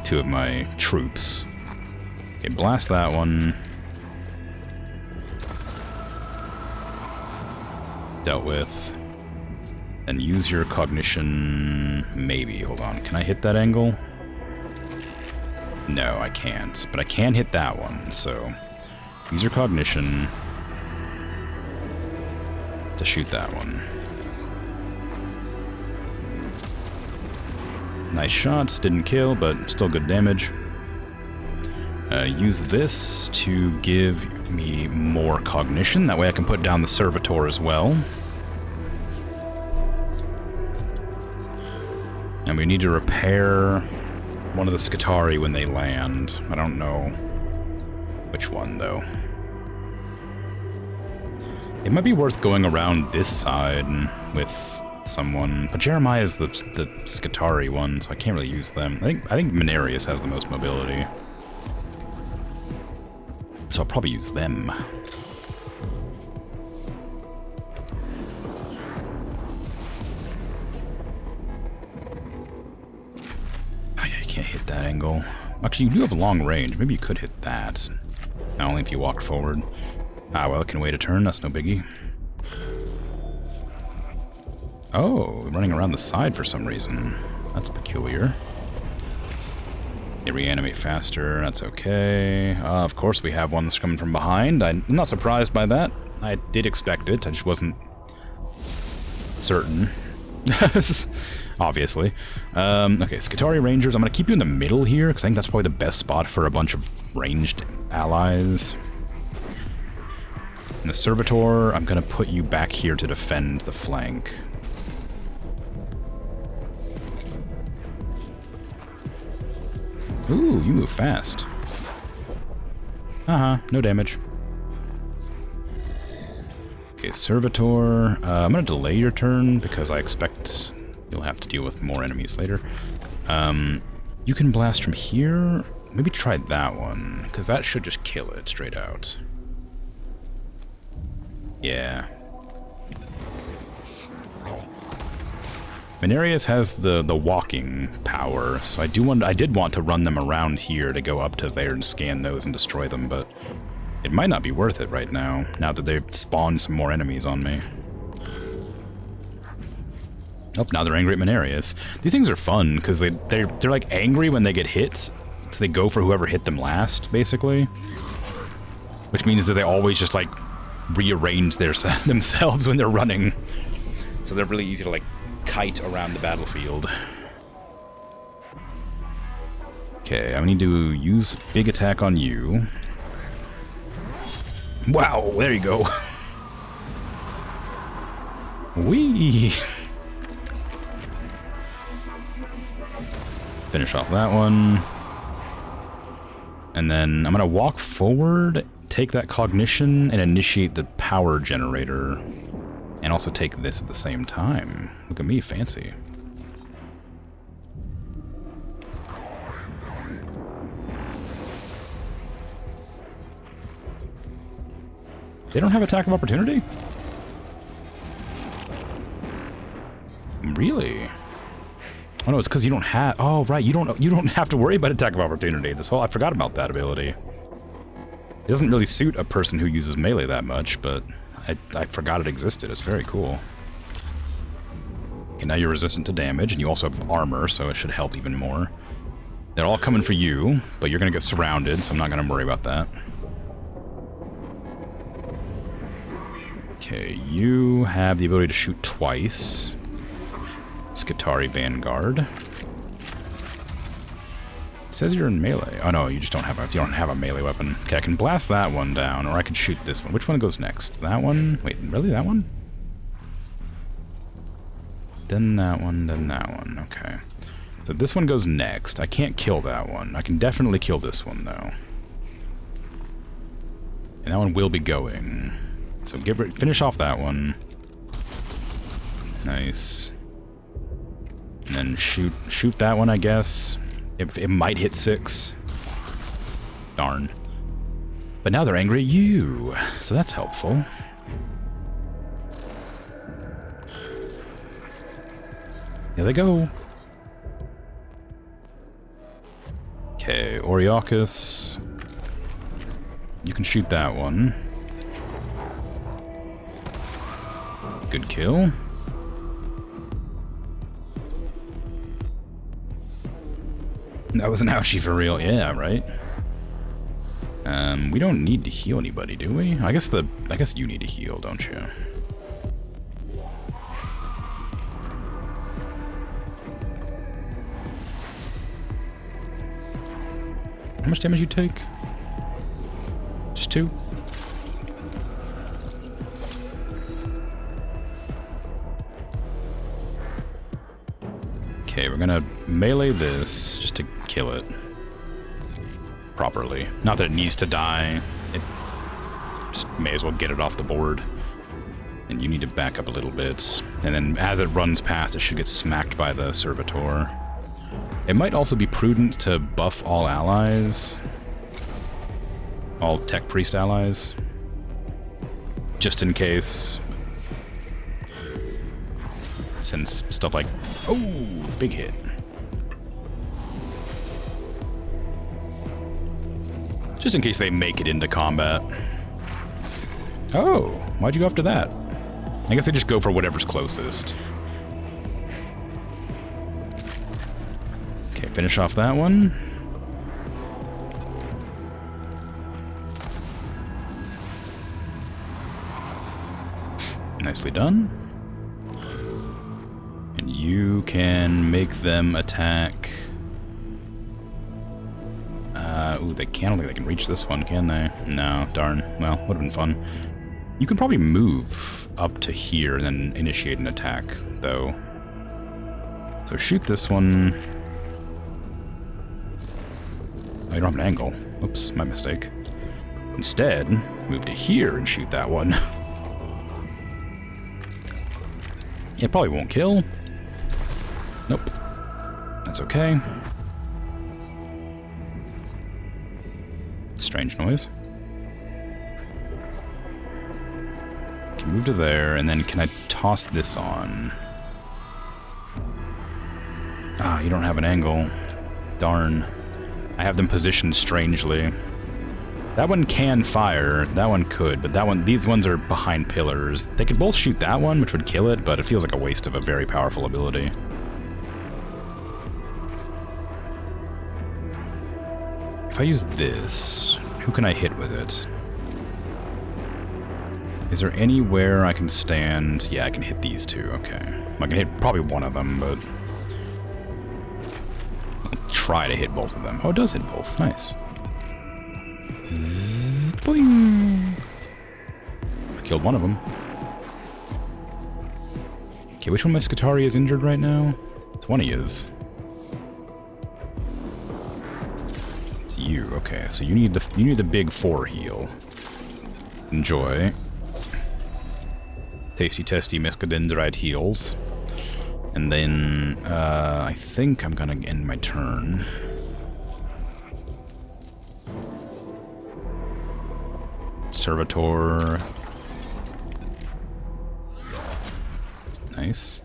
2 of my troops. Okay, blast that one. Dealt with. And use your cognition... Maybe. Hold on. Can I hit that angle? No, I can't. But I can hit that one, so... Use your cognition... to shoot that one. Nice shots. Didn't kill, but still good damage. Use this to give me more cognition. That way I can put down the servitor as well. And we need to repair one of the Skitari when they land. I don't know which one, though. It might be worth going around this side with someone. But Jeremiah is the Skitari one, so I can't really use them. I think Menarius has the most mobility. So I'll probably use them. Actually, you do have a long range. Maybe you could hit that. Only if you walk forward. Ah, well, it can wait a turn. That's no biggie. Oh, running around the side for some reason. That's peculiar. They reanimate faster. That's okay. Of course, we have one that's coming from behind. I'm not surprised by that. I did expect it. I just wasn't certain. Obviously. Okay, Skitarii Rangers. I'm going to keep you in the middle here, because I think that's probably the best spot for a bunch of ranged allies. And the Servitor, I'm going to put you back here to defend the flank. Ooh, you move fast. No damage. Okay, Servitor. I'm going to delay your turn because I expect you'll have to deal with more enemies later. You can blast from here. Maybe try that one, because that should just kill it straight out. Yeah. Mechanicus has the walking power, so I did want to run them around here to go up to there and scan those and destroy them, but it might not be worth it right now that they've spawned some more enemies on me. Oh, now they're angry at Mechanicus. These things are fun, because they're like angry when they get hit, so they go for whoever hit them last, basically. Which means that they always just, like, rearrange themselves when they're running. So they're really easy to, like, kite around the battlefield. Okay, I need to use big attack on you. Wow, there you go. Whee! Finish off that one. And then I'm gonna walk forward, take that cognition, and initiate the power generator. And also take this at the same time. Look at me, fancy. They don't have attack of opportunity? Really? Oh no, it's because you don't have... Oh right, you don't have to worry about attack of opportunity. I forgot about that ability. It doesn't really suit a person who uses melee that much, but I forgot it existed. It's very cool. Okay, now you're resistant to damage, and you also have armor, so it should help even more. They're all coming for you, but you're going to get surrounded, so I'm not going to worry about that. Okay, you have the ability to shoot twice. Skitarii Vanguard. It says you're in melee. Oh no, you just don't have a melee weapon. Okay, I can blast that one down, or I can shoot this one. Which one goes next? That one? Wait, really? That one? Then that one, then that one. Okay. So this one goes next. I can't kill that one. I can definitely kill this one, though. And that one will be going. So finish off that one. Nice. And then shoot that one, I guess. It might hit 6. Darn. But now they're angry at you, so that's helpful. Here they go. Okay, Oriakis. You can shoot that one. Good kill. That was an ouchie for real. Yeah, right. We don't need to heal anybody, do we? I guess you need to heal, don't you? How much damage you take? Just 2? Okay, we're gonna melee this just to kill it properly. Not that it needs to die. It just may as well get it off the board. And you need to back up a little bit. And then as it runs past, it should get smacked by the Servitor. It might also be prudent to buff all allies. All Tech Priest allies. Just in case. Since stuff like... Oh, big hit. Just in case they make it into combat. Oh, why'd you go after that? I guess they just go for whatever's closest. Okay, finish off that one. Nicely done. And you can make them attack. Ooh, they can't. I don't think they can reach this one, can they? No, darn. Well, would have been fun. You can probably move up to here and then initiate an attack, though. So shoot this one. Oh, you don't have an angle. Oops, my mistake. Instead, move to here and shoot that one. It probably won't kill. Nope. That's okay. Strange noise. Can move to there, and then can I toss this on? Ah, you don't have an angle. Darn. I have them positioned strangely. That one can fire, that one could, but that one, these ones are behind pillars. They could both shoot that one, which would kill it, but it feels like a waste of a very powerful ability. If I use this, who can I hit with it? Is there anywhere I can stand? Yeah, I can hit these two, okay. I can hit probably one of them, but I'll try to hit both of them. Oh, it does hit both, nice. Boing. I killed one of them. Okay, which one of my Skitarii is injured right now? It's one he is. It's you. Okay, so you need the big 4 heal. Enjoy. Tasty, testy Mescadendrite heals. And then I think I'm gonna end my turn. Servitor. Nice.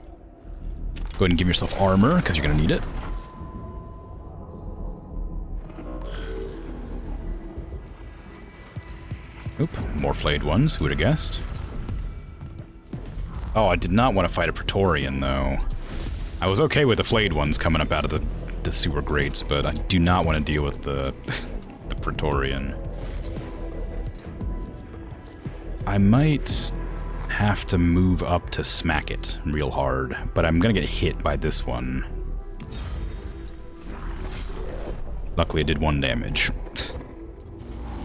Go ahead and give yourself armor, because you're going to need it. Oop, more flayed ones. Who would have guessed? Oh, I did not want to fight a Praetorian, though. I was okay with the flayed ones coming up out of the sewer grates, but I do not want to deal with the Praetorian. I might have to move up to smack it real hard, but I'm gonna get hit by this one. Luckily, it did 1 damage.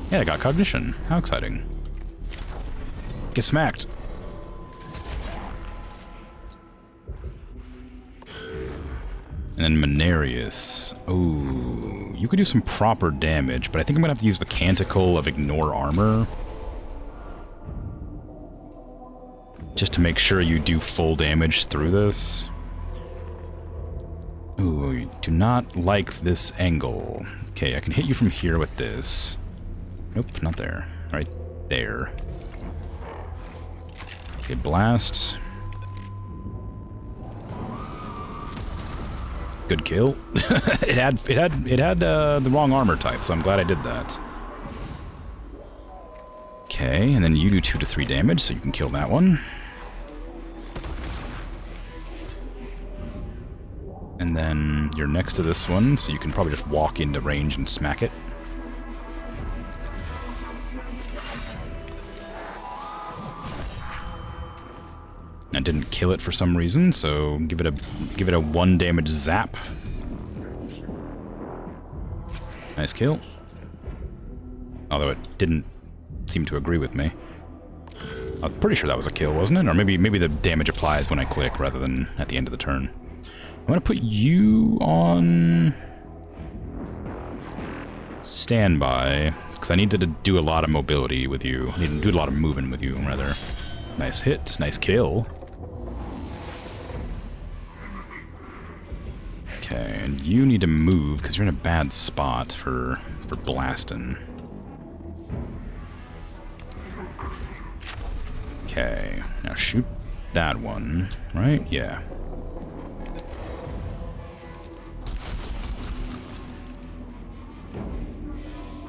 Yeah, I got cognition. How exciting. Get smacked. And then Menarius. Oh, you could do some proper damage, but I think I'm gonna have to use the Canticle of Ignore Armor. Just to make sure you do full damage through this. Ooh, you do not like this angle. Okay, I can hit you from here with this. Nope, not there. Right there. Okay, blast. Good kill. it had the wrong armor type, so I'm glad I did that. Okay, and then you do 2 to 3 damage, so you can kill that one. And then you're next to this one, so you can probably just walk into range and smack it. I didn't kill it for some reason, so give it a 1 damage zap. Nice kill. Although it didn't seem to agree with me. I'm pretty sure that was a kill, wasn't it? Or maybe the damage applies when I click rather than at the end of the turn. I'm gonna put you on standby, because I need to do a lot of mobility with you. I need to do a lot of moving with you, rather. Nice hit, nice kill. Okay, and you need to move, because you're in a bad spot for blasting. Okay, now shoot that one, right? Yeah.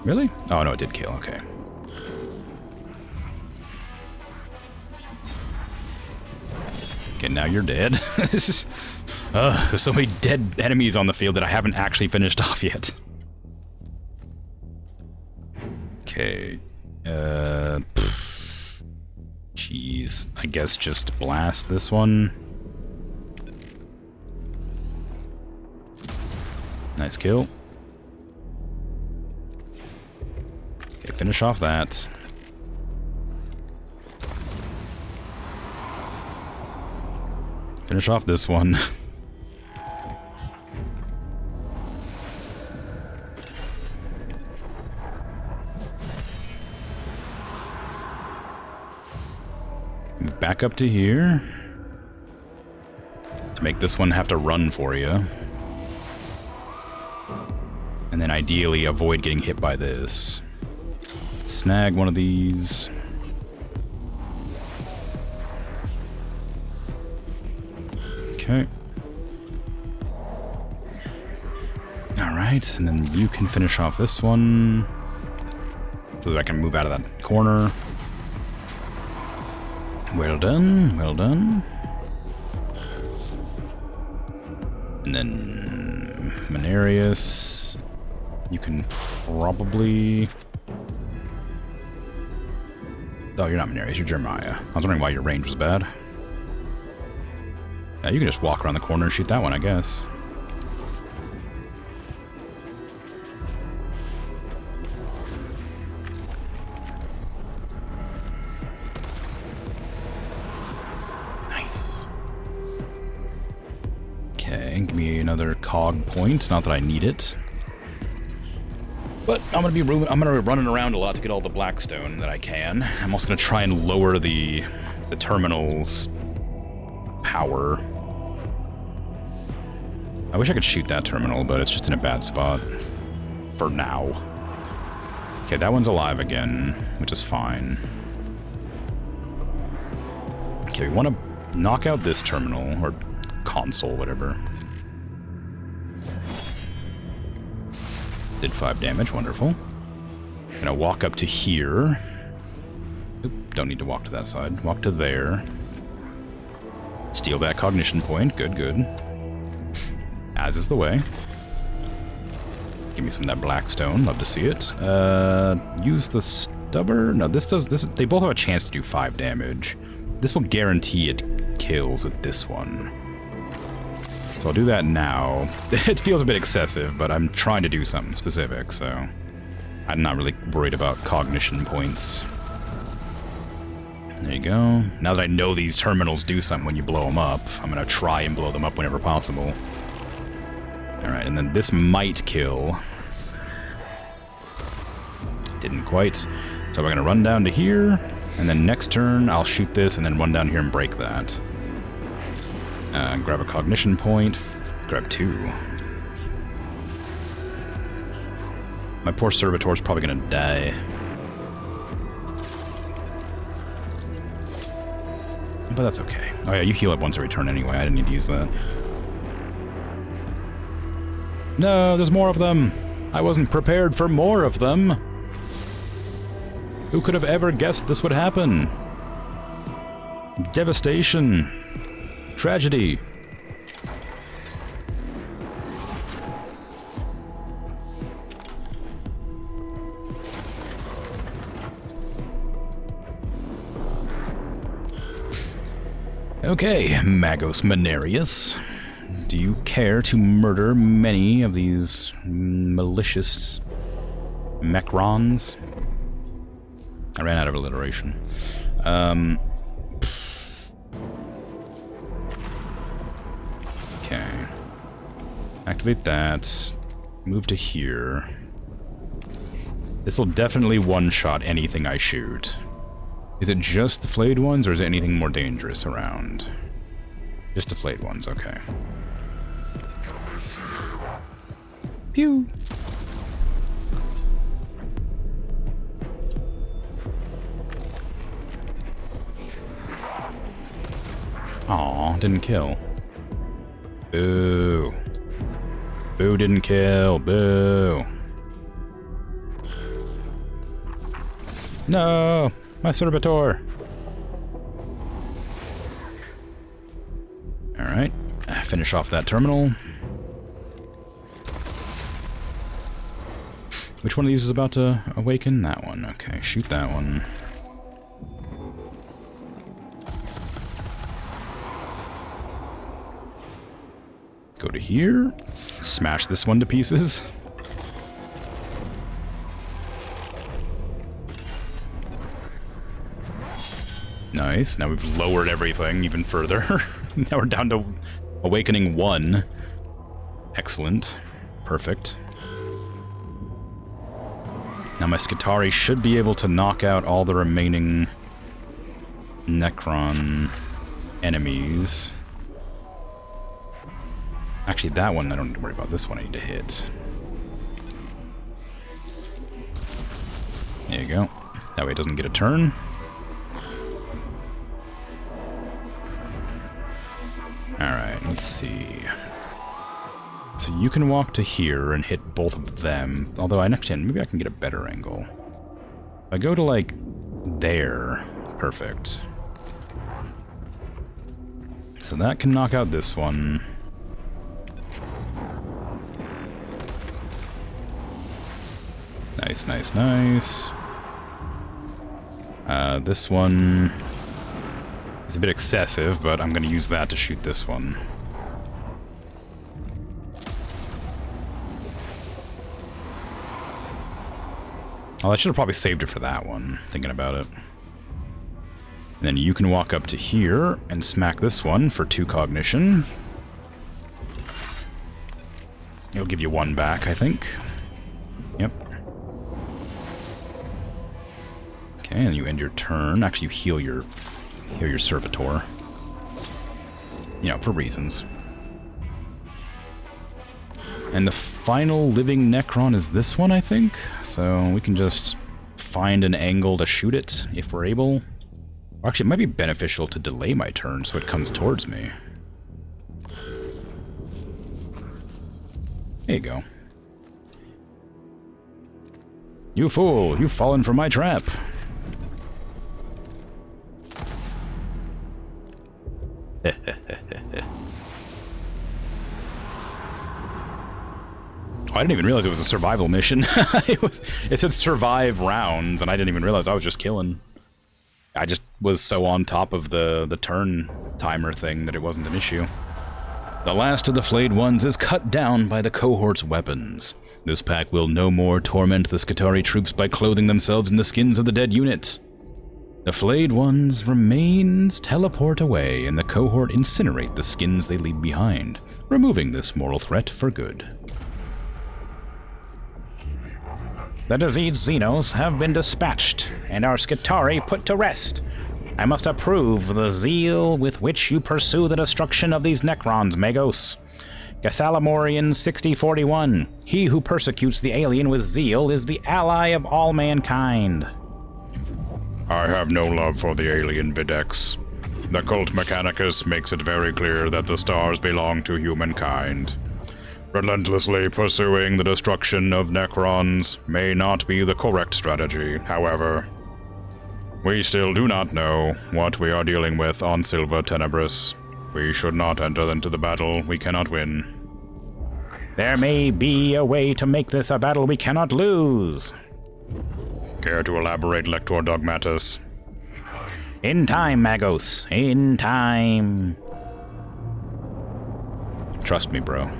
Really? Oh, no, it did kill. Okay. Okay, now you're dead. This is... there's so many dead enemies on the field that I haven't actually finished off yet. Okay. Jeez. I guess just blast this one. Nice kill. Okay, finish off that. Finish off this one. Move back up to here. To make this one have to run for you. And then ideally avoid getting hit by this. Snag one of these. Okay. Alright, and then you can finish off this one. So that I can move out of that corner. Well done, well done. And then Mechanicus. You can probably... Oh, you're not Mechanicus, you're Jeremiah. I was wondering why your range was bad. Yeah, you can just walk around the corner and shoot that one, I guess. Nice. Okay, give me another cog point. Not that I need it. But I'm gonna be running around a lot to get all the blackstone that I can. I'm also gonna try and lower the terminal's power. I wish I could shoot that terminal, but it's just in a bad spot. For now. Okay, that one's alive again, which is fine. Okay, we want to knock out this terminal, or console, whatever. Did 5 damage, wonderful. Gonna walk up to here. Oop, don't need to walk to that side. Walk to there. Steal that cognition point, good, good. As is the way. Give me some of that blackstone, love to see it. Use the stubber. No, this does, they both have a chance to do 5 damage. This will guarantee it kills with this one. So I'll do that now. It feels a bit excessive, but I'm trying to do something specific, so I'm not really worried about cognition points. There you go. Now that I know these terminals do something when you blow them up, I'm going to try and blow them up whenever possible. Alright, and then this might kill. Didn't quite. So we're going to run down to here, and then next turn I'll shoot this and then run down here and break that. Grab a cognition point. Grab 2. My poor servitor's probably gonna die. But that's okay. Oh yeah, you heal up once every turn anyway. I didn't need to use that. No, there's more of them! I wasn't prepared for more of them! Who could have ever guessed this would happen? Devastation. Tragedy. Okay, Magos Mechanicus. Do you care to murder many of these malicious Mechrons? I ran out of alliteration. Okay. Activate that. Move to here. This will definitely one-shot anything I shoot. Is it just the flayed ones, or is it anything more dangerous around? Just the flayed ones, okay. Pew! Aw, didn't kill. Boo. Boo didn't kill. Boo. No! My Servitor! Alright. Finish off that terminal. Which one of these is about to awaken? That one. Okay, shoot that one. Go to here. Smash this one to pieces. Nice. Now we've lowered everything even further. Now we're down to awakening 1. Excellent. Perfect. Now my Skitarii should be able to knock out all the remaining Necron enemies. Actually, that one I don't need to worry about. This one I need to hit. There you go. That way it doesn't get a turn. Alright, let's see. So you can walk to here and hit both of them. Although, maybe I can get a better angle. If I go to, like, there. Perfect. So that can knock out this one. Nice, nice, nice. This one is a bit excessive, but I'm going to use that to shoot this one. Oh, I should have probably saved it for that one, thinking about it. And then you can walk up to here and smack this one for 2 cognition. It'll give you 1 back, I think. Yep. Okay, and you end your turn. Actually, you heal your Servitor. You know, for reasons. And the final living Necron is this one, I think. So we can just find an angle to shoot it if we're able. Actually, it might be beneficial to delay my turn so it comes towards me. There you go. You fool! You've fallen for my trap! I didn't even realize it was a survival mission. It said survive rounds, and I didn't even realize I was just killing. I just was so on top of the turn timer thing that it wasn't an issue. The last of the flayed ones is cut down by the cohort's weapons. This pack will no more torment the Skitarii troops by clothing themselves in the skins of the dead unit. The flayed ones' remains teleport away, and the cohort incinerate the skins they leave behind, removing this moral threat for good. The diseased Xenos have been dispatched, and our Skitarii put to rest. I must approve the zeal with which you pursue the destruction of these Necrons, Magos. Gathalamorian 6041. He who persecutes the alien with zeal is the ally of all mankind. I have no love for the alien Videx. The cult Mechanicus makes it very clear that the stars belong to humankind. Relentlessly pursuing the destruction of Necrons may not be the correct strategy, however. We still do not know what we are dealing with on Silva Tenebris. We should not enter into the battle we cannot win. There may be a way to make this a battle we cannot lose. Care to elaborate, Lector Dogmatus? In time, Magos. In time. Trust me, bro.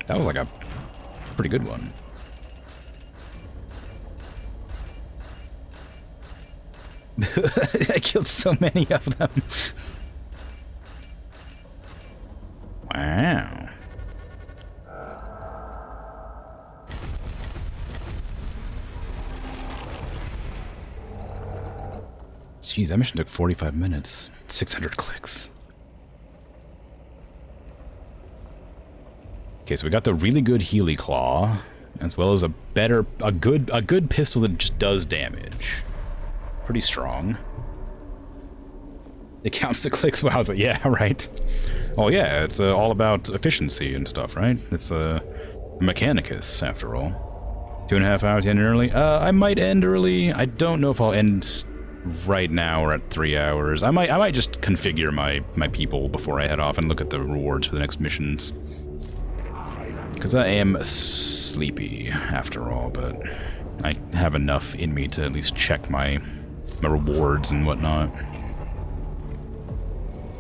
That was like a pretty good one. I killed so many of them. Wow. Jeez, that mission took 45 minutes. 600 clicks. Okay, so we got the really good Healy Claw, as well as a good pistol that just does damage. Pretty strong. It counts the clicks. Wow, yeah, right. Oh yeah, it's all about efficiency and stuff, right? It's Mechanicus, after all. 2.5 hours, end early? I might end early. I don't know if I'll end right now or at 3 hours. I might just configure my people before I head off and look at the rewards for the next missions. Because I am sleepy, after all, but I have enough in me to at least check my rewards and whatnot.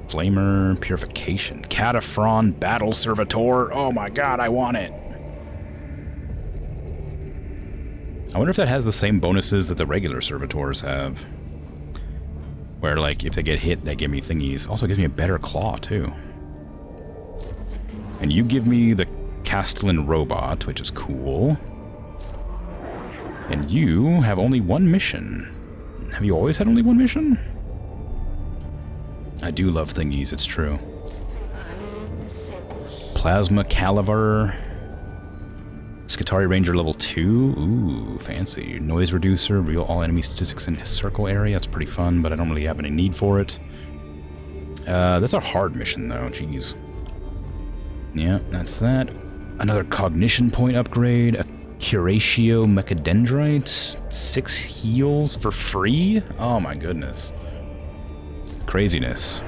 Flamer, Purification, Cataphren, Battle Servitor. Oh my god, I want it! I wonder if that has the same bonuses that the regular Servitors have. Where, like, if they get hit, they give me thingies. Also gives me a better claw, too. And you give me the Castellan Robot, which is cool. And you have only one mission. Have you always had only one mission? I do love thingies, it's true. Plasma Caliver. Skitari Ranger level 2. Ooh, fancy. Noise Reducer. Reveal all enemy statistics in his circle area. That's pretty fun, but I don't really have any need for it. That's a hard mission, though. Jeez. Yeah, that's that. Another Cognition Point upgrade. A Curatio Mechadendrite. 6 heals for free? Oh my goodness. Craziness.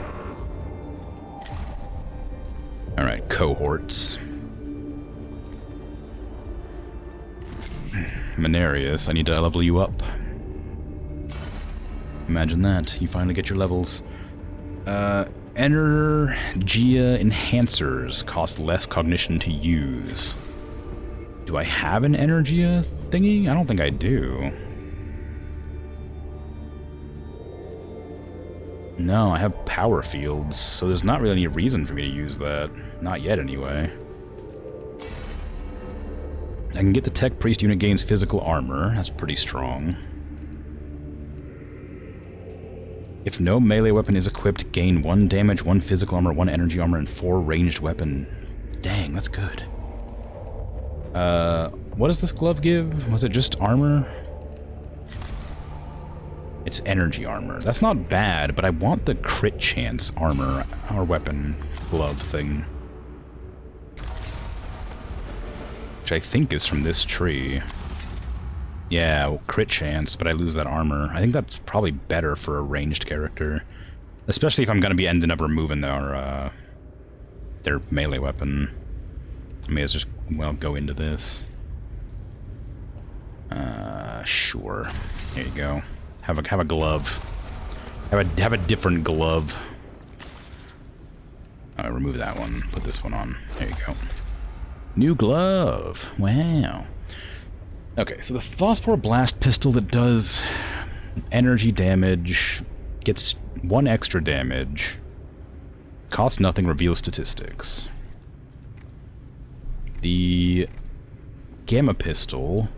Alright, cohorts. Menarius, I need to level you up. Imagine that. You finally get your levels. Energia Enhancers cost less cognition to use. Do I have an Energia thingy? I don't think I do. No, I have power fields, so there's not really any reason for me to use that. Not yet, anyway. I can get the Tech Priest unit gains physical armor. That's pretty strong. If no melee weapon is equipped, gain 1 damage, 1 physical armor, 1 energy armor, and 4 ranged weapon. Dang, that's good. What does this glove give? Was it just armor? It's energy armor. That's not bad, but I want the crit chance armor, or weapon glove thing. Which I think is from this tree. Yeah, well, crit chance, but I lose that armor. I think that's probably better for a ranged character. Especially if I'm going to be ending up removing their melee weapon. I may as just, well, go into this. Sure. There you go. Have a glove. Have a different glove. Remove that one. Put this one on. There you go. New glove. Wow. Okay, so the Phosphor Blast Pistol that does energy damage gets 1 extra damage. Costs nothing, reveals statistics. The Gamma Pistol,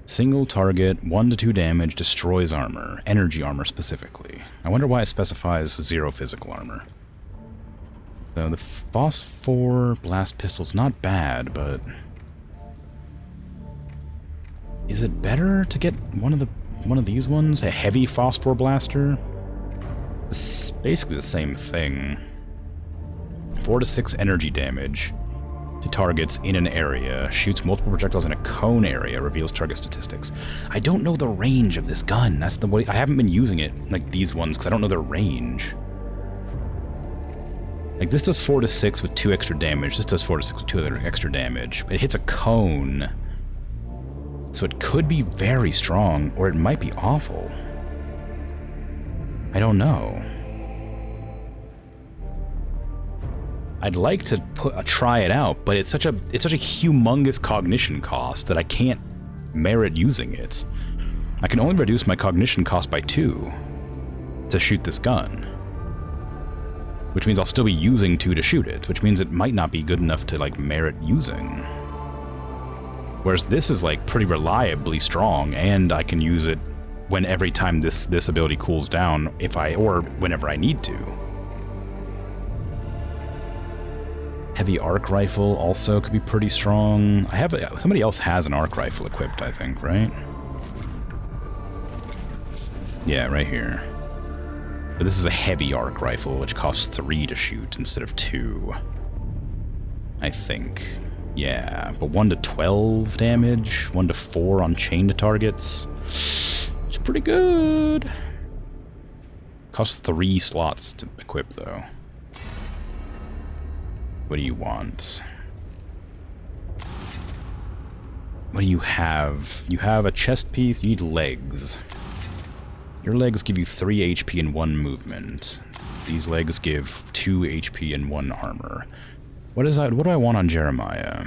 single target, 1 to 2 damage, destroys armor. Energy armor specifically. I wonder why it specifies 0 physical armor. So the Phosphor Blast Pistol's not bad, but is it better to get one of these ones? A heavy Phosphor Blaster? It's basically the same thing. 4 to 6 energy damage to targets in an area. Shoots multiple projectiles in a cone area. Reveals target statistics. I don't know the range of this gun. That's the way I haven't been using it like these ones because I don't know their range. Like, this does 4 to 6 with 2 extra damage. This does 4 to 6 with 2 other extra damage. It hits a cone. So it could be very strong, or it might be awful. I don't know. I'd like to try it out, but it's such a humongous cognition cost that I can't merit using it. I can only reduce my cognition cost by 2 to shoot this gun. Which means I'll still be using 2 to shoot it, which means it might not be good enough to, like, merit using. Whereas this is, like, pretty reliably strong, and I can use it every time this ability cools down, or whenever I need to. Heavy arc rifle also could be pretty strong. Somebody else has an arc rifle equipped, I think, right? Yeah, right here. But this is a heavy arc rifle, which costs 3 to shoot instead of 2. I think. Yeah, but 1 to 12 damage, 1 to 4 on chained targets. It's pretty good. Costs 3 slots to equip, though. What do you want? What do you have? You have a chest piece. You need legs. Your legs give you 3 HP and 1 movement. These legs give 2 HP and 1 armor. What do I want on Jeremiah?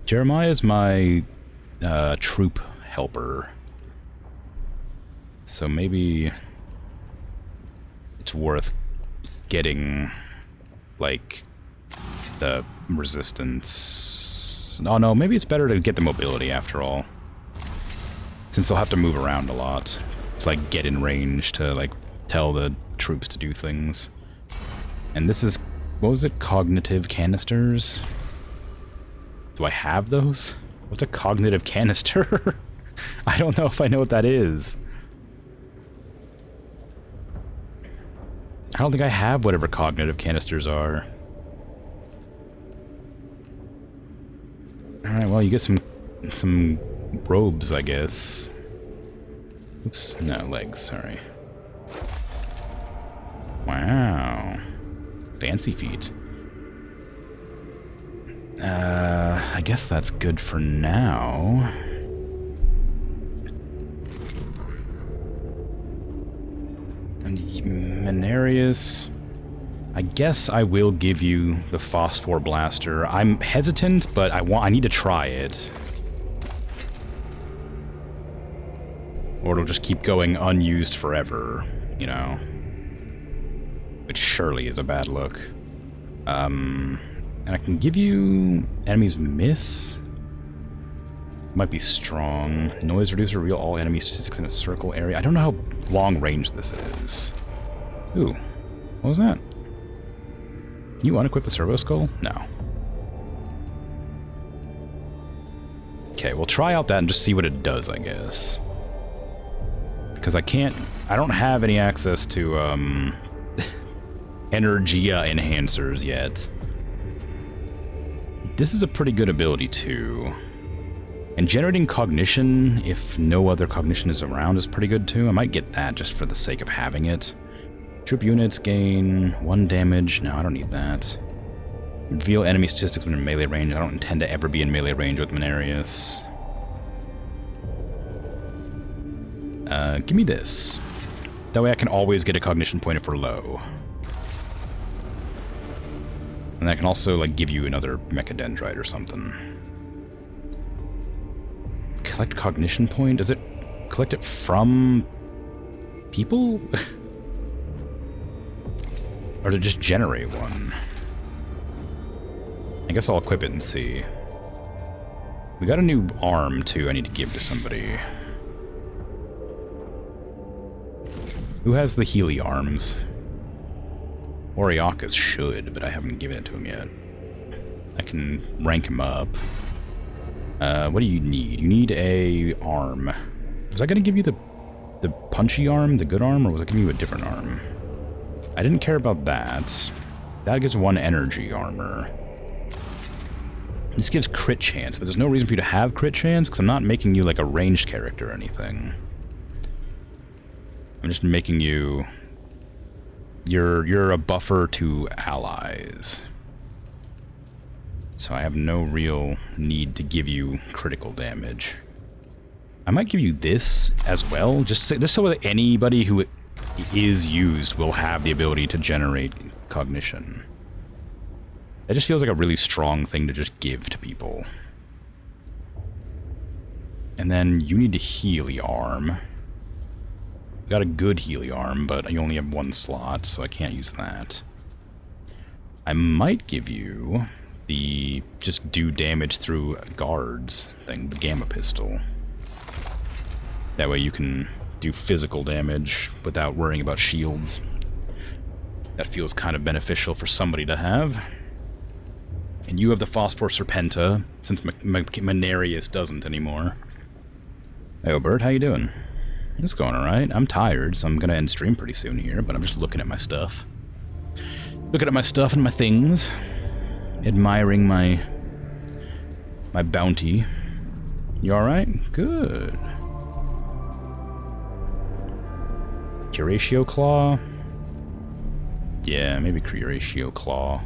Jeremiah is my troop helper. So maybe it's worth getting, like, the resistance. Oh no, maybe it's better to get the mobility after all. Since they'll have to move around a lot. To, like, get in range to, like, tell the troops to do things. And this is, what was it? Cognitive canisters? Do I have those? What's a cognitive canister? I don't know if I know what that is. I don't think I have whatever cognitive canisters are. Alright, well, you get some robes, I guess. Oops, no, legs, sorry. Wow. Fancy feet. I guess that's good for now. And Mechanicus, I guess I will give you the Phosphor Blaster. I'm hesitant, but I need to try it. Or it'll just keep going unused forever, you know. Which surely is a bad look. And I can give you enemies miss. Might be strong. Noise reducer, reveal all enemy statistics in a circle area. I don't know how long range this is. Ooh, what was that? Can you unequip the servo skull? No. Okay, we'll try out that and just see what it does, I guess. Because I don't have any access to, Energia enhancers yet. This is a pretty good ability, too. And generating cognition, if no other cognition is around, is pretty good, too. I might get that just for the sake of having it. Troop units gain 1 damage. No, I don't need that. Reveal enemy statistics when in melee range. I don't intend to ever be in melee range with Mechanicus. Give me this. That way I can always get a cognition point if we're low. And that can also, like, give you another Mechadendrite or something. Collect cognition point? Does it collect it from people? Or to just generate one? I guess I'll equip it and see. We got a new arm, too, I need to give to somebody. Who has the Healy arms? Oriakas should, but I haven't given it to him yet. I can rank him up. What do you need? You need a arm. Was I going to give you the punchy arm, the good arm, or was I giving you a different arm? I didn't care about that. That gives 1 energy armor. This gives crit chance, but there's no reason for you to have crit chance, because I'm not making you like a ranged character or anything. I'm just making you... You're a buffer to allies. So I have no real need to give you critical damage. I might give you this as well, just so that anybody who is used will have the ability to generate cognition. It just feels like a really strong thing to just give to people. And then you need to Healy arm. Got a good Healy arm, but you only have 1 slot, so I can't use that. I might give you the just do damage through guards thing, the Gamma Pistol. That way you can do physical damage without worrying about shields. That feels kind of beneficial for somebody to have. And you have the Phosphor Serpenta, since Mechanicus doesn't anymore. Hey, Bert, how you doing? It's going alright. I'm tired, so I'm gonna end stream pretty soon here, but I'm just looking at my stuff. Looking at my stuff and my things. Admiring my bounty. You alright? Good. Curatio Claw? Yeah, maybe Curatio Claw.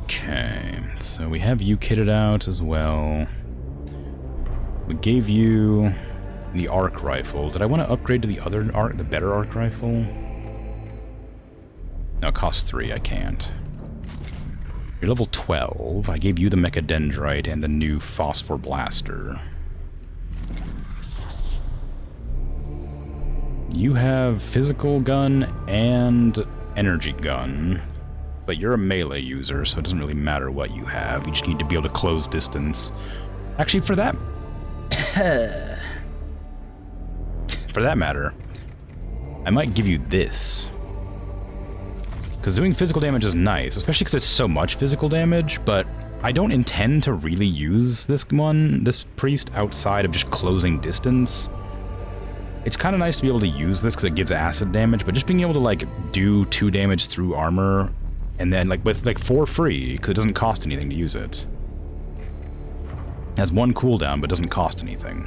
Okay, so we have you kitted out as well. We gave you the arc rifle. Did I want to upgrade to the other arc, the better arc rifle? No, it costs 3, I can't. You're level 12. I gave you the Mechadendrite and the new Phosphor Blaster. You have physical gun and energy gun, but you're a melee user, so it doesn't really matter what you have. You just need to be able to close distance. Actually, for that... for that matter, I might give you this. Because doing physical damage is nice, especially because it's so much physical damage, but I don't intend to really use this priest, outside of just closing distance. It's kind of nice to be able to use this because it gives acid damage, but just being able to, like, do 2 damage through armor, and then, like, with, like, for free, because it doesn't cost anything to use it. It has 1 cooldown, but doesn't cost anything.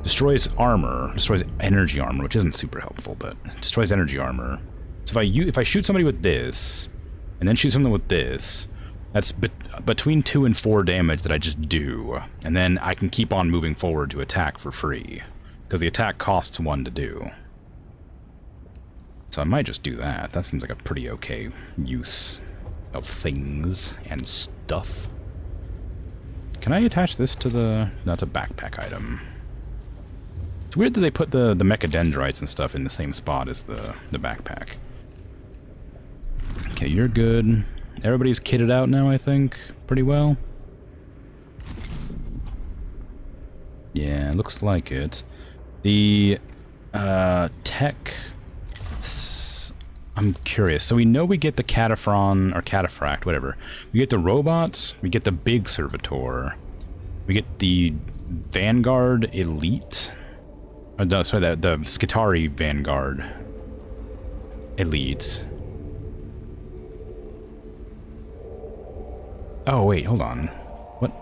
Destroys armor, destroys energy armor, which isn't super helpful, but destroys energy armor. So if I shoot somebody with this, and then shoot something with this, that's between 2 and 4 damage that I just do, and then I can keep on moving forward to attack for free, because the attack costs 1 to do. So I might just do that. That seems like a pretty okay use of things and stuff. Can I attach this to the... That's a backpack item. It's weird that they put the Mechadendrites and stuff in the same spot as the backpack. Okay, you're good. Everybody's kitted out now, I think, pretty well. Yeah, looks like it. The tech... I'm curious. So we know we get the Cataphron, or Cataphract, whatever. We get the robots, we get the big servitor, we get the Vanguard Elite. Sorry, the Skitarii Vanguard Elite. Oh wait, hold on.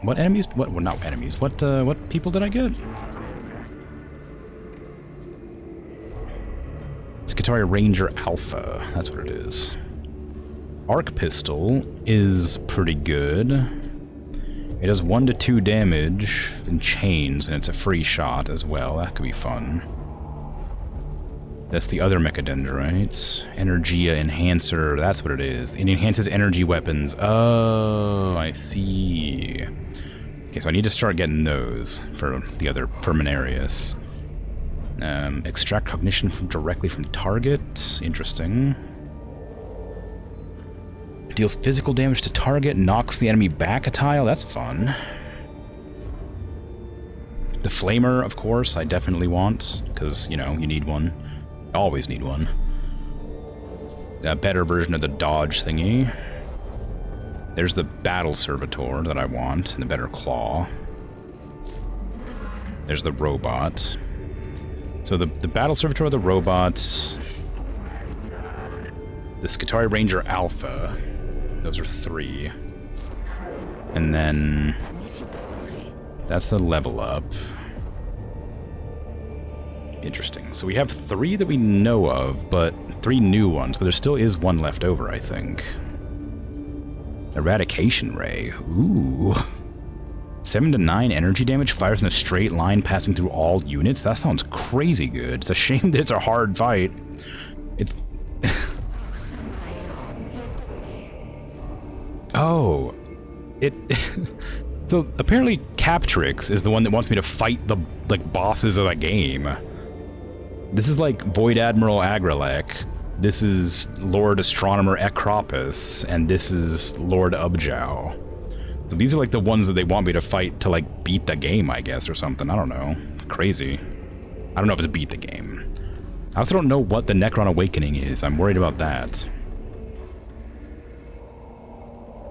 What enemies? What? Well, not enemies. What people did I get? Skitarii Ranger Alpha. That's what it is. Arc Pistol is pretty good. It does 1 to 2 damage in chains, and it's a free shot as well. That could be fun. That's the other Mechadendrite. Energia Enhancer, that's what it is. It enhances energy weapons. Oh, I see. Okay, so I need to start getting those for the other Permanarius. Extract cognition directly from target. Interesting. Deals physical damage to target, knocks the enemy back a tile. That's fun. The Flamer, of course, I definitely want, because, you know, you need one. Always need one. A better version of the dodge thingy. There's the Battle Servitor that I want, and the better claw. There's the robot. So the Battle Servitor, the robots, the Skitarii Ranger Alpha, those are 3. And then that's the level up. Interesting. So we have 3 that we know of, but 3 new ones, but there still is 1 left over, I think. Eradication Ray. Ooh. 7 to 9 energy damage, fires in a straight line passing through all units. That sounds crazy good. It's a shame that it's a hard fight. It's... oh. It... So, apparently Captrix is the one that wants me to fight the, like, bosses of that game. This is like Void Admiral Agrelek. This is Lord Astronomer Ekropis, and this is Lord Ubjao. So these are like the ones that they want me to fight to like beat the game, I guess, or something. I don't know. It's crazy. I don't know if it's beat the game. I also don't know what the Necron Awakening is. I'm worried about that.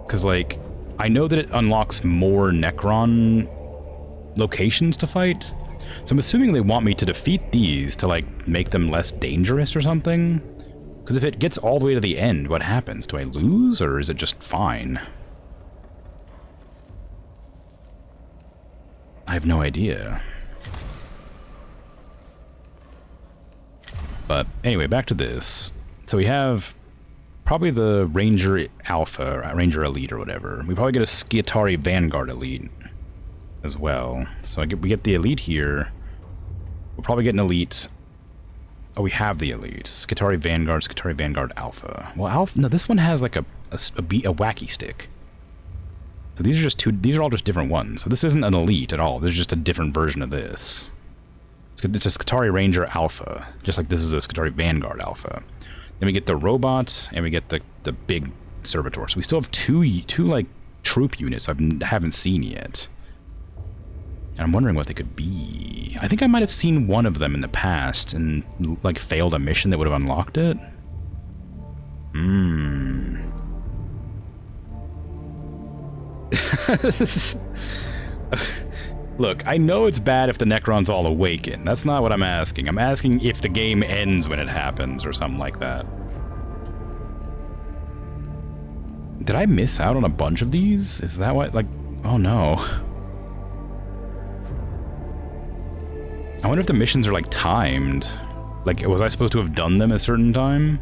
Because, like, I know that it unlocks more Necron locations to fight. So I'm assuming they want me to defeat these to, like, make them less dangerous or something. Because if it gets all the way to the end, what happens? Do I lose, or is it just fine? I have no idea. But anyway, back to this. So we have probably the Ranger Alpha, Ranger Elite or whatever. We probably get a Skitarii Vanguard Elite as well. So we get the Elite here. We'll probably get an Elite. Oh, we have the Elite. Skitarii Vanguard Alpha. Well, Alpha, no, this one has like a wacky stick. So these are just these are all just different ones. So this isn't an Elite at all. This is just a different version of this. It's a Skitarii Ranger Alpha, just like this is a Skitarii Vanguard Alpha. Then we get the robot, and we get the big servitor. So we still have two like troop units I haven't seen yet. And I'm wondering what they could be. I think I might have seen one of them in the past and like failed a mission that would have unlocked it. Look, I know it's bad if the Necrons all awaken. That's not what I'm asking. I'm asking if the game ends when it happens or something like that. Did I miss out on a bunch of these? Is that what, like, oh no. I wonder if the missions are, like, timed. Like, was I supposed to have done them a certain time?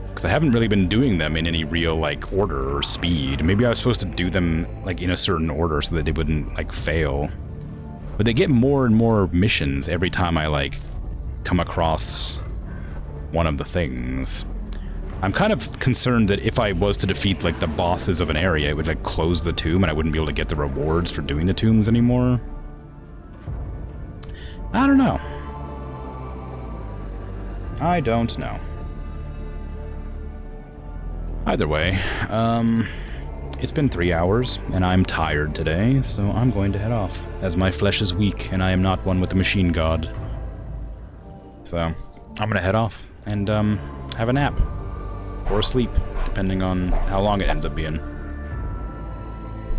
Because I haven't really been doing them in any real, like, order or speed. Maybe I was supposed to do them, like, in a certain order so that they wouldn't, like, fail. But they get more and more missions every time I, like, come across one of the things. I'm kind of concerned that if I was to defeat, like, the bosses of an area, it would, like, close the tomb and I wouldn't be able to get the rewards for doing the tombs anymore. I don't know. I don't know. Either way, it's been 3 hours, and I'm tired today, so I'm going to head off, as my flesh is weak, and I am not one with the machine god. So, I'm gonna head off, and, have a nap. Or sleep, depending on how long it ends up being.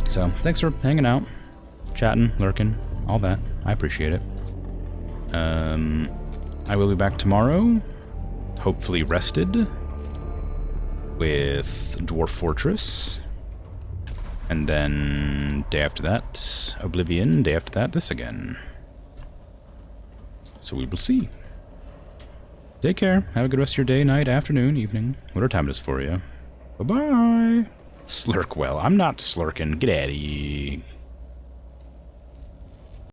So, thanks for hanging out, chatting, lurking, all that. I appreciate it. I will be back tomorrow, hopefully rested, with Dwarf Fortress, and then day after that, Oblivion, day after that, this again. So we will see. Take care, have a good rest of your day, night, afternoon, evening, whatever time it is for you. Bye-bye! Slurk well, I'm not slurking, get out of here.